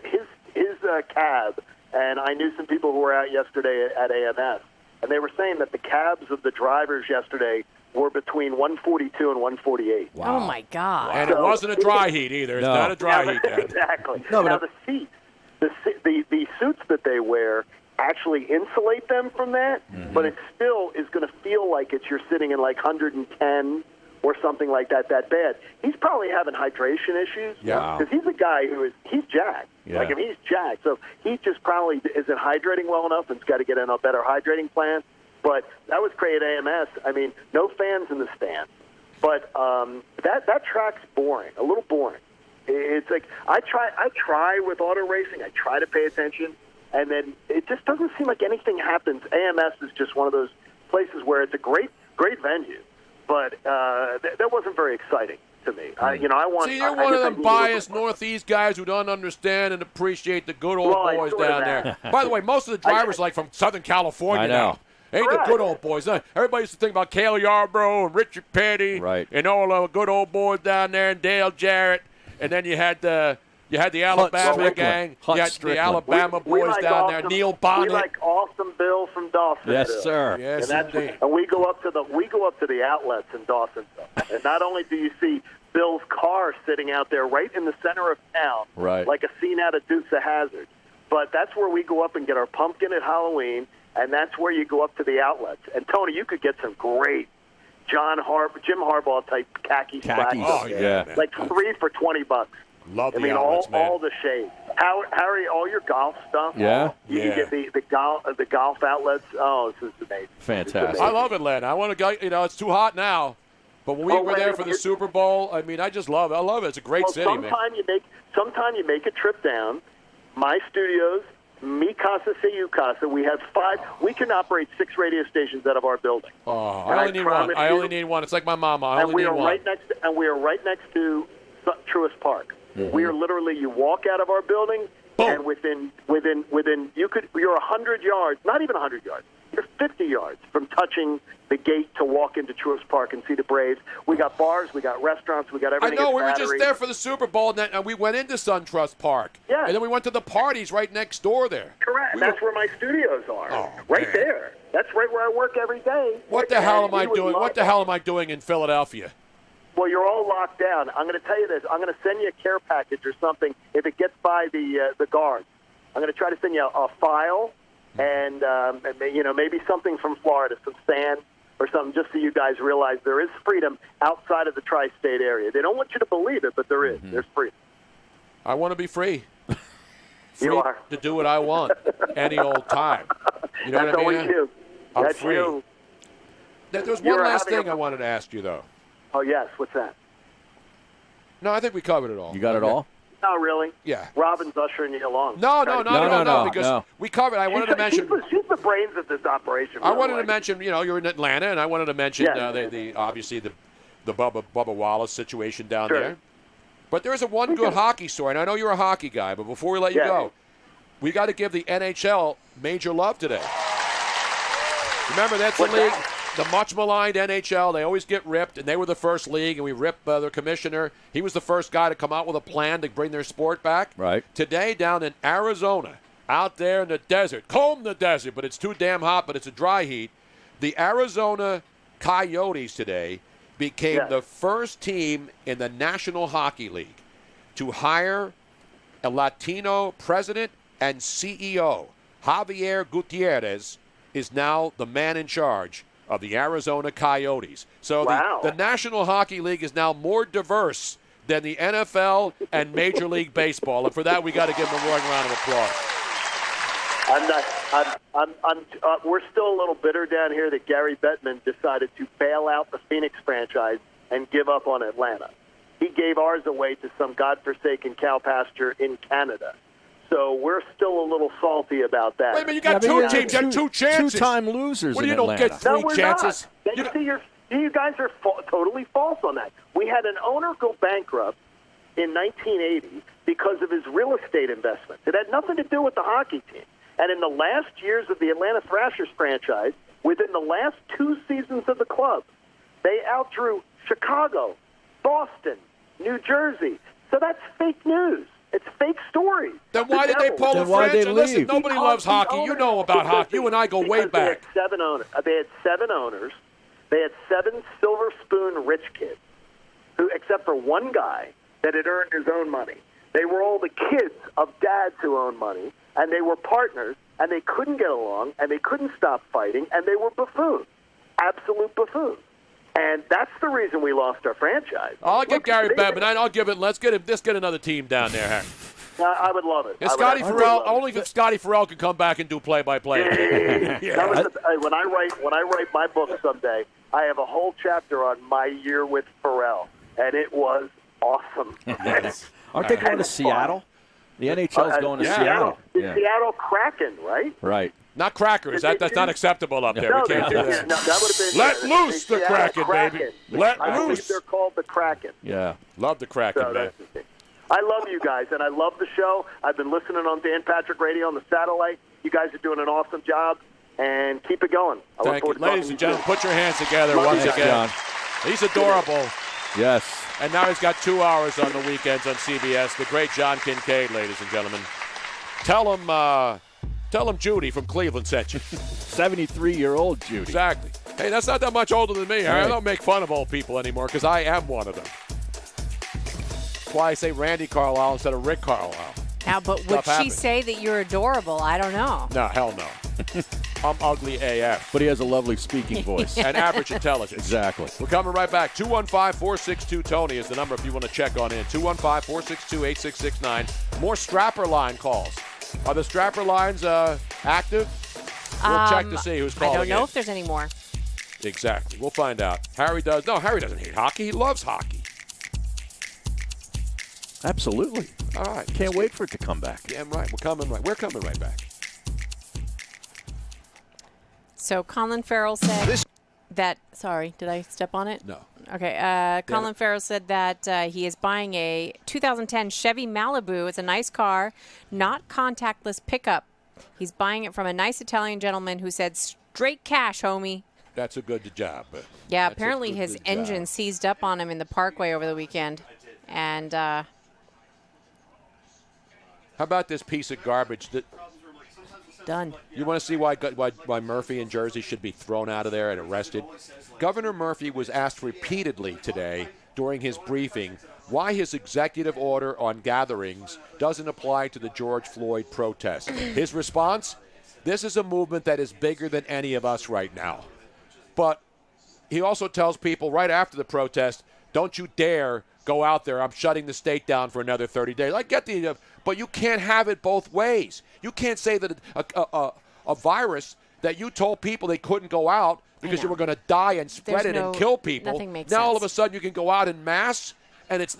his cab, and I knew some people who were out yesterday at AMS, and they were saying that the cabs of the drivers yesterday were between 142 and 148. Oh, my God. And it wasn't a dry heat either. It's not a dry heat. Dad. Exactly. No, but now, the seats, the suits that they wear actually insulate them from that, but it still is going to feel like you're sitting in like 110 or something like that bad. He's probably having hydration issues. Yeah. Because he's a guy he's jacked. Yeah. Like, if he's jacked. So he just probably isn't hydrating well enough and's got to get in a better hydrating plan. But that was great at AMS. I mean, no fans in the stands. But that track's boring, a little boring. It's like I try with auto racing. I try to pay attention, and then it just doesn't seem like anything happens. AMS is just one of those places where it's a great venue, but that wasn't very exciting to me. I want. See, you're one of them biased Northeast guys who don't understand and appreciate the good old boys down there. By the way, most of the drivers from Southern California I know. now. Ain't the good old boys. Everybody used to think about Cale Yarborough and Richard Petty and all the good old boys down there and Dale Jarrett. And then you had the Alabama gang. You had the Alabama boys like down there. Neil Bonnet. We like Awesome Bill from Dawsonville. Yes, sir. Yes, and we go up to the outlets in Dawsonville. And not only do you see Bill's car sitting out there right in the center of town, like a scene out of Dukes of Hazzard, but that's where we go up and get our pumpkin at Halloween, and that's where you go up to the outlets. And Tony, you could get some great Jim Harbaugh type khaki slacks. Oh yeah, like 3 for $20. Love the I mean, outlets, man. all the shades. Harry, all your golf stuff. Yeah? You can get the golf outlets. Oh, this is amazing. Fantastic. I love Atlanta. I want to go. It's too hot now, but when we were there for the Super Bowl, I mean, I just love it. I love it. It's a great city, man. Sometime you make a trip down. My studios, Mi Casa Se You Casa. We have 5. We can operate 6 radio stations out of our building. Oh, I only need one. I only need one. It's like my mama. I only need one. We are right next to Truist Park. We are literally, you walk out of our building, and within you're 100 yards, not even 100 yards, you're 50 yards from touching the gate to walk into Truist Park and see the Braves. We got bars, we got restaurants, we got everything. I know, at we were Battery. just there for the Super Bowl, and we went into SunTrust Park. Yeah. And then we went to the parties right next door there. Correct. That's where my studios are. Right there. That's right where I work every day. What the hell am I doing? What the hell am I doing in Philadelphia? Well, you're all locked down. I'm going to tell you this. I'm going to send you a care package or something if it gets by the guards. I'm going to try to send you a file and maybe something from Florida, some sand or something, just so you guys realize there is freedom outside of the tri-state area. They don't want you to believe it, but there is. There's freedom. I want to be free. free to do what I want any old time. You know That's what I mean? always you. I'm That's free. you. There's one You're last having thing I wanted to ask you, though. Oh, yes. What's that? No, I think we covered it all. You got it all? Oh, really? Yeah. Robin's ushering you along. No, because we covered. I wanted to mention. She's the brains of this operation. I wanted to mention, you're in Atlanta, and I wanted to mention obviously the Bubba Wallace situation down there. But there is one good hockey story, and I know you're a hockey guy. But before we let you go, we got to give the NHL major love today. Remember, that's the league, the much maligned NHL. They always get ripped, and they were the first league, and we ripped their commissioner. He was the first guy to come out with a plan to bring their sport back. Right. Today, down in Arizona, out there in the desert, comb the desert, but it's too damn hot, but it's a dry heat. The Arizona Coyotes today became the first team in the National Hockey League to hire a Latino president and CEO. Javier Gutierrez is now the man in charge of the Arizona Coyotes. So the National Hockey League is now more diverse than the NFL and Major League Baseball, and for that we got to give them a roaring round of applause. We're still a little bitter down here that Gary Bettman decided to bail out the Phoenix franchise and give up on Atlanta. He gave ours away to some godforsaken cow pasture in Canada. So we're still a little salty about that. Wait a minute, you got two teams, you got two chances. Two-time losers in you Atlanta. don't get three chances. Not. You guys are totally false on that. We had an owner go bankrupt in 1980 because of his real estate investments. It had nothing to do with the hockey team. And in the last years of the Atlanta Thrashers franchise, within the last 2 seasons of the club, they outdrew Chicago, Boston, New Jersey. So that's fake news. It's fake stories. Then why did they pull the franchise? Listen, nobody loves hockey. You know about hockey. You and I go way back. They had 7 owners. They had 7 silver spoon rich kids, who, except for one guy that had earned his own money. They were all the kids of dads who owned money, and they were partners, and they couldn't get along, and they couldn't stop fighting, and they were buffoons, absolute buffoons. And that's the reason we lost our franchise. I'll get Gary Bettman. I'll give it. Let's get another team down there, Harry. I would love it. And Scotty Farrell, only if Scotty Farrell could come back and do play-by-play. When I write my book someday, I have a whole chapter on my year with Farrell, and it was awesome. Yes. Aren't they going to Seattle? The NHL's going to Seattle. The Seattle Kraken, right? Right. Not Crackers. That's not acceptable up there. No, we can't do that. No, that would have been Let loose the Kraken, baby. Let I loose. think they're called the Kraken. Yeah. Love the Kraken, man. I love you guys, and I love the show. I've been listening on Dan Patrick Radio on the satellite. You guys are doing an awesome job, and keep it going. Thank you. Ladies and gentlemen, put your hands together once again. John. He's adorable. Yes. And now he's got 2 hours on the weekends on CBS. The great John Kincaid, ladies and gentlemen. Tell him Judy from Cleveland sent you. 73-year-old Judy. Exactly. Hey, that's not that much older than me. Right. I don't make fun of old people anymore because I am one of them. That's why I say Randy Carlisle instead of Rick Carlisle. Now, but would she say that you're adorable? I don't know. No, hell no. I'm ugly AF. But he has a lovely speaking voice. And average intelligence. Exactly. We're coming right back. 215-462-TONY is the number if you want to check on in. 215-462-8669. More strapper line calls. Are the strapper lines active? We'll check to see who's calling I don't know in. if there's any more. Exactly. We'll find out. Harry does. No, Harry doesn't hate hockey. He loves hockey. Absolutely. All right. Can't wait for it to come back. Damn right. We're coming right back. So Colin Farrell said that. Sorry, did I step on it? No. Okay. Colin Farrell said that he is buying a 2010 Chevy Malibu. It's a nice car, not contactless pickup. He's buying it from a nice Italian gentleman who said, "Straight cash, homie." That's a good job. Yeah. Apparently his engine seized up on him in the Parkway over the weekend, and. How about this piece of garbage that? Done. You want to see why Murphy in Jersey should be thrown out of there and arrested? Governor Murphy was asked repeatedly today during his briefing why his executive order on gatherings doesn't apply to the George Floyd protest. His response? This is a movement that is bigger than any of us right now. But he also tells people right after the protest, don't you dare go out there. I'm shutting the state down for another 30 days. I get the, but you can't have it both ways. You can't say that a virus that you told people they couldn't go out because you were going to die and spread it and kill people. Nothing makes now sense. all of a sudden you can go out in mass, and it's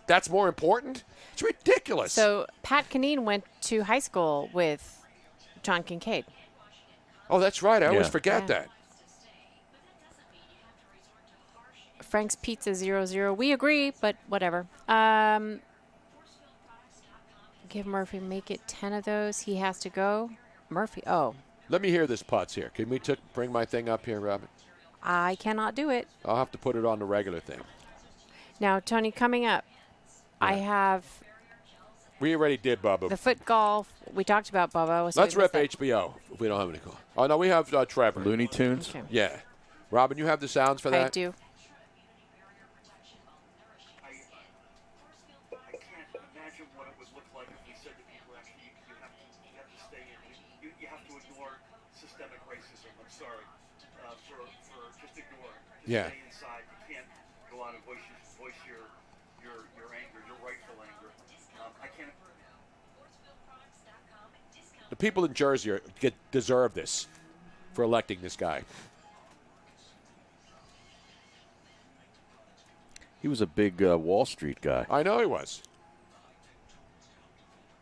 that's more important. It's ridiculous. So Pat Kineen went to high school with John Kincaid. Oh, that's right. I always forget that. Frank's Pizza 00. We agree, but whatever. Give Murphy, make it 10 of those. He has to go. Murphy, Let me hear this putz here. Can we bring my thing up here, Robin? I cannot do it. I'll have to put it on the regular thing. Now, Tony, coming up, I have We already did, Bubba. the foot golf. We talked about Bubba. So Let's rip HBO if we don't have any call. Oh, no, we have Trevor. Looney Tunes? Okay. Yeah. Robin, you have the sounds for that? I do. Yeah. Stay inside. You can't go out and voice your anger, your rightful anger. I can't. The people in Jersey deserve this for electing this guy. He was a big Wall Street guy. I know he was.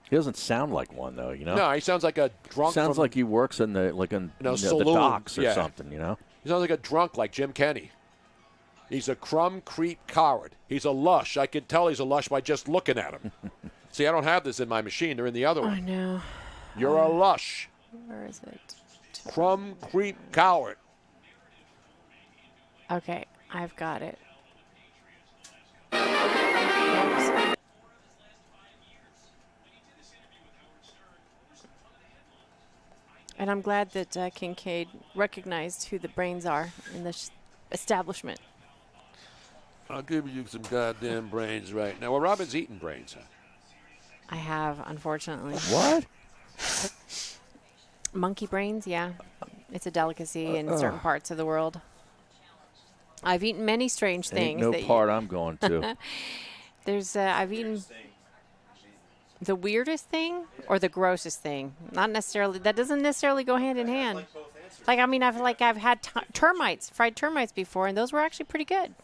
He doesn't sound like one, though, you know? No, he sounds like a drunk. Sounds like he works in the the saloon. docks or something, you know? He sounds like a drunk like Jim Kenny. He's a crumb creep coward. He's a lush. I can tell he's a lush by just looking at him. See, I don't have this in my machine. They're in the other one. I know. You're a lush. Where is it? Crumb creep coward. Okay, I've got it. And I'm glad that Kincaid recognized who the brains are in this establishment. I'll give you some goddamn brains right now. Well, Robin's eating brains, huh? I have, unfortunately. What? Monkey brains, yeah. It's a delicacy in certain parts of the world. I've eaten many strange things. Ain't no part I'm going to. I've eaten the weirdest thing or the grossest thing. Not necessarily. That doesn't necessarily go hand in hand. Like, I mean, I've had fried termites before, and those were actually pretty good.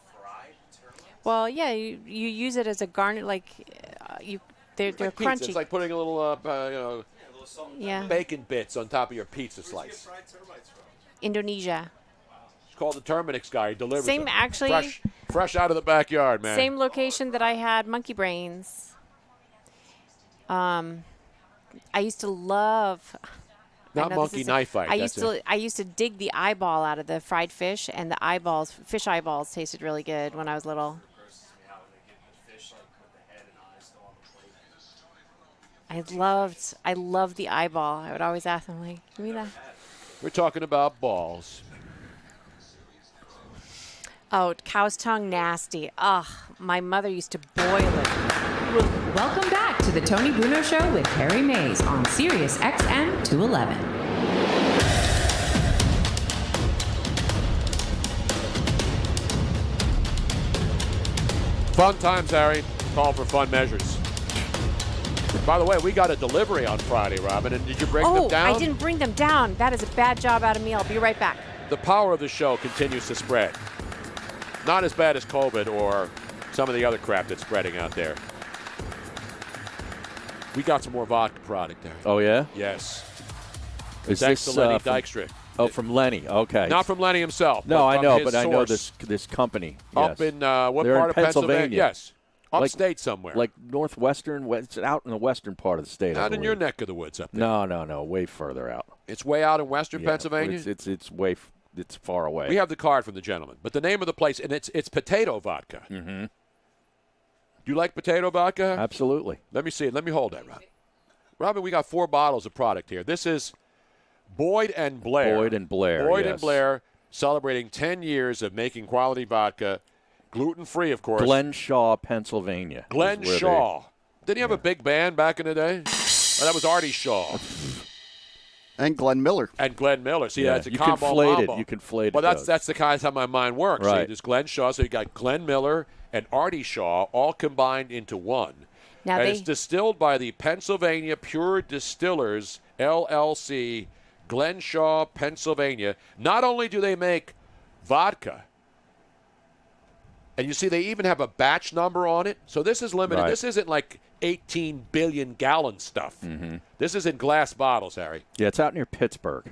Well, yeah, you use it as a garnish, they're Like pizza. crunchy. It's like putting a little, Yeah. bacon bits on top of your pizza slice. Indonesia. It's called the Terminix guy. He delivers Same, them. actually. Fresh out of the backyard, man. Same location that I had monkey brains. I used to love. Not monkey knife fight. I used to dig the eyeball out of the fried fish, and the fish eyeballs tasted really good when I was little. I loved the eyeball. I would always ask them, like, give me that. We're talking about balls. Oh, cow's tongue, nasty. Ugh, my mother used to boil it. Welcome back to the Tony Bruno Show with Harry Mays on SiriusXM 211. Fun times, Harry. Call for fun measures. By the way, we got a delivery on Friday, Robin, and did you bring them down? I didn't bring them down. That is a bad job out of me. I'll be right back. The power of the show continues to spread. Not as bad as COVID or some of the other crap that's spreading out there. We got some more vodka product there. Oh, yeah? Yes. Is Thanks this, to Lenny from- Dykstra. Oh, from Lenny. Okay. Not from Lenny himself. No, but I from know, his but I know source. this company. Up yes. in what They're part in of Pennsylvania? Yes. Upstate somewhere. Like northwestern, it's out in the western part of the state. Not in your neck of the woods up there. No, way further out. It's way out in western Pennsylvania? It's far away. We have the card from the gentleman. But the name of the place, and it's potato vodka. Mm-hmm. Do you like potato vodka? Absolutely. Let me see it. Let me hold that, Robin. Robin, we got 4 bottles of product here. This is Boyd and Blair. Boyd and Blair, Boyd yes. and Blair celebrating 10 years of making quality vodka. Gluten-free, of course. Glen Shaw, Pennsylvania. Glen Shaw. Didn't he have a big band back in the day? Oh, that was Artie Shaw. And Glenn Miller. See, Yeah, that's a you combo conflated. mambo. You conflated Well, those. that's the kind of how my mind works. Right. So there's Glenn Shaw. So you got Glenn Miller and Artie Shaw all combined into one. Now and it's distilled by the Pennsylvania Pure Distillers, LLC, Glen Shaw, Pennsylvania. Not only do they make vodka, and you see they even have a batch number on it. So this is limited. Right. This isn't like 18 billion gallon stuff. Mm-hmm. This is in glass bottles, Harry. Yeah, it's out near Pittsburgh.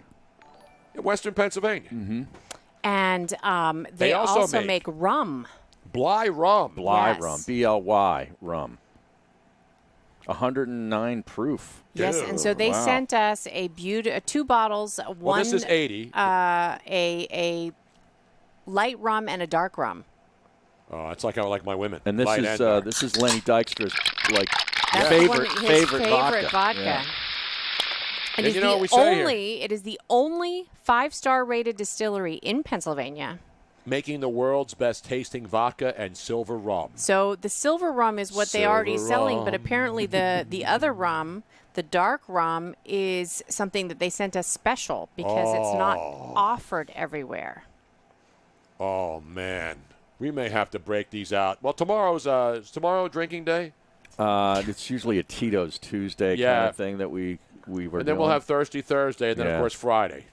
In Western Pennsylvania. Mm-hmm. And They they also also make make rum. Bly rum. Bly Yes. rum. BLY rum. 109 proof. Yes, and so they Wow. sent us two bottles. One, Well, this is 80. A light rum and a dark rum. Oh, it's like I like my women. And this Light is dark. this is Lenny Dykstra's like That's favorite his favorite vodka. vodka. And it's you know what we the say only. It is the only 5-star rated distillery in Pennsylvania. Making the world's best tasting vodka and silver rum. So the silver rum is what they already Silver selling, but rum. apparently the other rum, the dark rum, is something that they sent us special because it's not offered everywhere. Oh, man. We may have to break these out. Well, is tomorrow drinking day? It's usually a Tito's Tuesday kind of thing that we were And then doing. we'll have Thirsty Thursday, and then, of Yeah. course, Friday.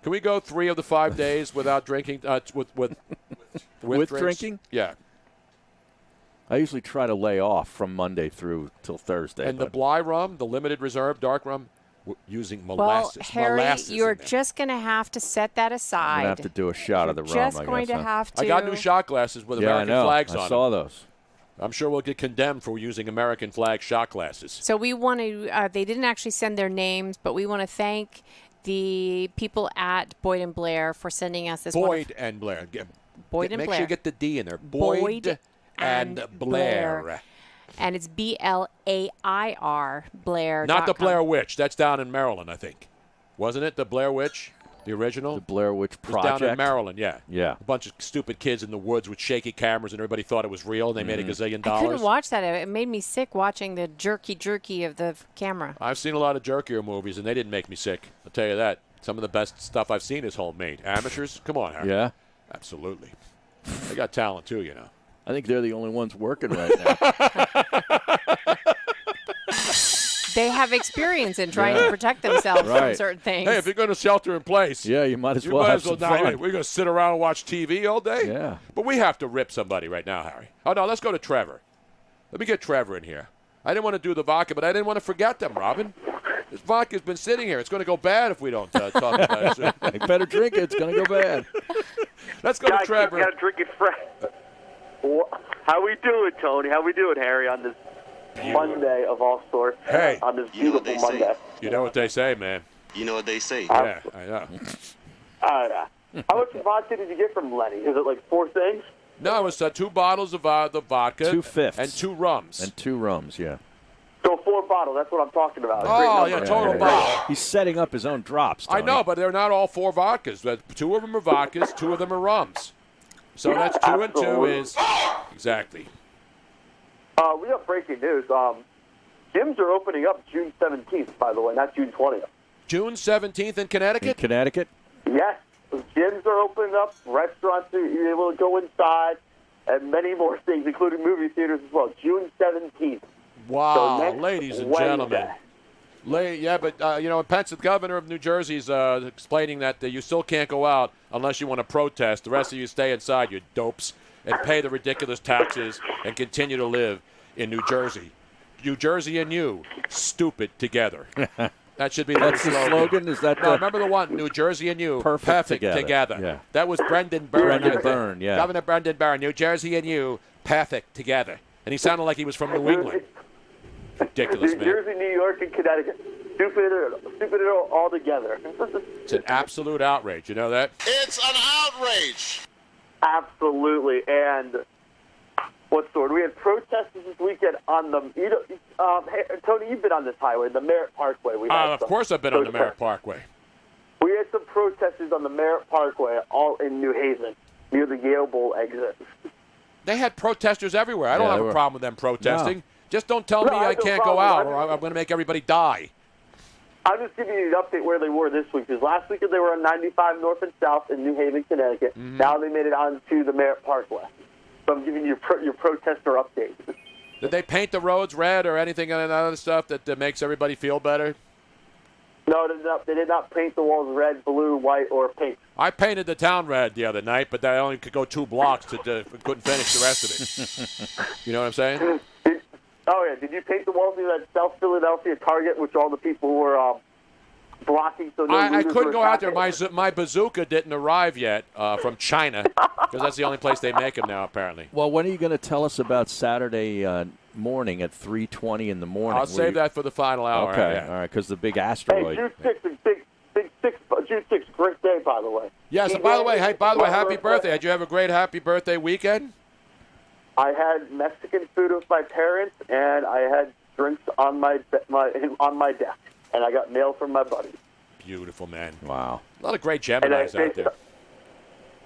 Can we go 3 of the 5 days without drinking? With drinks? drinking? Yeah. I usually try to lay off from Monday through till Thursday. And the but Bly rum, the limited reserve dark rum, using Well, molasses. Harry, molasses you're in there. just going to have to set that I'm aside. gonna have to do a shot of the rum. just I going guess, to huh? have to. I got new shot glasses with Yeah, American I know. flags I on saw them. those. I'm sure we'll get condemned for using American flag shot glasses. So we want to. They didn't actually send their names, but we want to thank the people at Boyd and Blair for sending us this. Boyd and Blair. Boyd and Make Blair. sure you get the D in there. Boyd and Blair. And it's BLAIR Blair. Not the Blair Witch. That's down in Maryland, I think. Wasn't it the Blair Witch? The original? The Blair Witch It was down in Project? Maryland, yeah. Yeah. A bunch of stupid kids in the woods with shaky cameras, and everybody thought it was real, and they made a gazillion I couldn't dollars. watch that. It made me sick watching the jerky of the camera. I've seen a lot of jerkier movies, and they didn't make me sick. I'll tell you that. Some of the best stuff I've seen is homemade. Amateurs? Come on, Harry. Yeah? Absolutely. They got talent, too, you know. I think they're the only ones working right now. They have experience in trying to protect themselves from Right. certain things. Hey, if you're going to shelter in place, Yeah, you might as you well might have as well some not. fun. We're going to sit around and watch TV all day? Yeah. But we have to rip somebody right now, Harry. Oh, no, let's go to Trevor. Let me get Trevor in here. I didn't want to do the vodka, but I didn't want to forget them, Robin. This vodka's been sitting here. It's going to go bad if we don't talk about it soon. You better drink it. It's going to go bad. Let's go to Trevor. Got to drink it fresh. How we doing, Tony? How we doing, Harry, on this Monday of all sorts? Hey. On this beautiful Monday. You know what they say, man. You know what they say. Yeah, I know. How much vodka did you get from Lenny? Is it like 4 things? No, it was 2 bottles of the vodka. 2/5. And 2 rums. And 2 rums, yeah. So 4 bottles. That's what I'm talking about. Oh, Great yeah, number. total bottle. He's setting up his own drops. I Tony. know, but they're not all 4 vodkas. But 2 of them are vodkas, 2 of them are rums. So that's 2 and 2 is exactly. We have breaking news. Gyms are opening up June 17th, by the way, not June 20th. June 17th in Connecticut? In Connecticut? Yes, gyms are opening up. Restaurants are able to go inside, and many more things, including movie theaters as well. June 17th. Wow, So next ladies and Wednesday. gentlemen. Yeah, but, the governor of New Jersey is explaining that you still can't go out unless you want to protest. The rest of you stay inside, you dopes, and pay the ridiculous taxes and continue to live in New Jersey. New Jersey and you, stupid together. That should be That's the the slogan? Is that no, the- remember the one, New Jersey and you, Perfect together. Yeah. That was Brendan Byrne. Brendan I think. Byrne, yeah. Governor Brendan Byrne, New Jersey and you, perfect together. And he sounded like he was from New England. Ridiculous, New man. Jersey, New York, and Connecticut. Stupid all together. It's an absolute outrage. You know that? It's an outrage. Absolutely. And what's the word? We had protesters this weekend on the. Hey, Tony, you've been on this highway, the Merritt Parkway. We had Of some course I've been on the Merritt protests. Parkway. We had some protesters on the Merritt Parkway, all in New Haven, near the Yale Bowl exit. They had protesters everywhere. I don't Yeah, have they a were- problem with them protesting. No. Just don't tell No, me I I have no can't go problem. out or I'm going to make everybody die. I'm just giving you an update where they were this week, because last week they were on 95 north and south in New Haven, Connecticut. Mm-hmm. Now they made it onto the Merritt Parkway. So I'm giving you your protester update. Did they paint the roads red or anything other stuff that makes everybody feel better? No, they did not paint the walls red, blue, white, or pink. I painted the town red the other night, but I only could go 2 blocks couldn't finish the rest of it. You know what I'm saying? Oh, yeah. Did you paint the walls in that South Philadelphia Target, which all the people were blocking? So I couldn't go out there. My bazooka didn't arrive yet from China, because that's the only place they make them now, apparently. Well, when are you going to tell us about Saturday morning at 3:20 in the morning? I'll save that for the final hour. Okay, Yeah. all right, because the big Hey, asteroid. June 6th is June 6th, great day, by the way. Yes, and by the way, happy birthday. Did you have a great happy birthday weekend? I had Mexican food with my parents, and I had drinks on my deck, and I got mail from my buddy. Beautiful, man. Wow. A lot of great Geminis out there.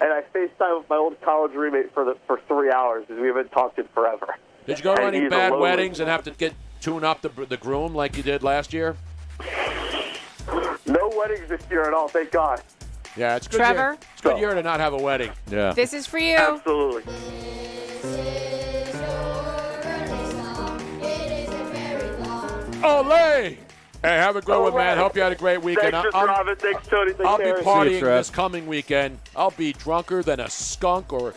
And I FaceTime with my old college roommate for 3 hours, because we haven't talked in forever. Did you go to And any he's bad alone. weddings and have to tune up the groom like you did last year? No weddings this year at all, thank God. Yeah, it's good. Trevor? It's a good year to not have a wedding. Yeah. This is for you. Absolutely. Olé! Hey, have a good one, man. Hope you had a great weekend. Thanks, Robin. Thanks, Tony. Thanks, I'll be Harry. partying this coming weekend. I'll be drunker than a skunk or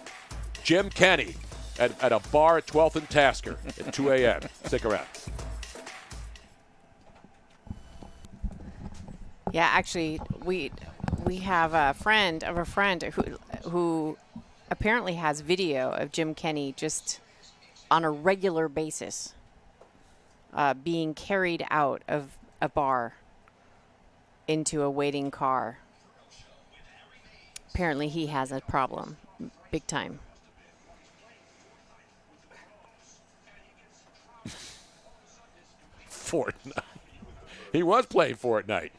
Jim Kenny at a bar at 12th and Tasker at 2 a.m. Stick around. Yeah, actually, we have a friend of a friend who apparently has video of Jim Kenny just on a regular basis being carried out of a bar into a waiting car. Apparently, he has a problem, big time. Fortnite. He was playing Fortnite.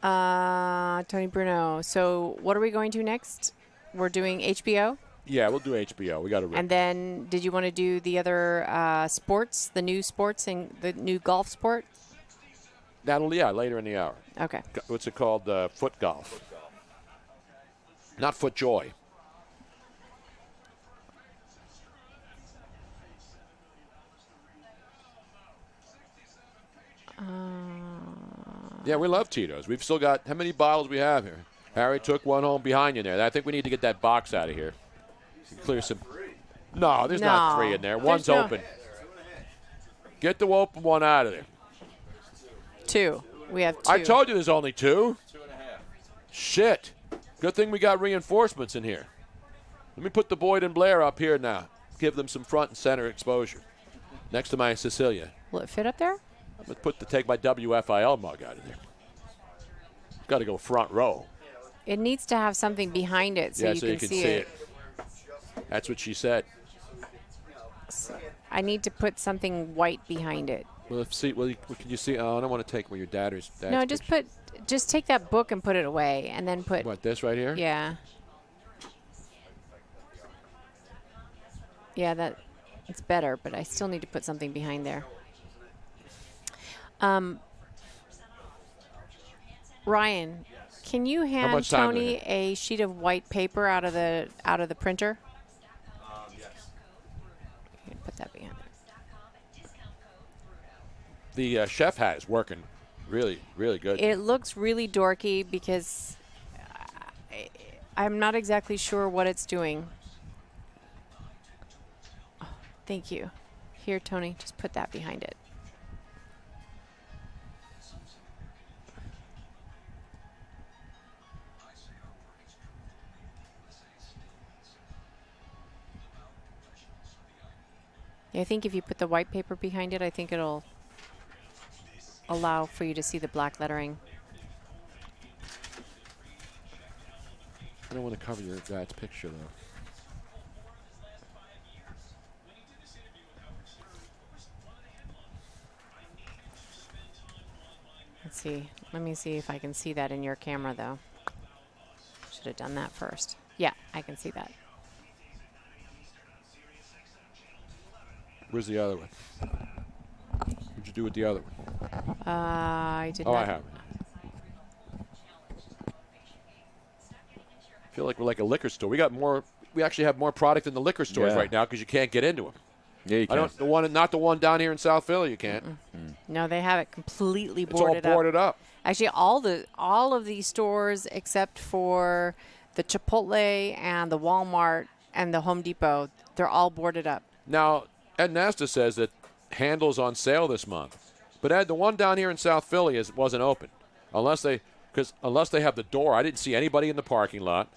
Tony Bruno. So what are we going to next? We're doing HBO? Yeah, we'll do HBO. We got to. And then did you want to do the other sports, the new sports and the new golf sport? Later in the hour. Okay. What's it called? Foot golf. Not foot joy. Yeah, we love Tito's. We've still got, how many bottles we have here? Harry took one home behind you there. I think we need to get that box out of here. Clear some. No, there's not 3 in there. One's open. Get the open one out of there. 2. We have 2. I told you there's only 2. 2.5. Shit. Good thing we got reinforcements in here. Let me put the Boyd and Blair up here now. Give them some front and center exposure. Next to my Cecilia. Will it fit up there? I'm going to take my WFIL mug out of there. Got to go front row. It needs to have something behind it so you can see it. That's what she said. I need to put something white behind it. Well, can you see? Oh, I don't want to take where your dad's No, just take that book and put it away, and then put. What, this right here? Yeah. Yeah, it's better, but I still need to put something behind there. Ryan, can you hand Tony a sheet of white paper out of the printer? Yes. Put that behind it. The chef hat is working really, really good. It looks really dorky because I'm not exactly sure what it's doing. Oh, thank you. Here, Tony, just put that behind it. I think if you put the white paper behind it, I think it'll allow for you to see the black lettering. I don't want to cover your dad's picture, though. Let's see. Let me see if I can see that in your camera, though. Should have done that first. Yeah, I can see that. Where's the other one? What'd you do with the other one? I did not. I haven't. I feel like we're like a liquor store. We actually have more product in the liquor stores right now because you can't get into them. Yeah, you can. Not the one down here in South Philly. You can't. No, they have it completely It's all boarded boarded up. Actually, all of these stores except for the Chipotle and the Walmart and the Home Depot, they're all boarded up. Now, Ed Nasta says that Handle's on sale this month. But Ed, the one down here in South Philly wasn't open. Unless they have the door. I didn't see anybody in the parking lot.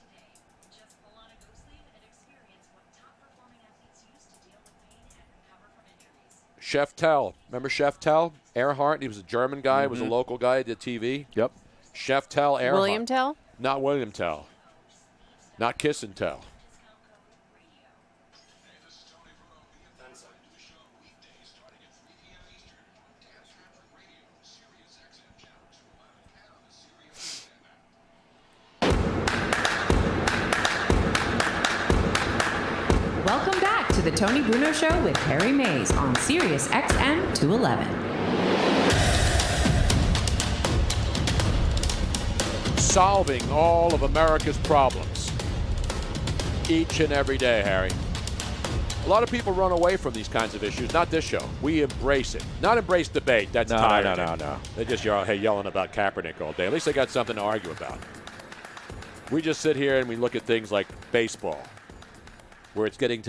Chef Tell. Remember Chef Tell? Earhart. He was a German guy. He was a local guy. He did TV. Yep. Chef Tell Earhart. William Tell? Not William Tell. Not Kiss and Tell. Welcome back to the Tony Bruno Show with Harry Mays on SiriusXM 211. Solving all of America's problems each and every day, Harry. A lot of people run away from these kinds of issues. Not this show. We embrace it. Not embrace debate. That's tiring. No. They just yelling about Kaepernick all day. At least they got something to argue about. We just sit here and we look at things like baseball, where it's getting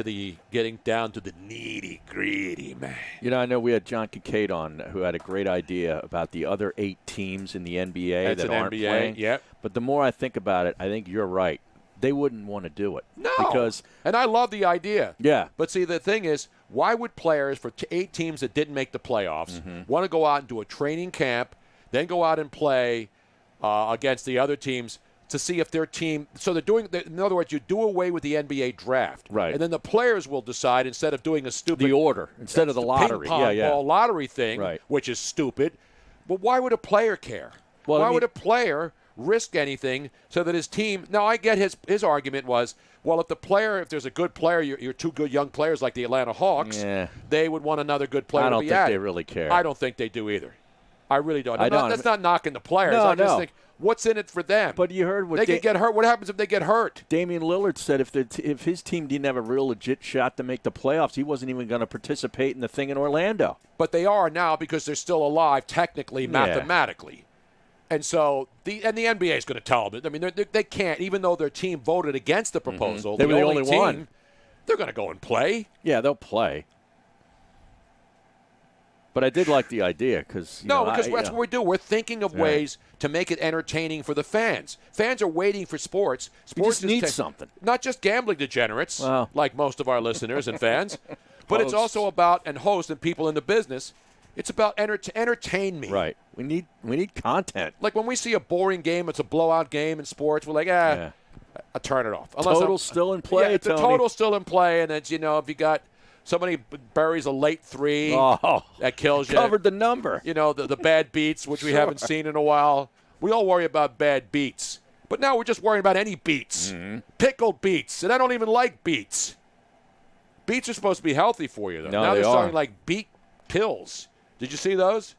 down to the nitty-gritty, man. You know, I know we had John Kincaid on who had a great idea about the other 8 teams in the NBA that aren't playing. Yep. But the more I think about it, I think you're right. They wouldn't want to do it. No. And I love the idea. Yeah. But see, the thing is, why would players for 8 teams that didn't make the playoffs want to go out and do a training camp, then go out and play against the other teams to see if their team – so they're doing – in other words, you do away with the NBA draft. Right. And then the players will decide instead of doing a stupid – the order instead of the lottery. ping-pong ball lottery thing, which is stupid. But why would a player care? Well, why would a player – risk anything so that his team – now, I get his argument was, well, if there's a good player, you're 2 good young players like the Atlanta Hawks, they would want another good player to be I don't think added. they really care. I don't think they do either. I really don't. I don't. That's not knocking the players. No, I just think, what's in it for them? But you heard what they could get hurt. What happens if they get hurt? Damian Lillard said if his team didn't have a real legit shot to make the playoffs, he wasn't even going to participate in the thing in Orlando. But they are now because they're still alive technically, mathematically. And so the NBA is going to tell them. I mean, they can't, even though their team voted against the proposal. They were the only team, one. They're going to go and play. Yeah, they'll play. But I did like the idea because that's what we do. We're thinking of ways to make it entertaining for the fans. Fans are waiting for sports. Sports just need something. Not just gambling degenerates, like most of our listeners and fans, but it's also about and hosts and people in the business. It's about entertain me. Right. We need content. Like when we see a boring game, it's a blowout game in sports. We're like, I turn it off. Total's still in play. Yeah, the total's still in play, and it's if you got somebody buries a late 3, that kills you. Covered the number. The bad beats, which we haven't seen in a while. We all worry about bad beats, but now we're just worrying about any beats, pickled beets, and I don't even like beets. Beets are supposed to be healthy for you, though. No, now they're starting like beet pills. Did you see those?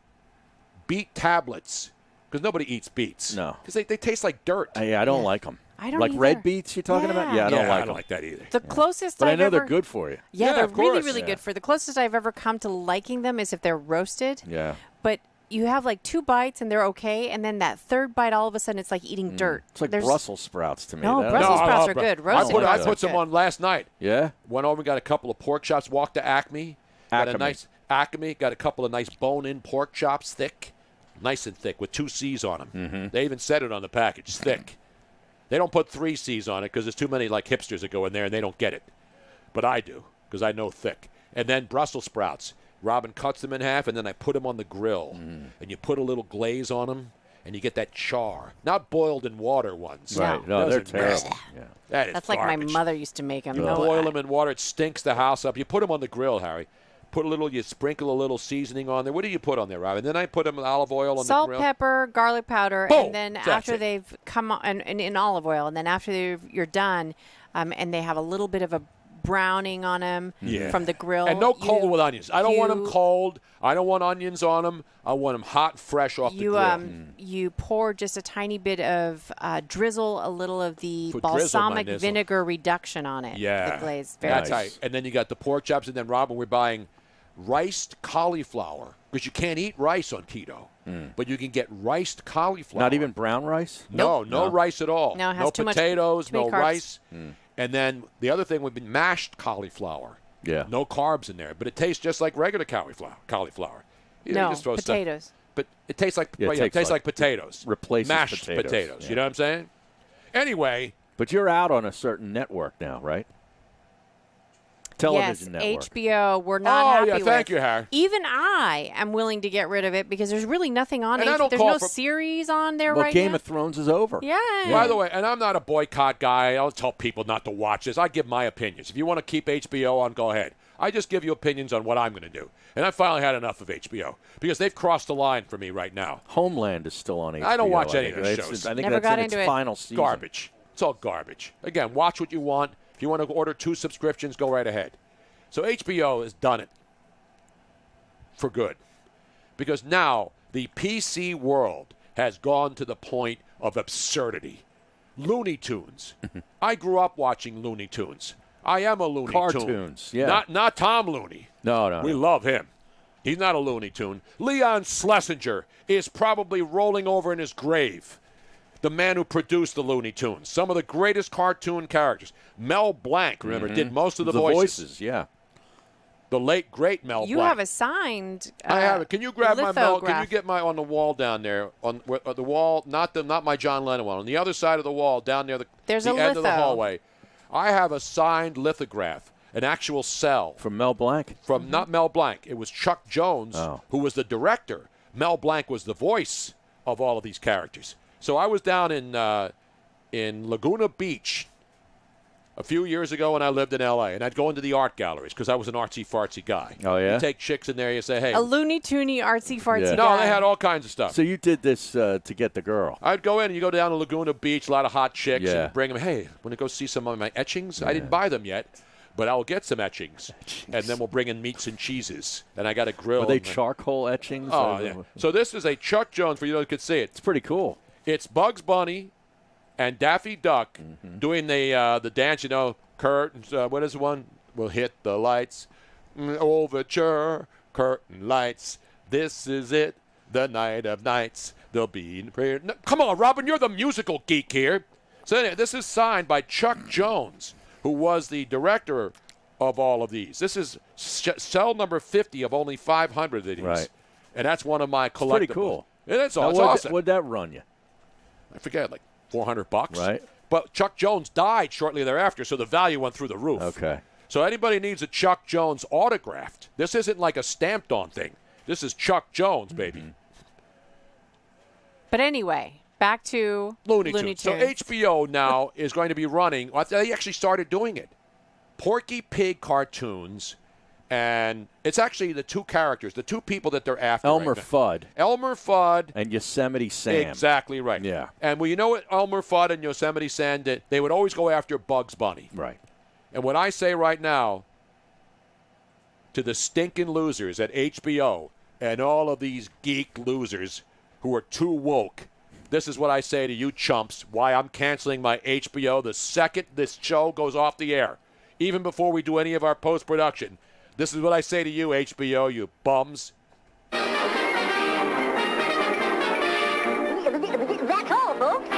Beet tablets. Because nobody eats beets. No. Because they taste like dirt. I don't like them. I don't like either. red beets you're talking about? Yeah, I don't like them. like that either. The closest But I've I know ever, they're good for you. Yeah, they're of really, course. really good for. The closest I've ever come to liking them is if they're roasted. Yeah. But you have like 2 bites and they're okay, and then that 3rd bite, all of a sudden, it's like eating dirt. It's like Brussels sprouts to me. No, Brussels sprouts are good. Roasted I put some on last night. Yeah? Went over and got a couple of pork chops. Walked to Acme. Got a nice Acme. Got a couple of nice bone-in pork chops, thick. Nice and thick with 2 C's on them. Mm-hmm. They even said it on the package, thick. They don't put 3 C's on it because there's too many like hipsters that go in there and they don't get it. But I do because I know thick. And then Brussels sprouts. Robin cuts them in half and then I put them on the grill. And you put a little glaze on them and you get that char. Not boiled in water ones. Right. No, they're terrible. Yeah. That's like garbage. my mother used to make them. You boil them in water. It stinks the house up. You put them on the grill, Harry. You sprinkle a little seasoning on there. What do you put on there, Robin? Then I put them with olive oil on salt, the grill. pepper, garlic powder, Boom! and then That's after it. they've come on, and in olive oil, and then after you're done, and they have a little bit of a browning on them from the grill. And no cold with onions. I don't want them cold. I don't want onions on them. I want them hot and fresh off the grill. You pour just a tiny bit of drizzle a little of the Put balsamic drizzle, vinegar reduction on it. Yeah. The glaze. That's right. And then you got the pork chops. And then, Robin, we're buying riced cauliflower because you can't eat rice on keto. But you can get riced cauliflower. Not even brown rice? No rice at all. No, it has too potatoes, many no carbs. rice. And then the other thing would be mashed cauliflower. Yeah. No carbs in there. But it tastes just like regular cauliflower. You know, you No, just throw potatoes. Stuff. But it tastes like it tastes like potatoes. Replaces mashed potatoes. Yeah. You know what I'm saying? Anyway. But you're out on a certain network now, right? Television network. HBO, we're not happy with. Thank you, Harry. Even I am willing to get rid of it because there's really nothing on And I it. don't There's call no for- series on there Well, right Game now. of Thrones is over. Yeah. By the way, and I'm not a boycott guy. I'll tell people not to watch this. I give my opinions. If you want to keep HBO on, go ahead. I just give you opinions on what I'm going to do. And I finally had enough of HBO because they've crossed the line for me right now. Homeland is still on HBO. I don't watch any think. of those It's- shows. I think Never that's got in its into it. final season. Garbage. It's all garbage. Again, watch what you want. If you want to order 2 subscriptions, go right ahead. So HBO has done it for good because now the PC world has gone to the point of absurdity. Looney Tunes. I grew up watching Looney Tunes. I am a Looney Tune. Cartoons, yeah. Not Tom Looney. No. We love him. He's not a Looney Tune. Leon Schlesinger is probably rolling over in his grave. The man who produced the Looney Tunes. Some of the greatest cartoon characters. Mel Blanc, remember, did most of the voices. Yeah. The late, great Mel You Blanc. have a signed I have it. Can you grab my Mel? Can you lithograph. get my on the wall down there on the wall? Not my John Lennon one. On the other side of the wall, down near the There's the a end of the litho. hallway. I have a signed lithograph, an actual cell From Mel Blanc? from not Mel Blanc. It was Chuck Jones, who was the director. Mel Blanc was the voice of all of these characters. So I was down in Laguna Beach a few years ago when I lived in L.A., and I'd go into the art galleries because I was an artsy-fartsy guy. Oh, yeah? You take chicks in there, you say, hey. A Looney Toony artsy fartsy Yeah. No, guy. they had all kinds of stuff. So you did this to get the girl. I'd go in and you go down to Laguna Beach, a lot of hot chicks, Yeah. and bring them, hey, want to go see some of my etchings? I didn't buy them yet, but I'll get some etchings. And then we'll bring in meats and cheeses. And I got a grill. Were they and- charcoal etchings? Oh, or- yeah. So this is a Chuck Jones, for you that could see it. It's pretty cool. It's Bugs Bunny and Daffy Duck doing the dance, you know, curtains. What is the one? We'll hit the lights. Overture, curtain lights. This is it, the night of nights. There'll be prayer. No, come on, Robin, you're the musical geek here. So anyway, this is signed by Chuck Jones, who was the director of all of these. This is cell number 50 of only 500 of these. Right. And that's one of my collectibles. Pretty cool. It is Now, awesome. What'd that run you? I forget, like $400. Right. But Chuck Jones died shortly thereafter, so the value went through the roof. Okay. So anybody needs a Chuck Jones autographed. This isn't like a stamped-on thing. This is Chuck Jones, baby. But anyway, back to Looney Tunes. So HBO now is going to be running. They actually started doing it. Porky Pig cartoons, and it's actually the two characters, the two people that they're after. Elmer right now. Fudd. Elmer Fudd. And Yosemite Sam. Exactly right. Yeah. And well, you know what Elmer Fudd and Yosemite Sam did? They would always go after Bugs Bunny. Right. And what I say right now to the stinking losers at HBO and all of these geek losers who are too woke, this is what I say to you chumps, why I'm canceling my HBO the second this show goes off the air, even before we do any of our post-production. This is what I say to you, HBO, you bums. That's all, folks.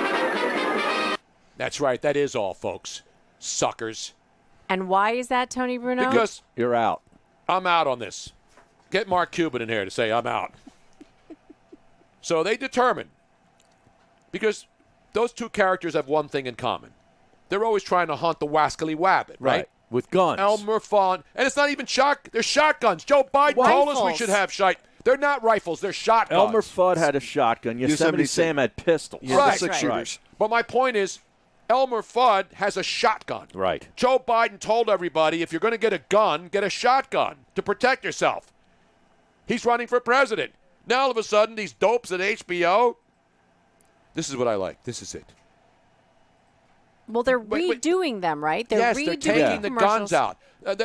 That's right, that is all, folks. Suckers. And why is that, Tony Bruno? Because you're out. I'm out on this. Get Mark Cuban in here to say I'm out. So they determined, because those two characters have one thing in common. They're always trying to hunt the wascally wabbit, right? With guns. Elmer Fudd. And it's not even they're shotguns. Joe Biden told us we should have They're not rifles. They're shotguns. Elmer Fudd had a shotgun. Yosemite Sam had pistols. Right. But my point is, Elmer Fudd has a shotgun. Right. Joe Biden told everybody, if you're going to get a gun, get a shotgun to protect yourself. He's running for president. Now, all of a sudden, these dopes at HBO, this is what I like. This is it. Well, they're redoing them, right? They're yes, redoing they're taking the guns commercials. out.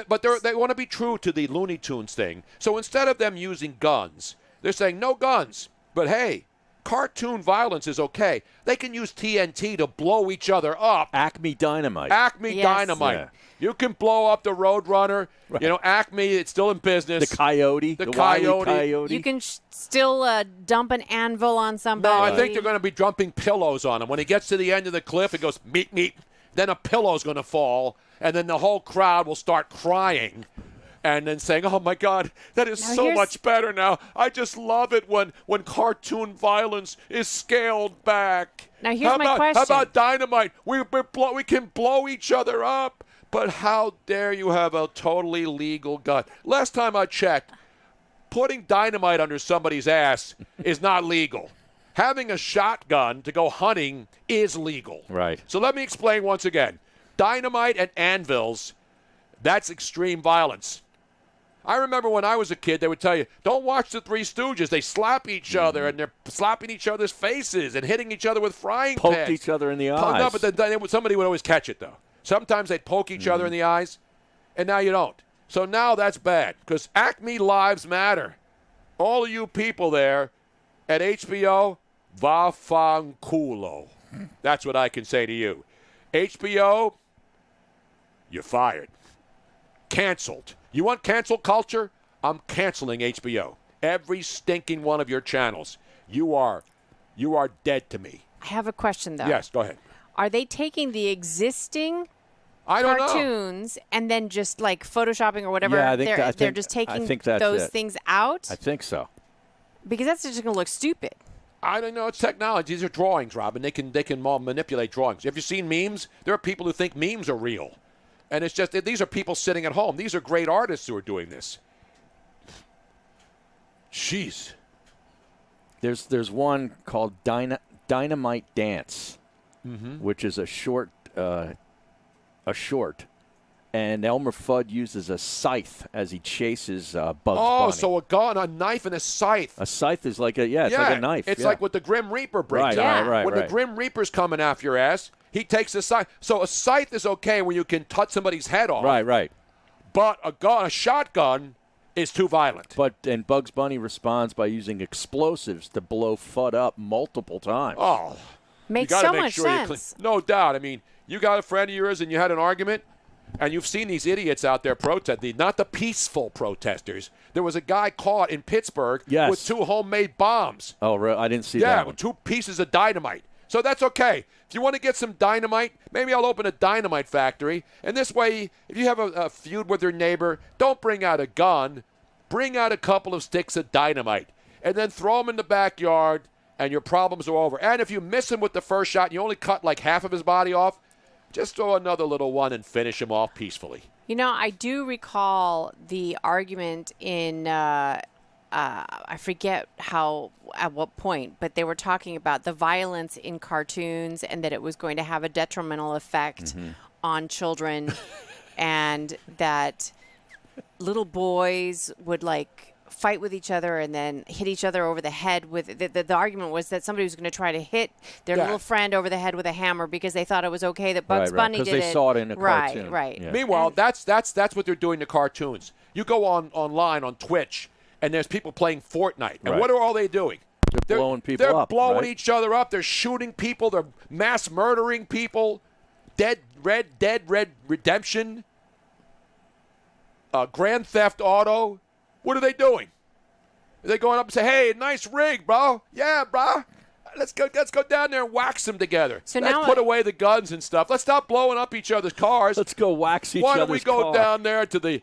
But they want to be true to the Looney Tunes thing. So instead of them using guns, they're saying no guns. But hey, cartoon violence is okay. They can use TNT to blow each other up. Acme Dynamite. Acme Dynamite. Yeah. You can blow up the Roadrunner. Right. You know, Acme, it's still in business. The Coyote. The Wile E. Coyote. Coyote. You can still dump an anvil on somebody. No, I think they're going to be dumping pillows on him. When he gets to the end of the cliff, it goes meep, meep. Then a pillow's going to fall, and then the whole crowd will start crying and then saying, oh, my God, that is so much better now. I just love it when cartoon violence is scaled back. Now, here's my question. How about dynamite? We can blow each other up, but how dare you have a totally legal gun? Last time I checked, putting dynamite under somebody's ass is not legal. Having a shotgun to go hunting is legal. Right. So let me explain once again. Dynamite and anvils, that's extreme violence. I remember when I was a kid, they would tell you, don't watch the Three Stooges. They slap each other, and they're slapping each other's faces and hitting each other with frying pans. Poked each other in the eyes. No, but then somebody would always catch it, though. Sometimes they'd poke each other in the eyes, and now you don't. So now that's bad, because Acme Lives Matter. All of you people there at HBO, Vafanculo. That's what I can say to you. HBO, you're fired. Canceled. You want cancel culture? I'm canceling HBO. Every stinking one of your channels. You are dead to me. I have a question, though. Yes, go ahead. Are they taking the existing I don't know. cartoons and then just like photoshopping or whatever? Yeah, they're just taking that's those it. things out? I think so. Because that's just going to look stupid. I don't know. It's technology. These are drawings, Robin. They can manipulate drawings. Have you seen memes? There are people who think memes are real. And it's just, these are people sitting at home. These are great artists who are doing this. Jeez. There's one called Dynamite Dance, which is a short, and Elmer Fudd uses a scythe as he chases Bugs Bunny. Oh, so a gun, a knife, and a scythe. A scythe is like it's like a knife. It's yeah. like what the Grim Reaper brings out. Right. When the Grim Reaper's coming after your ass, he takes a scythe. So a scythe is okay when you can cut somebody's head off. Right. But a shotgun is too violent. And Bugs Bunny responds by using explosives to blow Fudd up multiple times. Oh. Makes you gotta so make much sure sense. No doubt. I mean, you got a friend of yours and you had an argument, and you've seen these idiots out there protesting, not the peaceful protesters. There was a guy caught in Pittsburgh with 2 homemade bombs. Oh, really? I didn't see that. that Yeah, one. with 2 pieces of dynamite. So that's okay. If you want to get some dynamite, maybe I'll open a dynamite factory. And this way, if you have a feud with your neighbor, don't bring out a gun. Bring out a couple of sticks of dynamite. And then throw them in the backyard, and your problems are over. And if you miss him with the first shot and you only cut like half of his body off, just throw another little one and finish him off peacefully. You know, I do recall the argument in, I forget at what point, but they were talking about the violence in cartoons and that it was going to have a detrimental effect on children and that little boys would fight with each other and then hit each other over the head with the argument was that somebody was going to try to hit their little friend over the head with a hammer because they thought it was okay that Bugs Bunny did it. Because they saw it in a cartoon. Right. Yeah. Meanwhile, that's what they're doing to cartoons. You go online on Twitch, and there's people playing Fortnite. And what are all they doing? They're blowing people up. They're blowing each other up. They're shooting people. They're mass murdering people. Dead Red Redemption. Grand Theft Auto. What are they doing? Are they going up and say, "Hey, nice rig, bro. Yeah, bro. Let's go down there and wax them together. So let's put away the guns and stuff. Let's stop blowing up each other's cars. Let's go wax each Why other's don't we go car. down there to the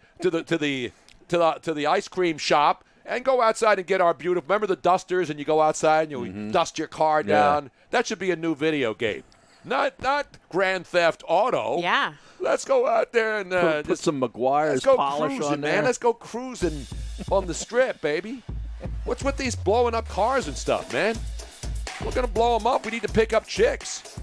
ice cream shop and go outside and get our beautiful. Remember the dusters, and you go outside and you dust your car down. That should be a new video game, not Grand Theft Auto. Yeah. Let's go out there and put some McGuire's polish cruising, on man. there. Let's go cruising on the strip, baby. What's with these blowing up cars and stuff, man? We're going to blow them up. We need to pick up chicks.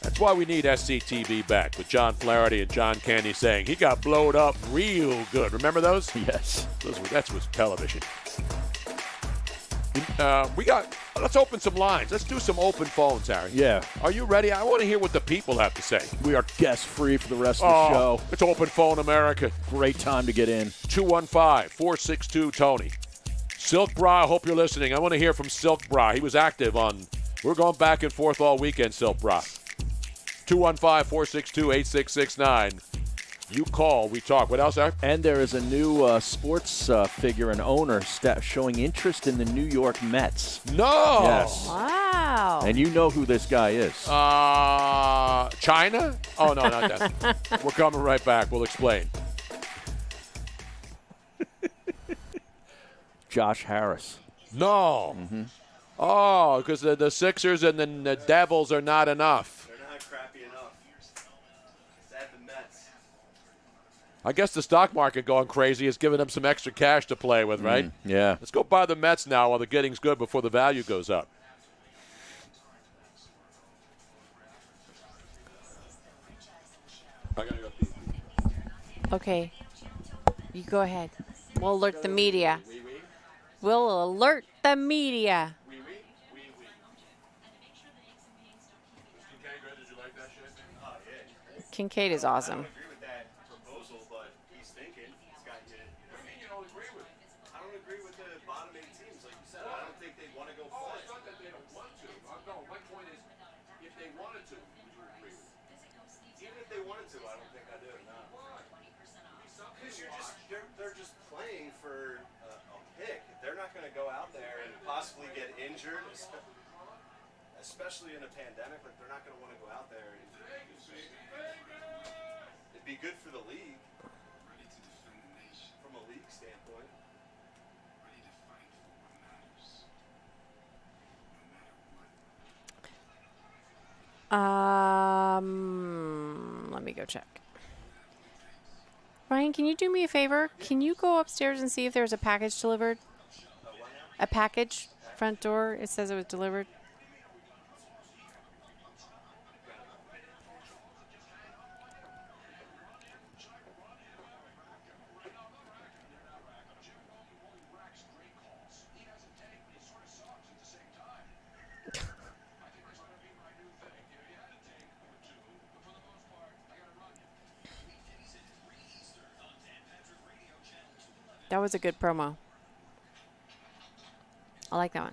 That's why we need SCTV back with John Flaherty and John Candy saying he got blowed up real good. Remember those? Yes. That was television. Let's open some lines. Let's do some open phones, Harry. Yeah. Are you ready? I want to hear what the people have to say. We are guest-free for the rest of the show. It's Open Phone America. Great time to get in. 215-462-TONY. Silk Bra, I hope you're listening. I want to hear from Silk Bra. He was active on, we're going back and forth all weekend, Silk Bra. 215-462-8669. You call, we talk. What else, Eric? And there is a new sports figure and owner showing interest in the New York Mets. No! Yes. Wow. And you know who this guy is. China? Oh, no, not that. We're coming right back. We'll explain. Josh Harris. No. Mm-hmm. Oh, because the Sixers and the Devils are not enough. They're not crappy enough. Sad the Mets. I guess the stock market going crazy is giving them some extra cash to play with, right? Yeah. Let's go buy the Mets now while the getting's good before the value goes up. I gotta go pee. Okay. You go ahead. We'll alert the media. We'll alert the media. Kincaid is awesome. They're just playing for a pick. They're not going to go out there and possibly get injured, especially in a pandemic. Like, they're not going to want to go out there. It'd be good for the league, from a league standpoint. Let me go check. Ryan, can you do me a favor? Can you go upstairs and see if there's a package delivered? A package, front door. It says it was delivered. That was a good promo. I like that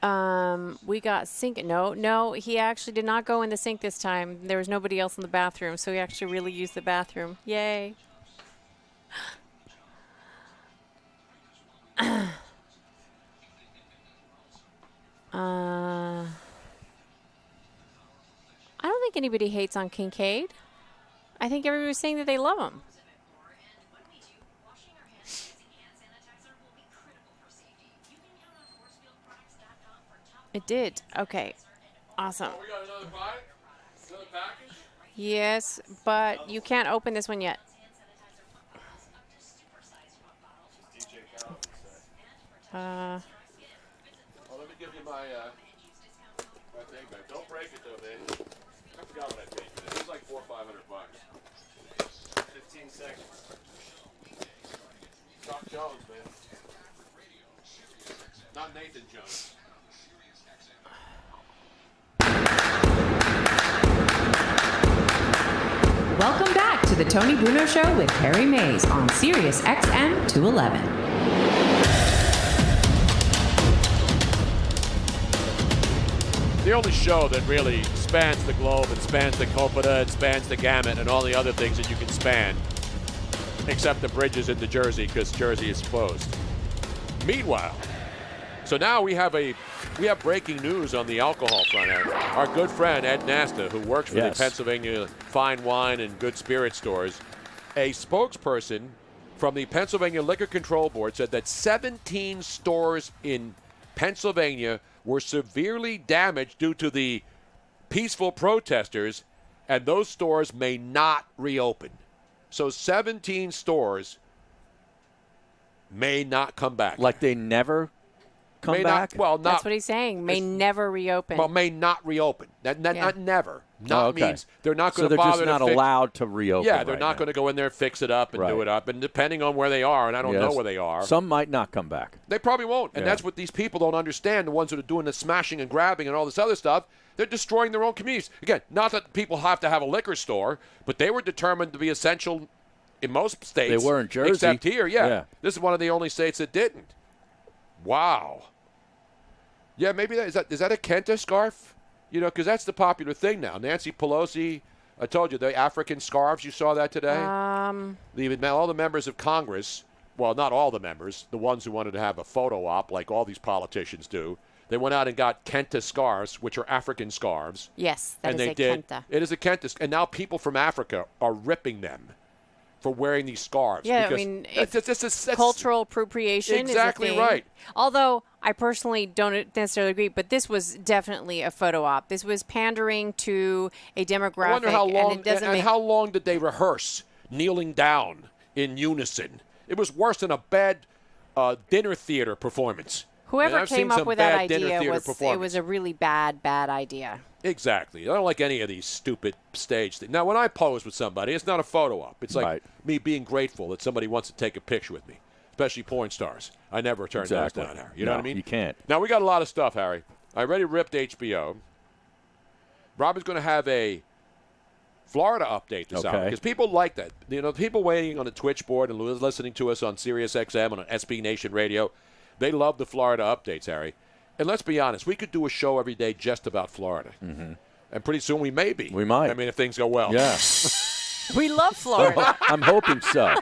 one. We got sink. No, he actually did not go in the sink this time. There was nobody else in the bathroom, so he actually really used the bathroom. Yay. I don't think anybody hates on Kincaid. I think everybody was saying that they love him. It did. Okay. Awesome. We got another bite? Another package? Yes, but you can't open this one yet. Well, let me give you my thing back. Don't break it though, man. I forgot what I paid for this. It was like $400 or $500. 15 seconds. Chuck Jones, man. Not Nathan Jones. Welcome back to the Tony Bruno Show with Harry Mays on SiriusXM 211. The only show that really spans the globe and spans the Coppola and spans the gamut and all the other things that you can span, except the bridges into Jersey because Jersey is closed. Meanwhile, so now we have breaking news on the alcohol front. Our good friend Ed Nasta, who works for the Pennsylvania Fine Wine and Good Spirit Stores, a spokesperson from the Pennsylvania Liquor Control Board said that 17 stores in Pennsylvania were severely damaged due to the peaceful protesters, and those stores may not reopen. So 17 stores may not come back. Like they never come may back? Not, well, not. That's what he's saying. May never reopen. Well, may not reopen. Not never. Not okay. means they're not So going to they're bother just not to fix, allowed to reopen. Yeah, they're right not now. going to go in there, fix it up, and Right. do it up. And depending on where they are, and I don't know where they are. Some might not come back. They probably won't. And Yeah. that's what these people don't understand, the ones that are doing the smashing and grabbing and all this other stuff. They're destroying their own communities. Again, not that people have to have a liquor store, but they were determined to be essential in most states. They were in Jersey. Except here, Yeah. This is one of the only states that didn't. Wow. Yeah, maybe is that a Kenta scarf? You know, because that's the popular thing now. Nancy Pelosi, I told you, the African scarves, you saw that today? All the members of Congress, well, not all the members, the ones who wanted to have a photo op like all these politicians do, they went out and got Kenta scarves, which are African scarves. Yes, that and is they a did. Kenta. It is a Kenta. And now people from Africa are ripping them for wearing these scarves. Yeah, I because mean, that's cultural appropriation exactly is a thing. right. Although I personally don't necessarily agree, but this was definitely a photo op. This was pandering to a demographic. I wonder how long, and it doesn't and make how long did they rehearse kneeling down in unison? It was worse than a bad dinner theater performance. Whoever And I've came seen up some with that bad dinner idea theater was performance. a really bad idea. Exactly. I don't like any of these stupid stage things. Now, when I pose with somebody, it's not a photo op. It's like me being grateful that somebody wants to take a picture with me, especially porn stars. I never turn those down, Harry. You know what I mean? You can't. Now, we got a lot of stuff, Harry. I already ripped HBO. Robin's going to have a Florida update this hour because people like that. You know, people waiting on the Twitch board and listening to us on SiriusXM and on SB Nation Radio, they love the Florida updates, Harry. And let's be honest, we could do a show every day just about Florida. Mm-hmm. And pretty soon we may be. We might. I mean, if things go well. Yeah. We love Florida. I'm hoping so.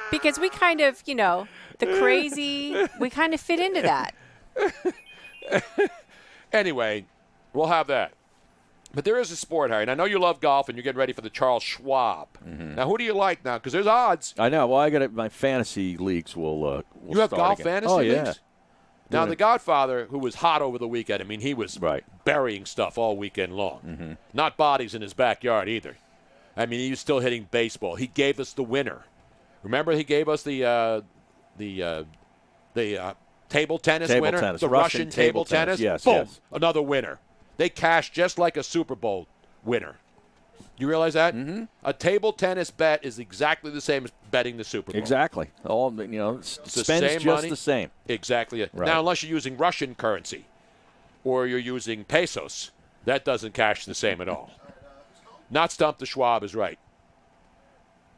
Because we kind of, you know, the crazy, we kind of fit into that. Anyway, we'll have that. But there is a sport, Harry, and I know you love golf, and you're getting ready for the Charles Schwab. Mm-hmm. Now, who do you like now? Because there's odds. I know. Well, I got it. My fantasy leagues will you have start golf again. fantasy leagues? Yeah. Now, The Godfather, who was hot over the weekend, I mean, he was burying stuff all weekend long. Mm-hmm. Not bodies in his backyard either. I mean, he was still hitting baseball. He gave us the winner. Remember, he gave us the table tennis winner? Tennis. The Russian table tennis? Yes, Boom, yes. another winner. They cashed just like a Super Bowl winner. You realize that? Mm-hmm. A table tennis bet is exactly the same as betting the Super Bowl. Exactly. All It's the spends same just money. the same. Exactly. Right. Now, unless you're using Russian currency or you're using pesos, that doesn't cash the same at all. Not Stump the Schwab is right.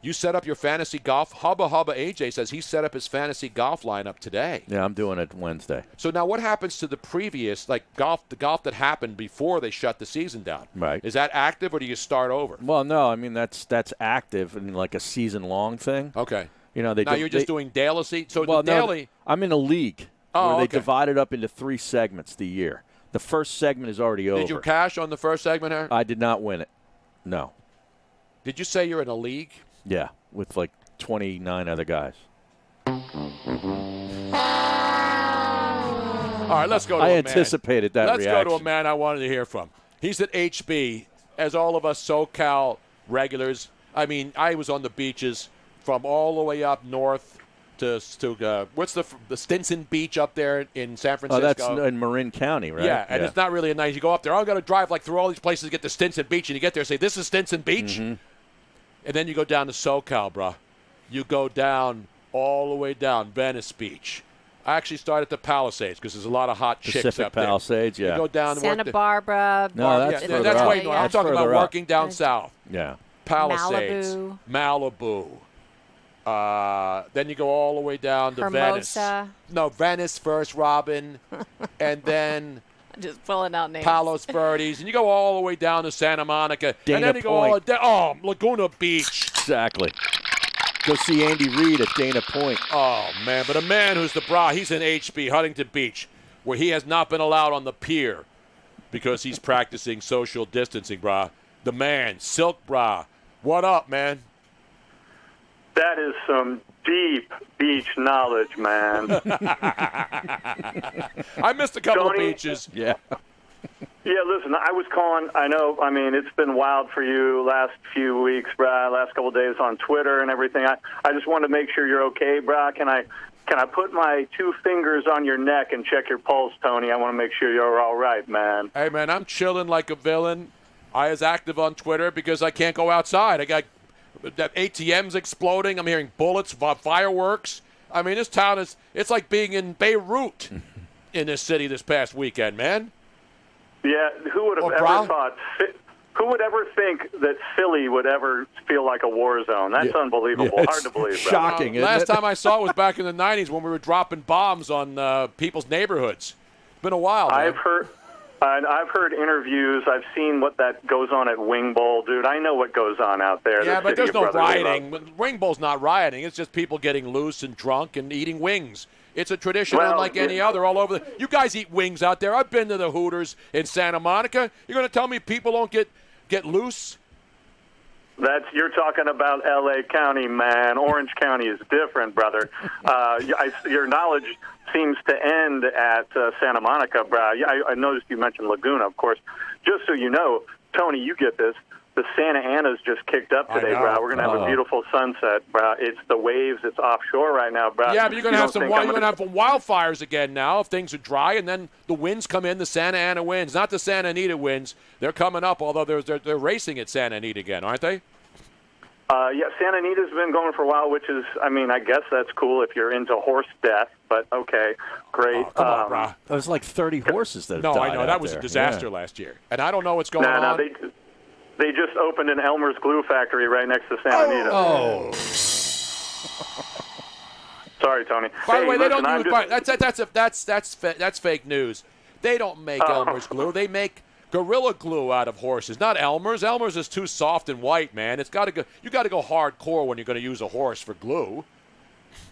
You set up your fantasy golf. Hubba AJ says he set up his fantasy golf lineup today. Yeah, I'm doing it Wednesday. So now what happens to the previous, like the golf that happened before they shut the season down? Right. Is that active or do you start over? Well, no, I mean that's active and like a season-long thing. Okay. You know, Now you're just doing daily. So well, the daily. No, I'm in a league Oh, where they okay. divide it up into 3 segments the year. The first segment is already over. Did you cash on the first segment, Harry? I did not win it. No. Did you say you're in a league? Yeah, with like 29 other guys. All right, let's go to I a man. anticipated that Let's reaction. go to a man I wanted to hear from. He's at HB, as all of us SoCal regulars. I mean, I was on the beaches from all the way up north to what's the Stinson Beach up there in San Francisco? Oh, that's in Marin County, right? Yeah, and it's not really a nice. You go up there, I'm going to drive like through all these places to get to Stinson Beach, and you get there and say, this is Stinson Beach? Mm-hmm. And then you go down to SoCal, bro. You go down all the way down Venice Beach. I actually started at the Palisades because there's a lot of hot chicks Pacific up there. Palisades, yeah. You go down and Santa work Barbara. No, that's further that's up. way north. I'm That's talking about further up. working down south. Yeah. Palisades, Malibu. Then you go all the way down to Hermosa. Venice. No, Venice first, Robin, and then Just pulling out names. Palos Verdes, and you go all the way down to Santa Monica, Dana and then you Point. go all Laguna Beach. Exactly. Go see Andy Reid at Dana Point. Oh, man, but a man who's the bra, he's in HB, Huntington Beach, where he has not been allowed on the pier because he's practicing social distancing, brah. The man, Silk Bra. What up, man? That is some deep beach knowledge, man. I missed a couple of Tony? beaches. Yeah. Yeah, listen, I was calling. I know, I mean, it's been wild for you last few weeks, brah, last couple of days on Twitter and everything. I just wanted to make sure you're okay, brah. Can Can I put my 2 fingers on your neck and check your pulse, Tony? I want to make sure you're all right, man. Hey, man, I'm chilling like a villain. I is active on Twitter because I can't go outside. I got that ATMs exploding. I'm hearing bullets, fireworks. I mean, this town it's like being in Beirut in this city this past weekend, man. Yeah, who would have ever thought? Who would ever think that Philly would ever feel like a war zone? That's unbelievable. Yeah, Hard to believe. Shocking. Last time I saw it was back in the 90s when we were dropping bombs on people's neighborhoods. It's been a while, man. I've heard interviews. I've seen what that goes on at Wing Bowl, dude. I know what goes on out there. Yeah, but there's no rioting. Wing Bowl's not rioting. It's just people getting loose and drunk and eating wings. It's a tradition unlike any other all over. You guys eat wings out there. I've been to the Hooters in Santa Monica. You're going to tell me people don't get loose? You're talking about L.A. County, man. Orange County is different, brother. Your knowledge seems to end at Santa Monica, bro. I noticed you mentioned Laguna, of course. Just so you know, Tony, you get this. The Santa Ana's just kicked up today, bro. We're gonna have a beautiful sunset, bro. It's the waves. It's offshore right now, bro. Yeah, but you're gonna have some wildfires again now if things are dry, and then the winds come in. The Santa Ana winds, not the Santa Anita winds. They're coming up. Although they're racing at Santa Anita again, aren't they? Yeah, Santa Anita's been going for a while, which is, I guess that's cool if you're into horse death. But okay, great. Oh, come on, bro. There's like 30 horses that. No, died I know that was there. a disaster last year, and I don't know what's going on. No, they just opened an Elmer's glue factory right next to Santa Anita. Oh. Sorry, Tony. By the way, they don't use that's fake news. They don't make Elmer's glue. They make Gorilla Glue out of horses, not Elmer's. Elmer's is too soft and white, man. You got to go hardcore when you're going to use a horse for glue.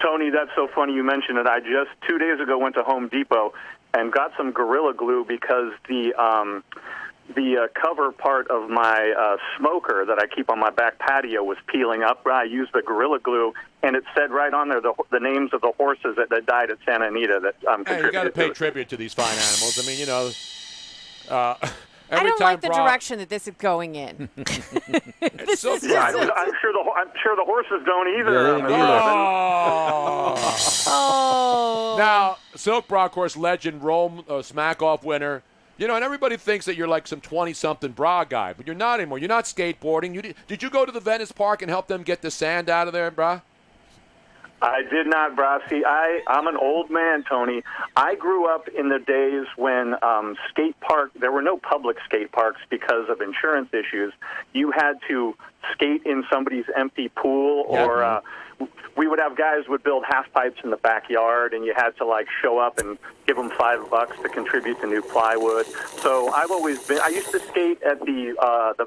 Tony, that's so funny you mentioned it. I just 2 days ago went to Home Depot and got some Gorilla Glue because the cover part of my smoker that I keep on my back patio was peeling up. I used the Gorilla Glue, and it said right on there the names of the horses that died at Santa Anita that contributed. Hey, you got to pay tribute to these fine animals. I mean, I don't like the direction that this is going in. I'm sure the horses don't either. Now, Silk Bra, of course, legend, Rome smack-off winner. And everybody thinks that you're like some 20-something bra guy, but you're not anymore. You're not skateboarding. Did you go to the Venice Park and help them get the sand out of there, brah? I did not, brah. See, I'm an old man, Tony. I grew up in the days when there were no public skate parks because of insurance issues. You had to skate in somebody's empty pool, or we would have guys would build half pipes in the backyard, and you had to show up and give them $5 to contribute to new plywood. So I used to skate at the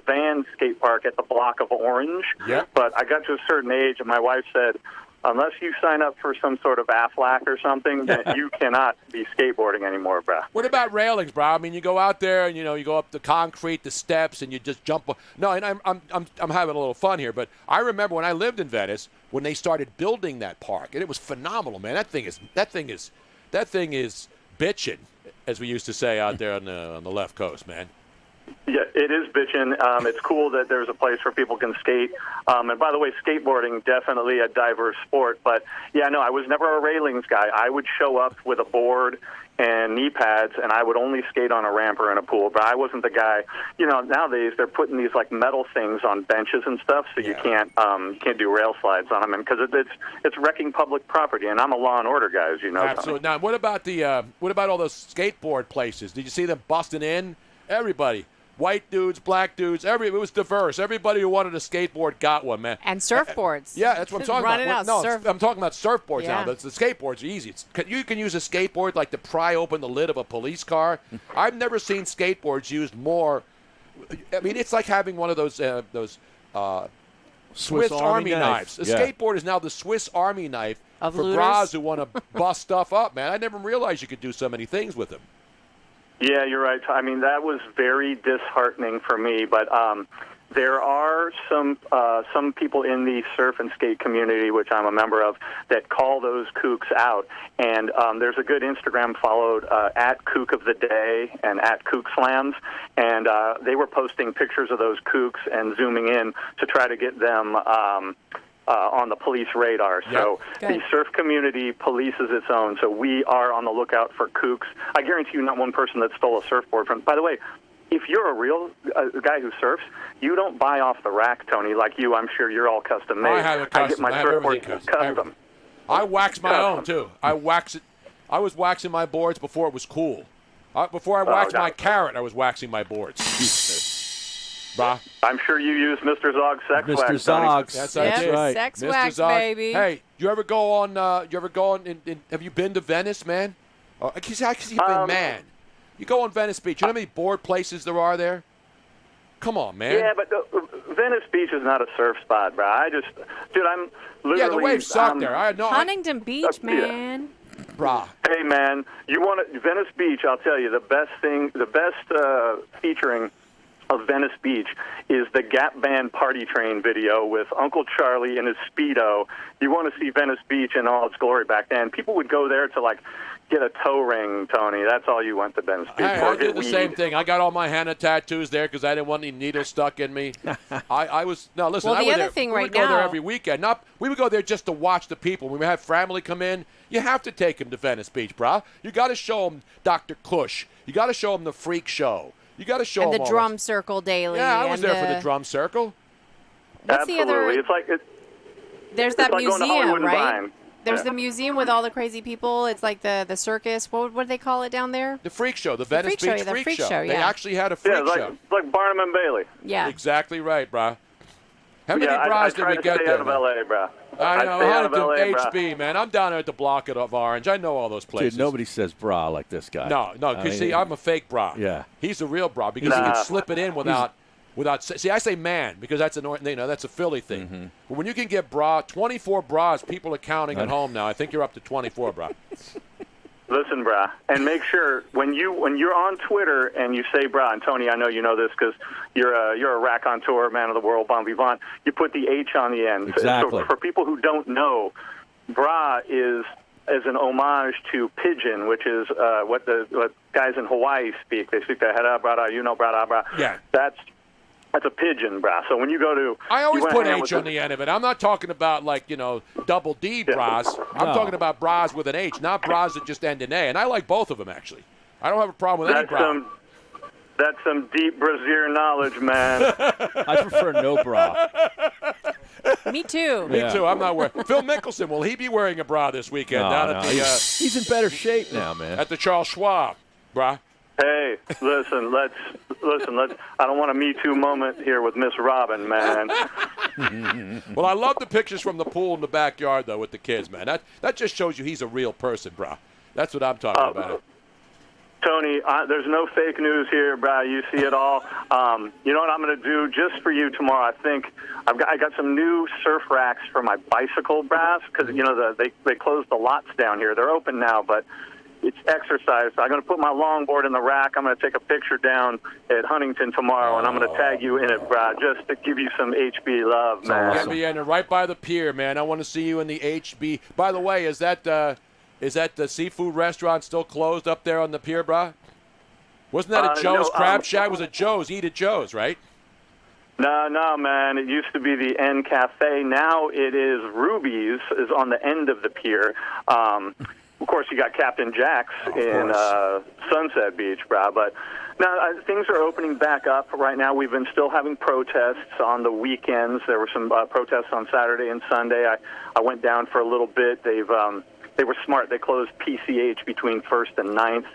Van skate park at the block of Orange. Yeah. But I got to a certain age, and my wife said, unless you sign up for some sort of Aflac or something, then you cannot be skateboarding anymore, bruh. What about railings, bro? I mean, you go out there and you go up the concrete, the steps, and you just jump. No, and I'm having a little fun here, but I remember when I lived in Venice when they started building that park, and it was phenomenal, man. That thing is bitchin', as we used to say out there on the left coast, man. Yeah, it is bitchin'. It's cool that there's a place where people can skate. And by the way, skateboarding, definitely a diverse sport. But, yeah, no, I was never a railings guy. I would show up with a board and knee pads, and I would only skate on a ramp or in a pool. But I wasn't the guy. Nowadays they're putting these, metal things on benches and stuff, so you can't do rail slides on them. And because it's wrecking public property, and I'm a law and order guy, as you know. Absolutely. Now, what about all those skateboard places? Did you see them busting in? Everybody. White dudes, black dudes, it was diverse. Everybody who wanted a skateboard got one, man. And surfboards. Yeah, that's what I'm talking about. I'm talking about surfboards now. The skateboards are easy. You can use a skateboard to pry open the lid of a police car. I've never seen skateboards used more. I mean, it's like having one of those Swiss Army knives. A skateboard is now the Swiss Army knife of for looters. bras who want to bust stuff up, man. I never realized you could do so many things with them. Yeah, you're right. I mean, that was very disheartening for me. But there are some people in the surf and skate community, which I'm a member of, that call those kooks out. And there's a good Instagram followed at Kook of the Day and at Kook Slams. And they were posting pictures of those kooks and zooming in to try to get them on the police radar. So the surf community polices its own. So we are on the lookout for kooks. I guarantee you not one person that stole a surfboard from. By the way, if you're a real guy who surfs, you don't buy off the rack, Tony, like you. I'm sure you're all custom made. I have it custom. I get my surfboard custom. I wax my own, too. I wax it. I was waxing my boards before it was cool. Before I waxed my carrot, I was waxing my boards. Brah. I'm sure you use Mr. Zog's sex wax. Mr. Zog's. That's right. Sex Mr. wax, Zog. baby. Hey, you ever go on? Have you been to Venice, man? Because you've been man. You go on Venice Beach. You know how many board places there are there? Come on, man. Yeah, but Venice Beach is not a surf spot, bro. I'm literally. Yeah, the waves suck there. Huntington Beach, man. Brah. Hey, man, you want Venice Beach? I'll tell you the best featuring of Venice Beach is the Gap Band Party Train video with Uncle Charlie in his Speedo. You want to see Venice Beach in all its glory back then. People would go there to, get a toe ring, Tony. That's all you went to Venice Beach for. I did the same thing. I got all my henna tattoos there because I didn't want any needles stuck in me. Listen, Well, I would go there every weekend. We would go there just to watch the people. When we have family come in, you have to take them to Venice Beach, brah. You got to show them Dr. Cush. You got to show them the Freak Show. You got to show them the Drum Circle daily. Yeah, I was there for the Drum Circle. What's Absolutely. the other? It's like there's that like going to museum, Hollywood and right? Vine. There's the museum with all the crazy people. It's like the circus. What do they call it down there? The Freak Show, the Venice Freak Beach Show, Freak Show. yeah. They actually had a Freak Show. It's like Barnum and Bailey. Yeah. Exactly right, brah. How many I bras did try we to get stay there? out of LA, bro. I know, stay out of LA, Huntington, bro. HB, man. I'm down there at the block of Orange. I know all those places. Dude, nobody says bra like this guy. No, because see, I'm a fake bra. Yeah. He's a real bra because he can slip it in without. See, I say man because that's that's a Philly thing. Mm-hmm. But when you can get 24 bras, people are counting at home now. I think you're up to 24, bra. Listen, brah, and make sure when you're on Twitter and you say brah, and Tony, I know you know this because you're a raconteur, man of the world, bon vivant. You put the H on the end. Exactly. So for people who don't know, brah is an homage to pigeon, which is what guys in Hawaii speak. They speak the hera brah, brah, brah. Yeah. That's a pigeon, brah. So when you go to, I always put H on the end of it. I'm not talking about double D bras. I'm talking about bras with an H, not bras that just end in A. And I like both of them actually. I don't have a problem with any bra. That's some deep brassiere knowledge, man. I prefer no bra. Me too. Me too. I'm not wearing. Phil Mickelson, will he be wearing a bra this weekend down at the? He's in better shape now, man. At the Charles Schwab, brah. Hey, listen. Let's. I don't want a Me Too moment here with Miss Robin, man. Well, I love the pictures from the pool in the backyard though with the kids, man. That just shows you he's a real person, brah. That's what I'm talking about. Tony, there's no fake news here, brah. You see it all. You know what I'm going to do just for you tomorrow? I think I got some new surf racks for my bicycle, brah, because they closed the lots down here. They're open now, but it's exercise. So I'm going to put my longboard in the rack. I'm going to take a picture down at Huntington tomorrow, and I'm going to tag you in it, brah, just to give you some HB love, man. Awesome. Be in right by the pier, man. I want to see you in the HB. By the way, is that the seafood restaurant still closed up there on the pier, brah? Wasn't that a Joe's Crab Shack? It was a Joe's. Eat at Joe's, right? No, man. It used to be the N Cafe. Now it is Ruby's, is on the end of the pier. Of course, you got Captain Jack's in Sunset Beach, brah. But now things are opening back up. Right now, we've been still having protests on the weekends. There were some protests on Saturday and Sunday. I went down for a little bit. They were smart. They closed PCH between 1st and 9th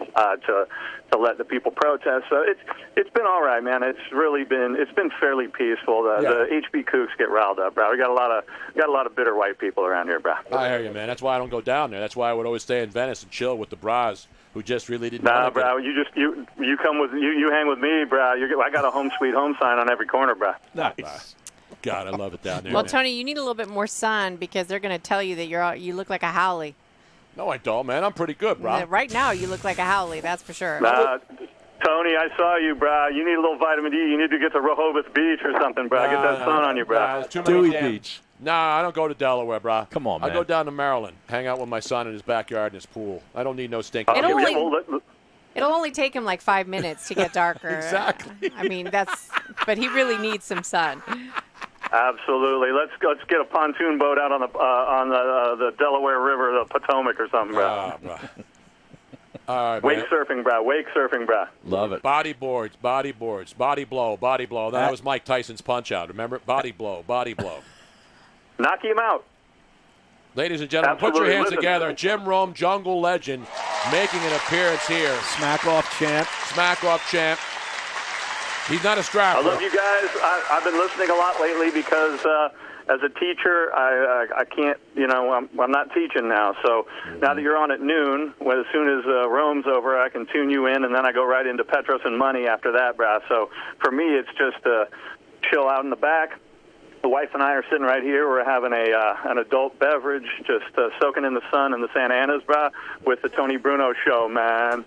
to let the people protest. So it's been all right, man. It's been fairly peaceful. The HB kooks get riled up, bro. We got a lot of bitter white people around here, bro. I hear you, man. That's why I don't go down there. That's why I would always stay in Venice and chill with the bras who just really didn't. Nah, bro. You come with you hang with me, bro. I got a home sweet home sign on every corner, bro. Nice. God, I love it down there. Well, man. Tony, you need a little bit more sun because they're going to tell you that you look like a Howley. No, I don't, man. I'm pretty good, bro. Right now, you look like a Howley, that's for sure. Tony, I saw you, bro. You need a little vitamin D. You need to get to Rehoboth Beach or something, bro. Get that sun on you, bro. Dewey Beach. Nah, I don't go to Delaware, bro. Come on, man. I go down to Maryland, hang out with my son in his backyard in his pool. I don't need no stinking. It'll only take him like 5 minutes to get darker. Exactly. I mean, but he really needs some sun. Absolutely. Let's get a pontoon boat out on the Delaware River, the Potomac or something, bro. All right, Wake man. surfing, bro. Wake surfing, bro. Love it. Body boards, body blow. That was Mike Tyson's punch out. Remember? Body blow. Knock him out. Ladies and gentlemen, put Absolutely. your hands Listen. together. Jim Rome, jungle legend, making an appearance here. Smack off champ. He's not a strapper. I love you guys. I've been listening a lot lately because as a teacher, I can't, I'm not teaching now. So now that you're on at noon, as soon as Rome's over, I can tune you in, and then I go right into Petros and Money after that, brah. So for me, it's just chill out in the back. The wife and I are sitting right here. We're having an adult beverage, just soaking in the sun in the Santa Anas, brah, with the Tony Bruno Show, man.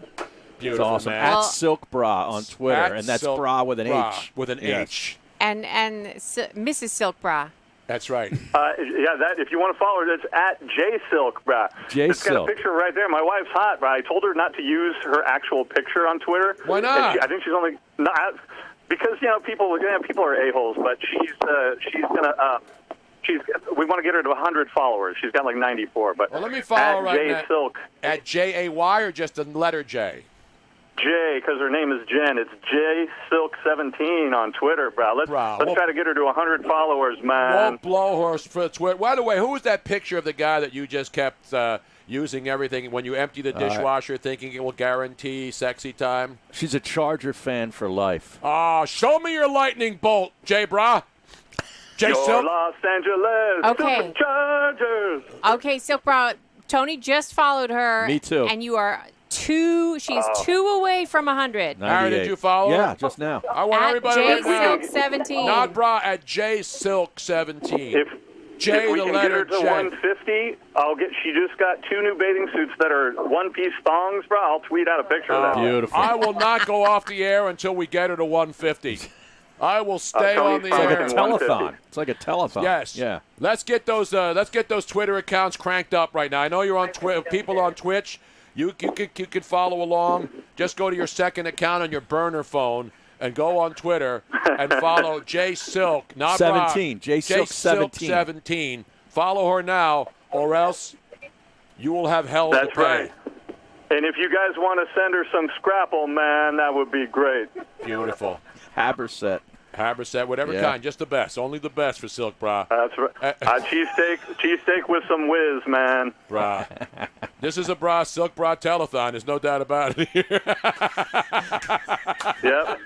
Beautiful, It's awesome. man. At Silk Bra on Twitter, and that's bra with an H. With an Yes. H. And Mrs. Silk Bra. That's right. If you want to follow her, it's at JSilk, brah. It's got a JSilk. picture right there. My wife's hot, brah. I told her not to use her actual picture on Twitter. Why not? And I think she's only because people are a-holes, but she's gonna. We want to get her to 100 followers. She's got like 94. But Well, let me follow at right now. JSilk. At J-A-Y or just the letter J? J, because her name is Jen. It's JSilk17 on Twitter, bro. Let's try to get her to 100 followers, man. Won't blow her for Twitter. By the way, who was that picture of the guy that you just kept using everything when you empty the dishwasher, thinking it will guarantee sexy time? She's a Charger fan for life. Oh, show me your lightning bolt, J-Bra. Your Silk. Los Angeles Okay. Superchargers. Okay, Silk Bra. Tony just followed her. Me too. And you are she's 2 away from 100. Harry, did you follow her? Yeah, just now. I want At everybody JSilk17. Not bra, at JSilk17. If J, we the can letter get her to J. 150, she just got 2 new bathing suits that are one-piece thongs, bro. I'll tweet out a picture of that. Beautiful. I will not go off the air until we get her to 150. I will stay on the It's like air. a telethon. It's like a telethon. Yes. Yeah. Let's get those Twitter accounts cranked up right now. I know you're on people on Twitch. You could follow along. Just go to your second account on your burner phone and go on Twitter and follow JSilk, not 17. Rob. JSilk 17. 17. Follow her now, or else you will have hell to That's pay. right. And if you guys want to send her some Scrapple, man, that would be great. Beautiful. Haberset. Haberset, whatever Yeah. kind, just the best. Only the best for Silk Bra. That's right. Cheesesteak with some whiz, man. Bra. This is a bra, Silk Bra telethon. There's no doubt about it here. Yep.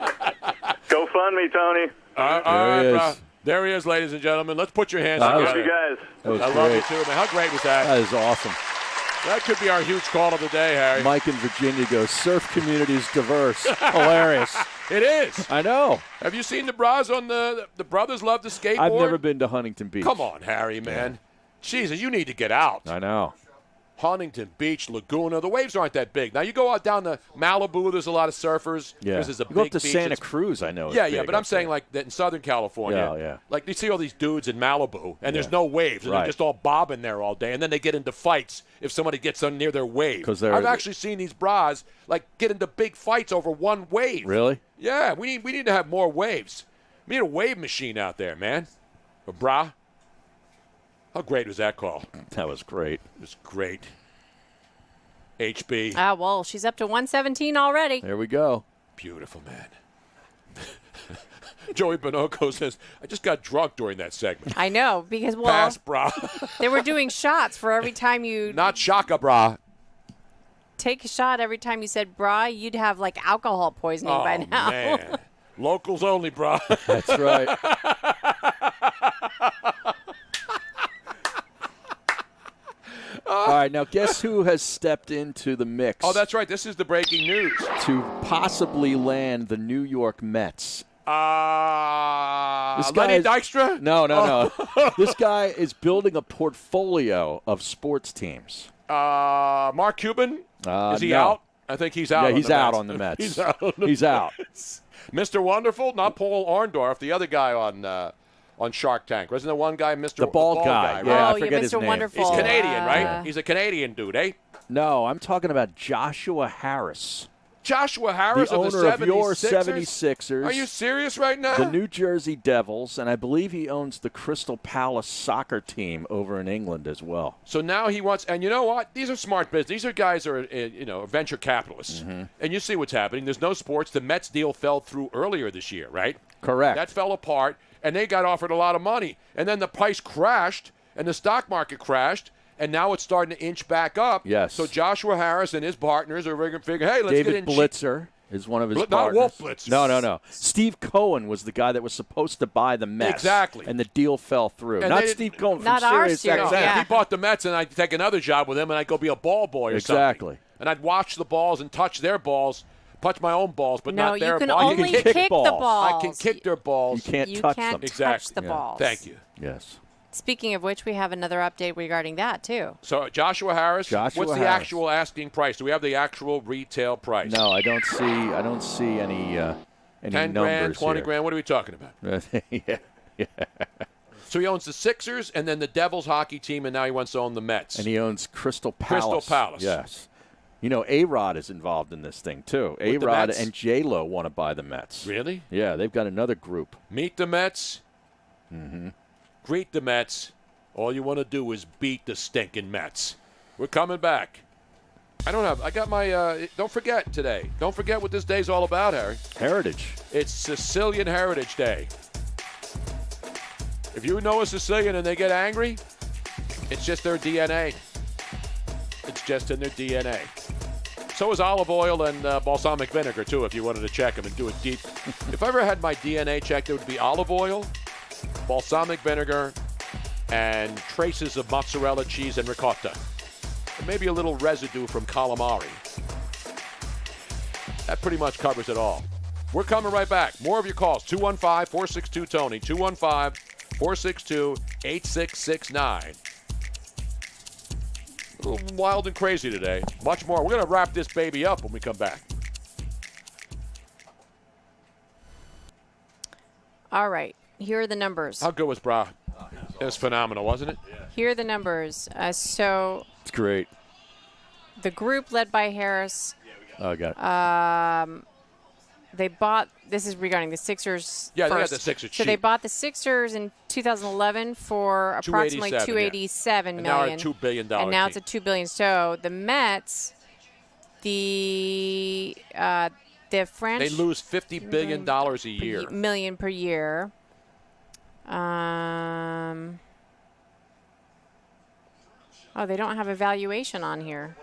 Go fund me, Tony. All right, bra. There he is, ladies and gentlemen. Let's put your hands I love together. you guys. That was I love you great. too, man. How great was that? That is awesome. That could be our huge call of the day, Harry. Mike in Virginia goes, surf community is diverse. Hilarious. It is. I know. Have you seen the bras on the brothers love to skateboard? I've never been to Huntington Beach. Come on, Harry, man. Jesus, you need to get out. I know. Huntington Beach, Laguna. The waves aren't that big. Now, you go out down to Malibu, there's a lot of surfers. Yeah. There's a You go big up to beach. Santa It's- Cruz, I know. is Yeah, big but I'm up saying there. like that in Southern California. Yeah. Like you see all these dudes in Malibu, and there's Yeah. no waves, and Right. they're just all bobbing there all day, and then they get into fights if somebody gets on near their wave. 'Cause they're- I've actually seen these bras like get into big fights over one wave. Really? Yeah, we need to have more waves. We need a wave machine out there, man. A bra. How great was that call? That was great. It was great. HB. Well, she's up to 117 already. There we go. Beautiful, man. Joey Bonocco says, I just got drunk during that segment. I know, because, well, Pass, bra. they were doing shots for every time you Not shaka, bra. take a shot. Every time you said bra, you'd have, like, alcohol poisoning by now. Man. Locals only, bra. That's right. All right, now guess who has stepped into the mix Oh, that's right. This is the breaking news. to possibly land the New York Mets? This Lenny is- Dykstra? No. This guy is building a portfolio of sports teams. Mark Cuban? Is he no. out? I think he's out. Yeah, on he's the out Mets. on the Mets. He's out. On the He's out. Mets. Mr. Wonderful, not Paul Orndorff, the other guy on Shark Tank. Wasn't there one guy, Mr. The bald guy. right? Yeah, I Oh, yeah, forget his Mr. name. Wonderful. He's Canadian, right? He's a Canadian dude, eh? No, I'm talking about Joshua Harris. Joshua Harris the of the owner of 76ers? your 76ers. Are you serious right now? The New Jersey Devils, and I believe he owns the Crystal Palace soccer team over in England as well. So now he wants, and you know what? These are smart business. These are guys who are, venture capitalists. Mm-hmm. And you see what's happening. There's no sports. The Mets deal fell through earlier this year, right? Correct. That fell apart, and they got offered a lot of money. And then the price crashed, and the stock market crashed, and now it's starting to inch back up. Yes. So Joshua Harris and his partners are figuring, hey, let's David get in. Blitzer is one of his partners. Not Wolf Blitzer. No. Steve Cohen was the guy that was supposed to buy the Mets. Exactly. And the deal fell through. And Not Steve Cohen from Not our SiriusXM. Sirius, yeah. If he bought the Mets, and I'd take another job with him, and I'd go be a ball boy or Exactly. something. And I'd watch the balls and touch their balls. Touch my own balls, but No, not their you can balls. only kick the balls. I can kick their balls. You can't You touch can't them. touch the balls. Thank you. Yes. Speaking of which, we have another update regarding that, too. So Joshua Harris, what's the Harris. actual asking price? Do we have the actual retail price? No, I don't see any 10 numbers grand, 20 here. grand. What are we talking about? yeah. So he owns the Sixers and then the Devils hockey team, and now he wants to own the Mets. And he owns Crystal Palace. Crystal Palace. Yes. You know, A-Rod is involved in this thing, too. With the A-Rod Mets? and J-Lo want to buy the Mets. Really? Yeah, they've got another group. Meet the Mets. Mm-hmm. Greet the Mets. All you want to do is beat the stinking Mets. We're coming back. I got my, don't forget today. Don't forget what this day's all about, Harry. Heritage. It's Sicilian Heritage Day. If you know a Sicilian and they get angry, it's just their DNA. It's just in their DNA. So is olive oil and balsamic vinegar, too, if you wanted to check them and do it deep. If I ever had my DNA checked, it would be olive oil, balsamic vinegar, and traces of mozzarella cheese and ricotta. And maybe a little residue from calamari. That pretty much covers it all. We're coming right back. More of your calls. 215-462-TONY. 215-462-8669. A little wild and crazy today. Much more. We're going to wrap this baby up when we come back. All right. Here are the numbers. How good was Bra? It was phenomenal, wasn't it? Here are the numbers. So It's great. the group led by Harris, Oh, I got it. they bought, this is regarding the Sixers Yeah, they first. got the Sixers So they cheap. bought the Sixers in 2011 for approximately $287 And million. now it's $2 billion And now team. it's a $2 billion. So the Mets, the French. They lose $50 billion a year. Million per year. Oh, they don't have a valuation on here.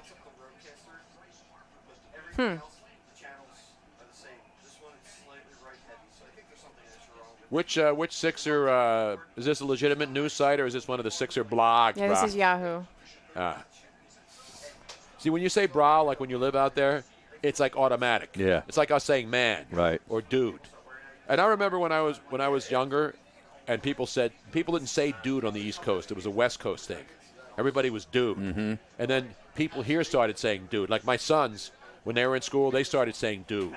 Which Sixer, is this a legitimate news site or is this one of the Sixer blogs? Yeah, this Bra? is Yahoo. See, when you say bra, like when you live out there, it's like automatic. Yeah. It's like us saying man. Right. Or dude. And I remember when I was younger, and people didn't say dude on the East Coast. It was a West Coast thing. Everybody was dude. Mm-hmm. And then people here started saying dude. Like my sons, when they were in school, they started saying dude.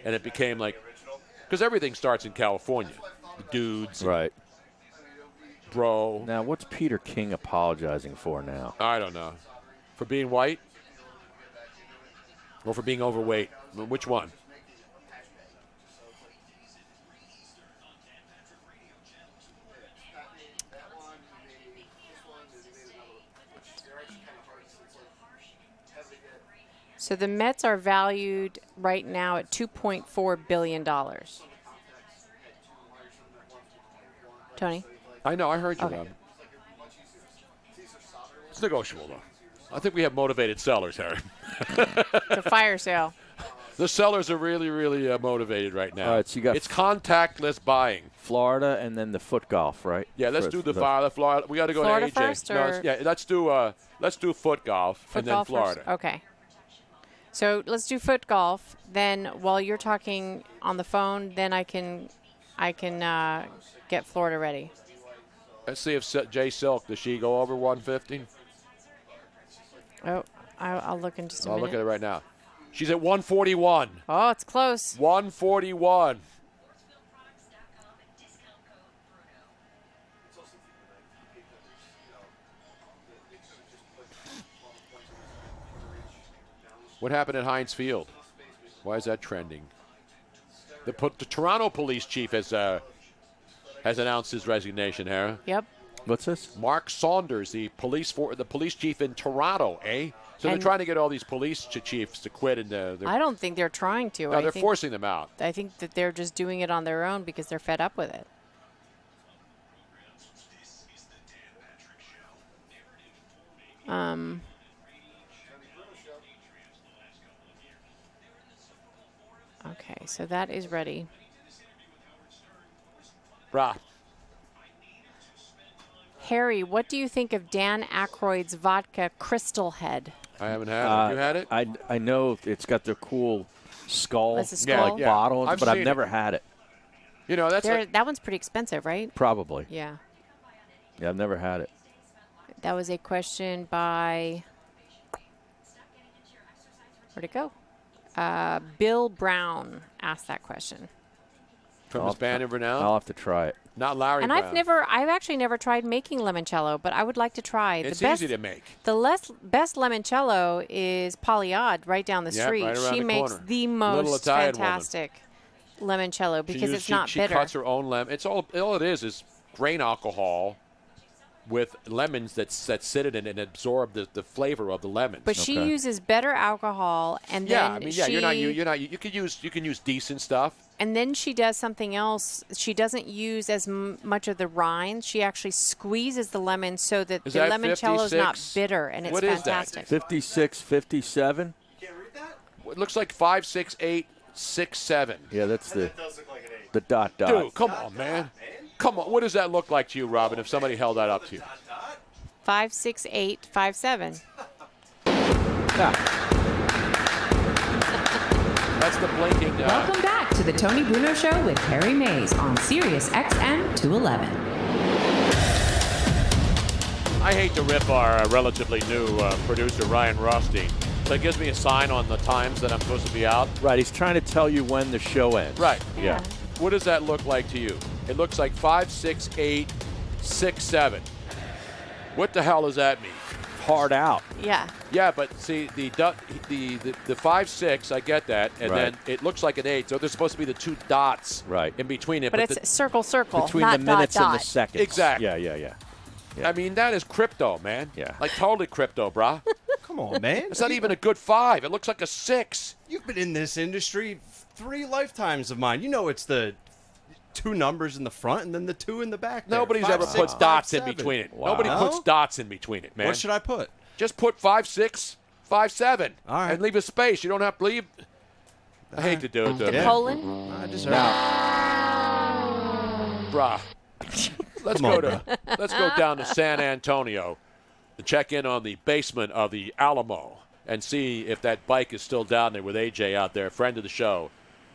And it became like, because everything starts in California. The dudes. Right. Bro. Now, what's Peter King apologizing for now? I don't know. For being white? Or for being overweight? Which one? So the Mets are valued right now at $2.4 billion. Tony? I know. I heard you, Okay. Rob. It's negotiable, though. I think we have motivated sellers, Harry. It's a fire sale. The sellers are really, really motivated right now. All right, so you got it's contactless buying. Florida and then the foot golf, right? Yeah, let's For do the Florida. We got to go Florida to AJ. first, No, or- yeah, let's do foot golf Foot and then golf Florida. first? Okay. So let's do foot golf. Then while you're talking on the phone, then I can get Florida ready. Let's see if Jay Silk, does she go over 150? Oh, I'll look in just a I'll minute. look at it right now. She's at 141. Oh, it's close. 141. What happened at Heinz Field? Why is that trending? The Toronto police chief has announced his resignation, Hera. Yep. What's this? Mark Saunders, the police chief in Toronto, eh? So they're trying to get all these police chiefs to quit, and I don't think they're trying to. No, they're forcing them out. I think that they're just doing it on their own because they're fed up with it. Okay, so that is ready. Brah. Harry, what do you think of Dan Aykroyd's vodka Crystal Head? I haven't had it. You had it? I know it's got the cool skull, That's a skull? like bottle, but I've seen never it. had it. You know, that one's pretty expensive, right? Probably. Yeah. Yeah, I've never had it. That was a question by, where'd it go? Bill Brown asked that question. From his band of renown? I'll have to try it. Not Larry And Brown. I've actually never tried making limoncello, but I would like to try. It's easy to make. The best limoncello is Polly Odd right down the Yep, street. right around she the makes corner. the Little most Italian fantastic limoncello because it's not she bitter. cuts her own lemon. It's all it is grain alcohol with lemons that sit in it and absorb the flavor of the lemons. But she uses better alcohol, and then you can use decent stuff. And then she does something else. She doesn't use as much of the rinds. She actually squeezes the lemon so that the limoncello is not bitter, and it's fantastic. 56, 57. It looks like 5, 6, 8, 6, 7. Yeah, that's the dot. Dude, come on, man. Come on. What does that look like to you, Robin, if somebody held that up to you? 5, 6, 8, 5, 7. That's the blinking. Welcome back to the Tony Bruno Show with Harry Mays on SiriusXM 211. I hate to rip our relatively new producer, Ryan Rothstein. So it gives me a sign on the times that I'm supposed to be out. Right, he's trying to tell you when the show ends. Right. Yeah. What does that look like to you? It looks like 5, 6, 8, 6, 7. What the hell does that mean? Hard out. Yeah. Yeah, but see the 5, 6, I get that, and then it looks like an 8. So there's supposed to be the 2 dots in between it. But it's circle, between not the minutes dot, and the dot. seconds. Exactly. Yeah. I mean, that is crypto, man. Yeah. Like totally crypto, brah. Come on, man. It's not even a good 5. It looks like a 6. You've been in this industry 3 lifetimes of mine. You know it's the 2 numbers in the front and then the 2 in the back. There. Nobody's 5, ever 6, put 5, dots 7. in between it. Wow. Nobody No? puts dots in between it, man. What should I put? Just put 5, 6, 5, 7. All right. And leave a space. You don't have to leave. I hate to do it. The colon? I deserve Bruh. Let's go down to San Antonio and check in on the basement of the Alamo and see if that bike is still down there with AJ out there, friend of the show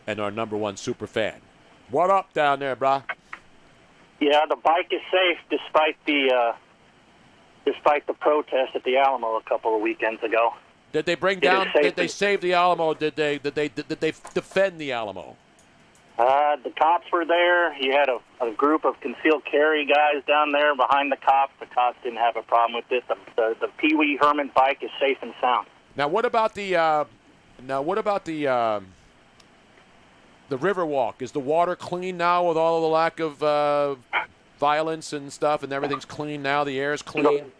and our #1 super fan. What up down there, brah? Yeah, the bike is safe despite the protest at the Alamo a couple of weekends ago. Did they bring down? Did they save the Alamo? Did they defend the Alamo? The cops were there. You had a group of concealed carry guys down there behind the cops. The cops didn't have a problem with this. The Pee Wee Herman bike is safe and sound. Now, what about the Riverwalk? Is the water clean now with all of the lack of violence and stuff, and everything's clean now? The air's clean.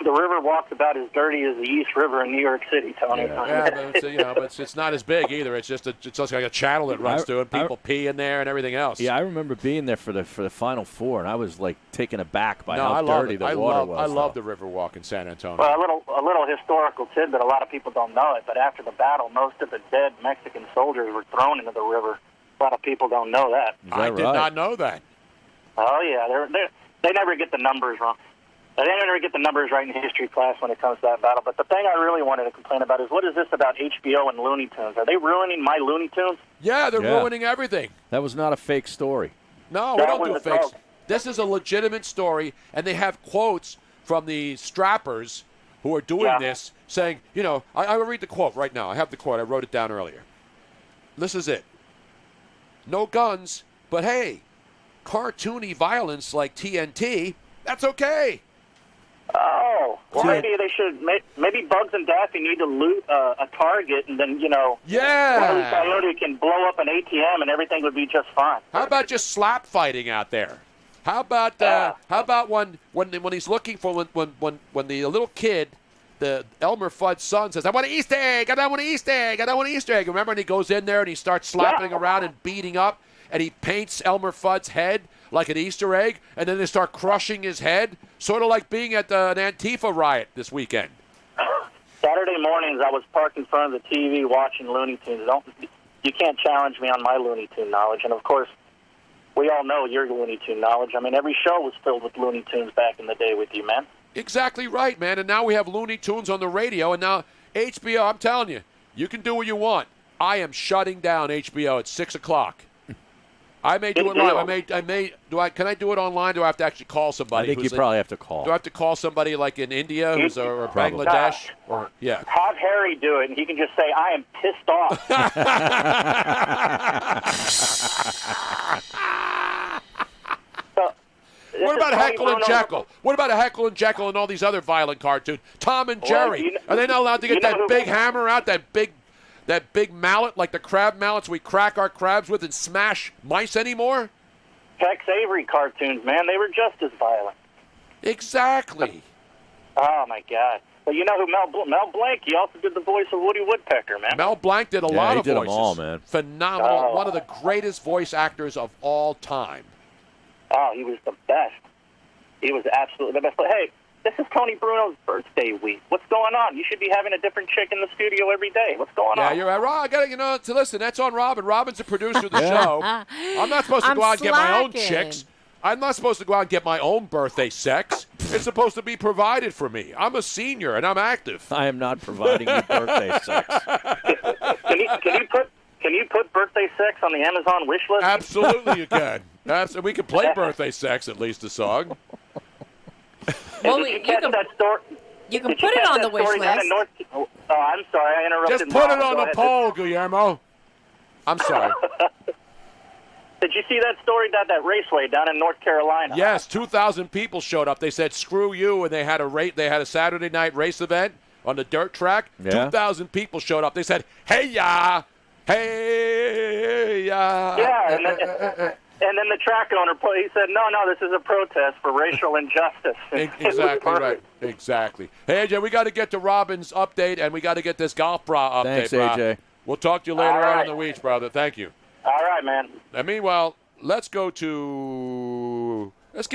The river walk's about as dirty as the East River in New York City, Tony. Yeah, but it's not as big either. It's just like a channel that runs through, and people pee in there and everything else. Yeah, I remember being there for the Final Four, and I was like taken aback by how dirty the water was. I love the Riverwalk in San Antonio. Well, a little historical tidbit. A lot of people don't know it, but after the battle, most of the dead Mexican soldiers were thrown into the river. A lot of people don't know that. I did not know that. Oh yeah, they never get the numbers wrong. They never get the numbers right in history class when it comes to that battle. But the thing I really wanted to complain about is, what is this about HBO and Looney Tunes? Are they ruining my Looney Tunes? Yeah, they're ruining everything. That was not a fake story. No, we don't do fakes. This is a legitimate story, and they have quotes from the strappers who are doing this saying, I will read the quote right now. I have the quote. I wrote it down earlier. This is it. No guns, but hey, cartoony violence like TNT, that's okay. Oh, well, maybe they should. Maybe Bugs and Daffy need to loot a Target, and then Yeah. Wile E. Coyote can blow up an ATM, and everything would be just fine. How about just slap fighting out there? How about when he's looking for when the little kid, the Elmer Fudd's son, says, "I want an Easter egg! I want an Easter egg! I want an Easter egg!" Remember, and he goes in there and he starts slapping around and beating up, and he paints Elmer Fudd's head like an Easter egg, and then they start crushing his head, sort of like being at an Antifa riot this weekend. Saturday mornings, I was parked in front of the TV watching Looney Tunes. You can't challenge me on my Looney Tune knowledge, and of course, we all know your Looney Tune knowledge. I mean, every show was filled with Looney Tunes back in the day with you, man. Exactly right, man. And now we have Looney Tunes on the radio, and now HBO. I'm telling you, you can do what you want. I am shutting down HBO at 6 o'clock. I may do it live. Can I do it online? Do I have to actually call somebody? I think you probably have to call. Do I have to call somebody like in India or Bangladesh? Or yeah. Have Harry do it, and he can just say, "I am pissed off." What about Heckle and Jekyll? What about Heckle and Jekyll and all these other violent cartoons? Tom and Jerry. Are they not allowed to get that big hammer out, that big mallet, like the crab mallets we crack our crabs with and smash mice anymore? Tex Avery cartoons, man, they were just as violent. Exactly. Oh, my God. But you know who Mel Blanc, he also did the voice of Woody Woodpecker, man. Mel Blanc did a lot of he did voices. them all, man. Phenomenal. One of the greatest voice actors of all time. Oh, he was the best. He was absolutely the best. But, hey, this is Tony Bruno's birthday week. What's going on? You should be having a different chick in the studio every day. What's going on? Yeah, you're right. Rob, I got to listen. That's on Robin. Robin's the producer of the show. I'm not supposed to go out and get my own chicks. I'm not supposed to go out and get my own birthday sex. It's supposed to be provided for me. I'm a senior and I'm active. I am not providing you birthday sex. Can you put birthday sex on the Amazon wish list? Absolutely, you can. We can play birthday sex at least a song. Well, you can put it on the wish list. Oh, I'm sorry, I interrupted. Just put it on the poll, Guillermo. I'm sorry. Did you see that story down that raceway down in North Carolina? Yes, 2,000 people showed up. They said "screw you," and they had a Saturday night race event on the dirt track. Yeah. 2,000 people showed up. They said, "Hey ya, hey ya." Yeah, and then the track owner, he said, no, this is a protest for racial injustice. Exactly right. Exactly. Hey, AJ, we got to get to Robin's update, and we got to get this golf bra update. Thanks, AJ. We'll talk to you later on in the week, brother. Thank you. All right, man. And meanwhile, let's get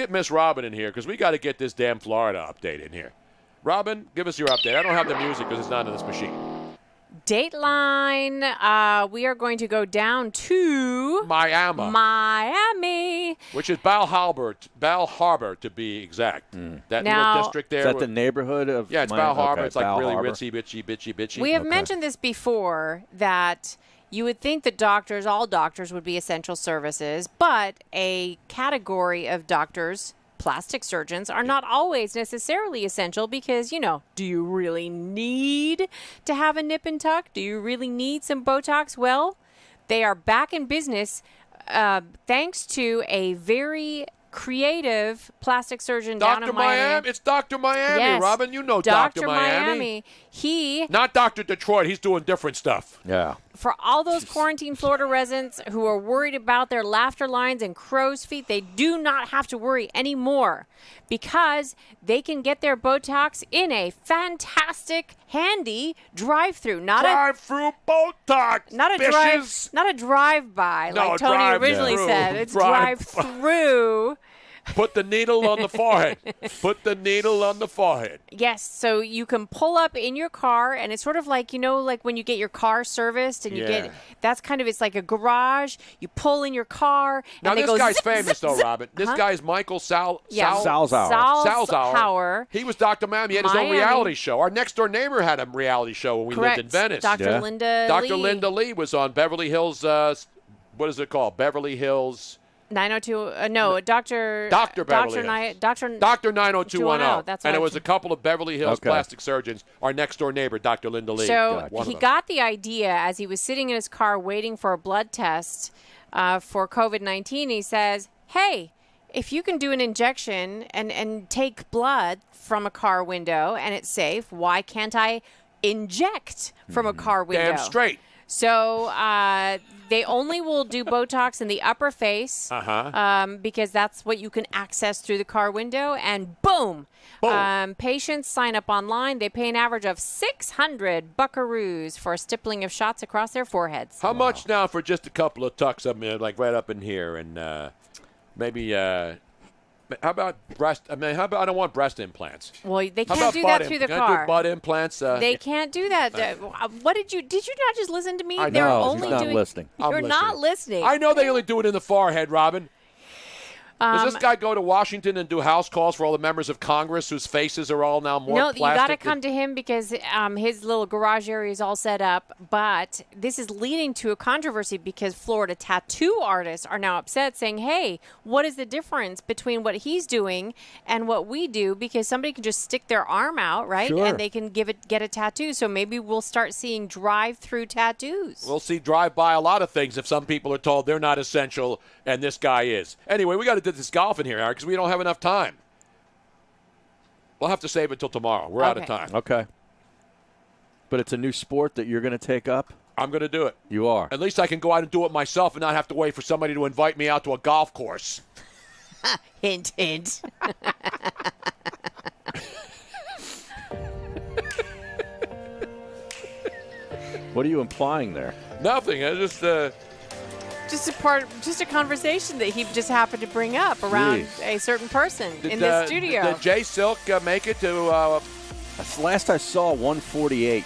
Miss Robin in here, because we got to get this damn Florida update in here. Robin, give us your update. I don't have the music because it's not in this machine. Dateline, we are going to go down to Miami. Which is Bal Harbor to be exact. That little district there. Is that the neighborhood of Yeah, it's Miami? Bal Harbor. Okay, It's like Bal really Harbor. ritzy, bitchy. We have mentioned this before, that you would think that all doctors would be essential services, but a category of doctors, plastic surgeons, are not always necessarily essential because, do you really need to have a nip and tuck? Do you really need some Botox? Well, they are back in business thanks to a very creative plastic surgeon down in Miami. It's Dr. Miami, yes. Robin. You know Dr. Miami. He... Not Dr. Detroit. He's doing different stuff. Yeah. For all those quarantine Florida residents who are worried about their laughter lines and crow's feet, they do not have to worry anymore because they can get their Botox in a fantastic, handy drive-through. Drive-through Botox. Not a drive-by, like Tony originally said. It's drive-through. Put the needle on the forehead. Put the needle on the forehead. Yes, so you can pull up in your car, and it's sort of like, like when you get your car serviced, and you get, it's like a garage. You pull in your car, now and this go guy's zip, famous, zip, though, zip. Robin. This guy's Michael Salzauer. He was Dr. Miami. He had his own reality show. Our next-door neighbor had a reality show when we lived in Venice. Dr. Linda Lee. Dr. Linda Lee was on Beverly Hills, what is it called? Beverly Hills... 902, Dr. 90210. That's and it was a couple of Beverly Hills plastic surgeons. Our next door neighbor, Dr. Linda Lee. So he got the idea as he was sitting in his car waiting for a blood test for COVID-19. He says, "Hey, if you can do an injection and take blood from a car window and it's safe, why can't I inject from a car window? Damn straight. So they only will do Botox in the upper face because that's what you can access through the car window. And boom. Patients sign up online. They pay an average of 600 buckaroos for a stippling of shots across their foreheads. How much now for just a couple of tucks up in, like right up in here, and maybe how about breast? I mean, how about I don't want breast implants. Well, they can't do that through the car. Can I do butt implants? They can't do that. What did you not just listen to me? I know. They're only He's not doing. listening. You're not listening. I know they only do it in the forehead, Robin. Does this guy go to Washington and do house calls for all the members of Congress whose faces are all now more plastic? No, you got to come to him because his little garage area is all set up. But this is leading to a controversy because Florida tattoo artists are now upset, saying, hey, what is the difference between what he's doing and what we do? Because somebody can just stick their arm out, right? Sure. And they can get a tattoo. So maybe we'll start seeing drive-through tattoos. We'll see drive-by a lot of things if some people are told they're not essential and this guy is. Anyway, we got to do this golf in here, Eric, because we don't have enough time. We'll have to save it till tomorrow. We're out of time. Okay. But it's a new sport that you're going to take up? I'm going to do it. You are. At least I can go out and do it myself and not have to wait for somebody to invite me out to a golf course. Hint, hint. What are you implying there? Nothing. I just Just a conversation that he just happened to bring up around a certain person in the studio. Did Jay Silk make it to? Last I saw 148.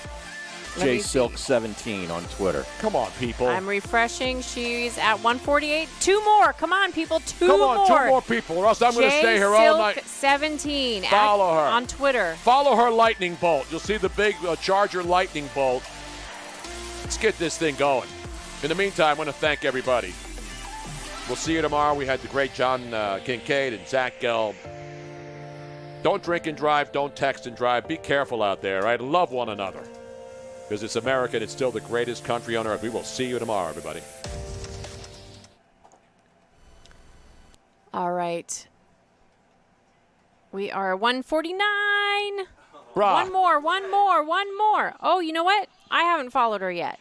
Let Jay me Silk 17 on Twitter. Come on, people. I'm refreshing. She's at 148. Two more. Come on, people. Two Come more. on, two more people, or else I'm going to stay here all night. 17. Follow her on Twitter. Follow her lightning bolt. You'll see the big Charger lightning bolt. Let's get this thing going. In the meantime, I want to thank everybody. We'll see you tomorrow. We had the great John Kincaid and Zach Gelb. Don't drink and drive. Don't text and drive. Be careful out there, right? Love one another. Because it's America and it's still the greatest country on earth. We will see you tomorrow, everybody. All right. We are 149. Bruh. One more. Oh, you know what? I haven't followed her yet.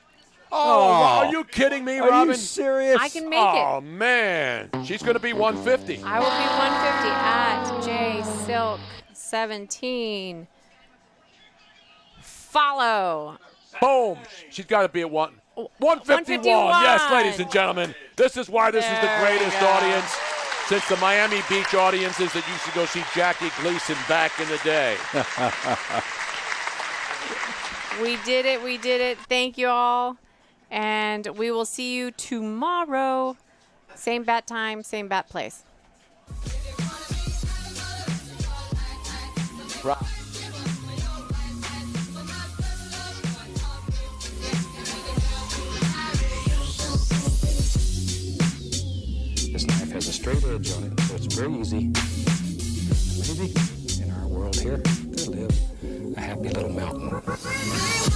Oh, are you kidding me, Are Robin? you serious? I can make Oh, man. She's going to be 150. I will be 150 at J Silk 17. Follow. Boom. She's got to be at 151. Yes, ladies and gentlemen. This is why this is the greatest audience since the Miami Beach audiences that used to go see Jackie Gleason back in the day. We did it. Thank you all. And we will see you tomorrow. Same bat time, same bat place. This knife has a straight edge on it, so it's very easy. Maybe in our world here, to live a happy little mountain.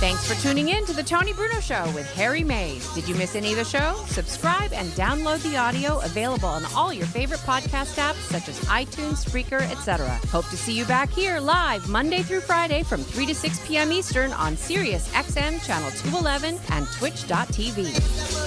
Thanks for tuning in to the Tony Bruno Show with Harry Mays. Did you miss any of the show? Subscribe and download the audio available on all your favorite podcast apps such as iTunes, Spreaker, etc. Hope to see you back here live Monday through Friday from 3 to 6 p.m. Eastern on SiriusXM Channel 211 and Twitch.tv.